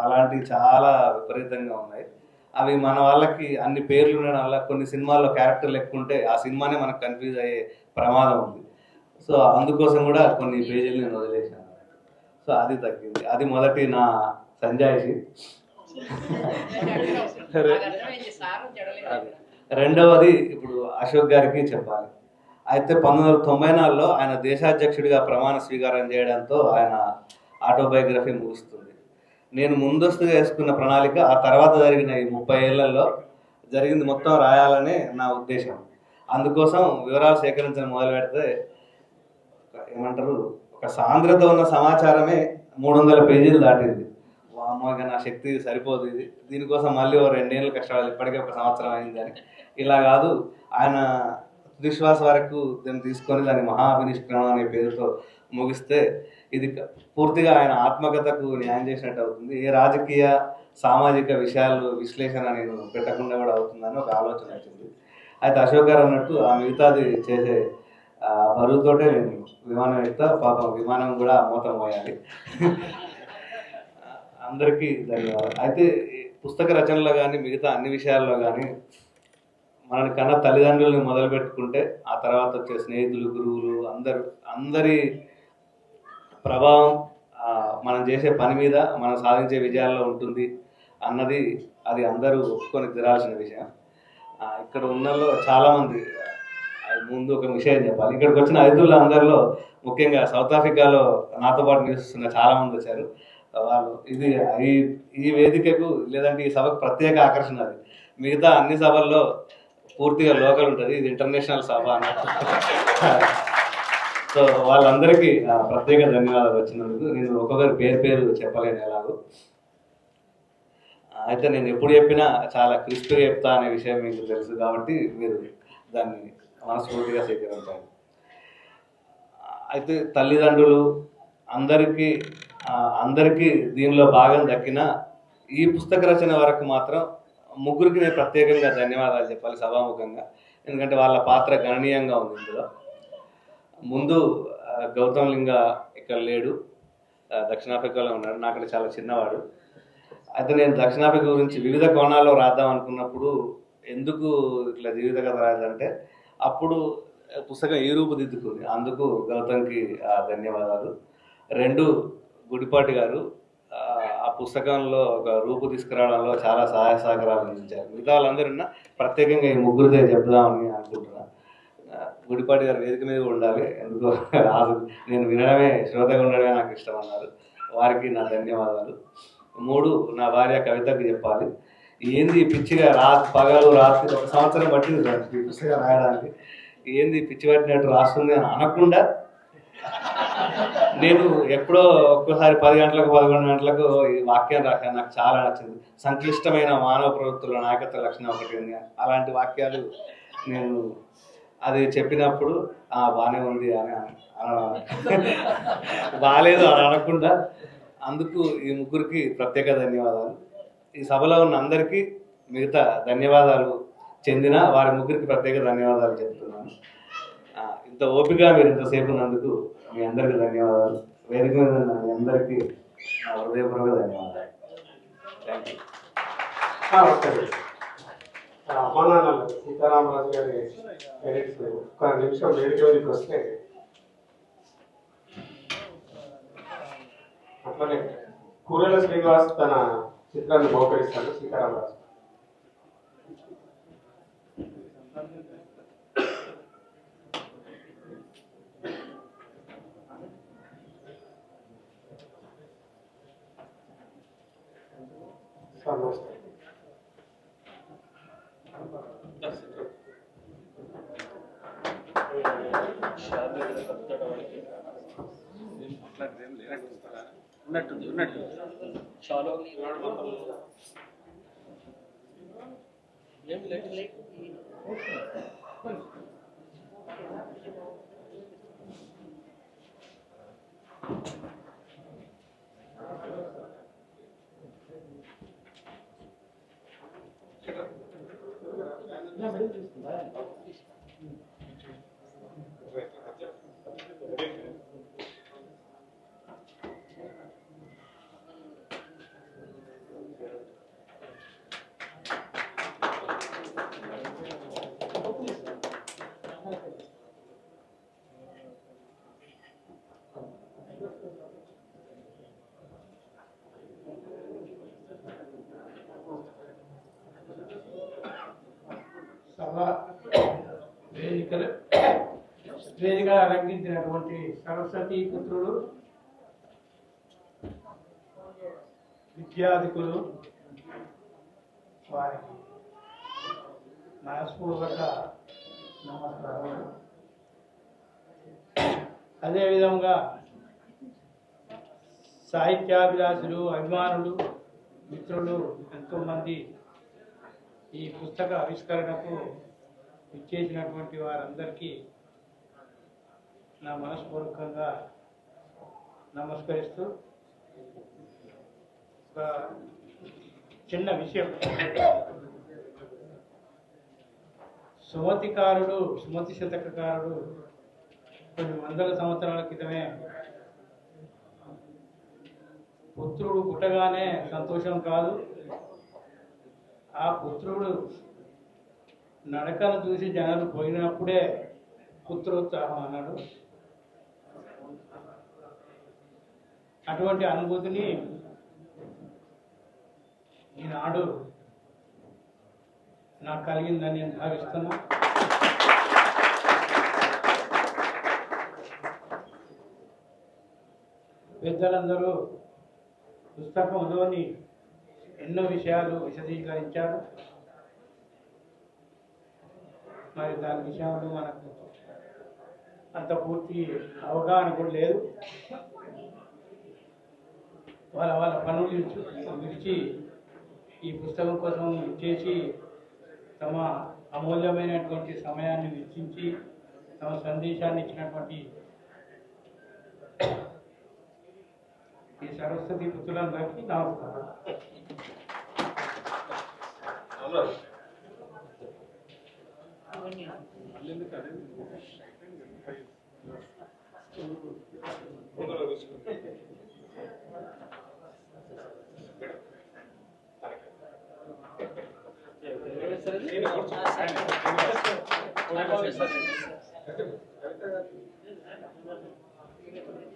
అలాంటివి చాలా విపరీతంగా ఉన్నాయి. అవి మన వాళ్ళకి అన్ని పేర్లు ఉండడం వల్ల కొన్ని సినిమాల్లో క్యారెక్టర్లు ఎక్కువ ఉంటే ఆ సినిమానే మనకు కన్ఫ్యూజ్ అయ్యే ప్రమాదం ఉంది. సో అందుకోసం కూడా కొన్ని పేజీలు నేను వదిలేశాను. సో అది తగ్గింది. అది మొదటి నా సంజాయిషి. రెండవది ఇప్పుడు అశోక్ గారికి చెప్పాలి. అయితే 1994లో ఆయన దేశాధ్యక్షుడిగా ప్రమాణ స్వీకారం చేయడంతో ఆయన ఆటోబయోగ్రఫీ ముగుస్తుంది. నేను ముందస్తుగా వేసుకున్న ప్రణాళిక ఆ తర్వాత జరిగిన ఈ 30 ఏళ్లలో జరిగింది మొత్తం రాయాలనే నా ఉద్దేశం. అందుకోసం వివరాలు సేకరించడం మొదలు పెడితే ఏమంటారు, ఒక సాంద్రత ఉన్న సమాచారమే 300 పేజీలు దాటింది. వామ్మోగా నా శక్తి సరిపోదు, ఇది దీనికోసం మళ్ళీ 2 ఏళ్ళు కష్టాలు, ఇప్పటికే 1 సంవత్సరం అయింది అని. ఇలా కాదు, ఆయన తుదిశ్వాస వరకు దాన్ని తీసుకొని దాన్ని మహాభినిష్క్రమం అనే పేరుతో ముగిస్తే ఇది పూర్తిగా ఆయన ఆత్మకథకు న్యాయం చేసినట్టు అవుతుంది. ఏ రాజకీయ సామాజిక విషయాలు విశ్లేషణ నేను పెట్టకుండా కూడా అవుతుందని ఒక ఆలోచన వచ్చింది. అయితే అశోక్ గారు అన్నట్టు ఆ మిగతాది చేసే బరువుతోటే నేను విమానం ఎక్కుతా. పాపం విమానం కూడా మూతం పోయాలి. అందరికీ ధన్యవాదాలు. అయితే పుస్తక రచనలో కానీ మిగతా అన్ని విషయాల్లో కానీ మనని కన్నా తల్లిదండ్రులను మొదలు పెట్టుకుంటే ఆ తర్వాత వచ్చే స్నేహితులు, గురువులు, అందరి ప్రభావం మనం చేసే పని మీద, మనం సాధించే విజయాల్లో ఉంటుంది అన్నది అది అందరూ ఒప్పుకొని తీరాల్సిన విషయం. ఇక్కడ ఉన్నలో చాలామంది, ముందు ఒక విషయం చెప్పాలి, ఇక్కడికి వచ్చిన అతిథులు అందరిలో ముఖ్యంగా సౌత్ ఆఫ్రికాలో నాతో పాటు నివసిస్తున్న చాలామంది వచ్చారు. వాళ్ళు ఇది ఈ వేదికకు లేదంటే ఈ సభకు ప్రత్యేక ఆకర్షణ. అది మిగతా అన్ని సభల్లో పూర్తిగా లోకల్ ఉంటుంది, ఇది ఇంటర్నేషనల్ సభ అన్నట్టు. సో వాళ్ళందరికీ ప్రత్యేక ధన్యవాదాలు వచ్చినందుకు. నేను ఒక్కొక్కరి పేరు చెప్పలేను ఎలాగో. అయితే నేను ఎప్పుడు చెప్పినా చాలా క్రిస్పీగా చెప్తా అనే విషయం మీకు తెలుసు కాబట్టి మీరు దాన్ని మనస్ఫూర్తిగా స్వీకరించాలి. అయితే తల్లిదండ్రులు అందరికీ దీనిలో భాగం దక్కిన ఈ పుస్తక రచన వరకు మాత్రం ముగ్గురికి నేను ప్రత్యేకంగా ధన్యవాదాలు చెప్పాలి సభాముఖంగా. ఎందుకంటే వాళ్ళ పాత్ర గణనీయంగా ఉంది ఇందులో. ముందు గౌతమ్ లింగ ఇక్కడ లేడు, దక్షిణాఫ్రికాలో ఉన్నాడు, నాకంటే చాలా చిన్నవాడు. అయితే నేను దక్షిణాఫ్రికా గురించి వివిధ కోణాల్లో రాద్దాం అనుకున్నప్పుడు ఎందుకు ఇట్లా జీవిత కథ రాయాలంటే అప్పుడు పుస్తకం ఈ రూపుదిద్దుకుంది. అందుకు గౌతమ్కి ధన్యవాదాలు. 2 గుడిపాటి గారు ఆ పుస్తకంలో ఒక రూపు తీసుకురావడంలో చాలా సహాయ సహకారాలు అందించారు. మిగతా వాళ్ళందరూ ప్రత్యేకంగా ఈ ముగ్గురిదే చెప్దామని అనుకుంటున్నాను. గుడిపాటి గారు వేదిక మీద ఉండాలి, ఎందుకో నేను వినడమే, శ్రోతగా ఉండడమే నాకు ఇష్టం అన్నారు. వారికి నా ధన్యవాదాలు. 3 నా భార్య కవితకు చెప్పాలి. ఏంది పిచ్చిగా పగలు రాత్రి 1 సంవత్సరం పట్టింది ఈ పుస్తకం రాయడానికి. ఏంది పిచ్చి పట్టినట్టు రాస్తుంది అని అనకుండా, నేను ఎప్పుడో ఒక్కసారి 10 గంటలకు 11 గంటలకు ఈ వాక్యం రాశాను. నాకు చాలా నచ్చింది. సంక్లిష్టమైన మానవ ప్రవృత్తుల నాయకత్వ లక్షణం ఒకటి ఉంది. అలాంటి వాక్యాలు నేను అది చెప్పినప్పుడు బాగానే ఉంది అని బాగాలేదు అని అనకుండా, అందుకు ఈ ముగ్గురికి ప్రత్యేక ధన్యవాదాలు. ఈ సభలో ఉన్న అందరికీ మిగతా ధన్యవాదాలు చెందిన వారి ముగ్గురికి ప్రత్యేక ధన్యవాదాలు చెప్తున్నాను. ఇంత ఓపికగా మీరు ఇంతసేపు ఉన్నందుకు మీ అందరికీ ధన్యవాదాలు. వేదిక మీద ఉన్న మీ అందరికీ నా హృదయపూర్వక ధన్యవాదాలు. Thank you. అమ్మానాన్న సీతారామరాజు గారి పేరెంట్స్ 1 నిమిషం వేదిక మీదకి వస్తే, అట్లనే కూరెల శ్రీనివాస్ తన చిత్రాన్ని బహుకరిస్తాడు. సీతారామరాజు నమస్తే. शादी సభ వేదిక అలంకరించినటువంటి సరస్వతి పుత్రుడు విద్యార్థికులు వారికి మనస్పూర్వక నమస్కారాలు. అదేవిధంగా సాహిత్యాభిలాషులు, అభిమానులు, మిత్రులు ఎంతోమంది ఈ పుస్తక ఆవిష్కరణకు ఇచ్చేసినటువంటి వారందరికీ నా మనస్పూర్వకంగా నమస్కరిస్తూ ఒక చిన్న విషయం, సుమతి శతకకారుడు కొన్ని వందల సంవత్సరాల క్రితమే పుత్రుడు పుట్టగానే సంతోషం కాదు, ఆ పుత్రుడు నడకను చూసి జనాలు పోయినప్పుడే పుత్రోత్సాహం అన్నాడు. అటువంటి అనుభూతిని ఈనాడు నాకు కలిగిందని నేను భావిస్తున్నా. పెద్దలందరూ పుస్తకంలోని ఎన్నో విషయాలు విశదీకరించారు. మరి దాని విషయంలో మనకు అంత పూర్తి అవగాహన కూడా లేదు. వాళ్ళ పనులు విడిచి ఈ పుస్తకం కోసం చేసి తమ అమూల్యమైనటువంటి సమయాన్ని వెచ్చించి తమ సందేశాన్ని ఇచ్చినటువంటి ఈ సరస్వతి పుత్రులందరికీ నమస్కారం. Gracias.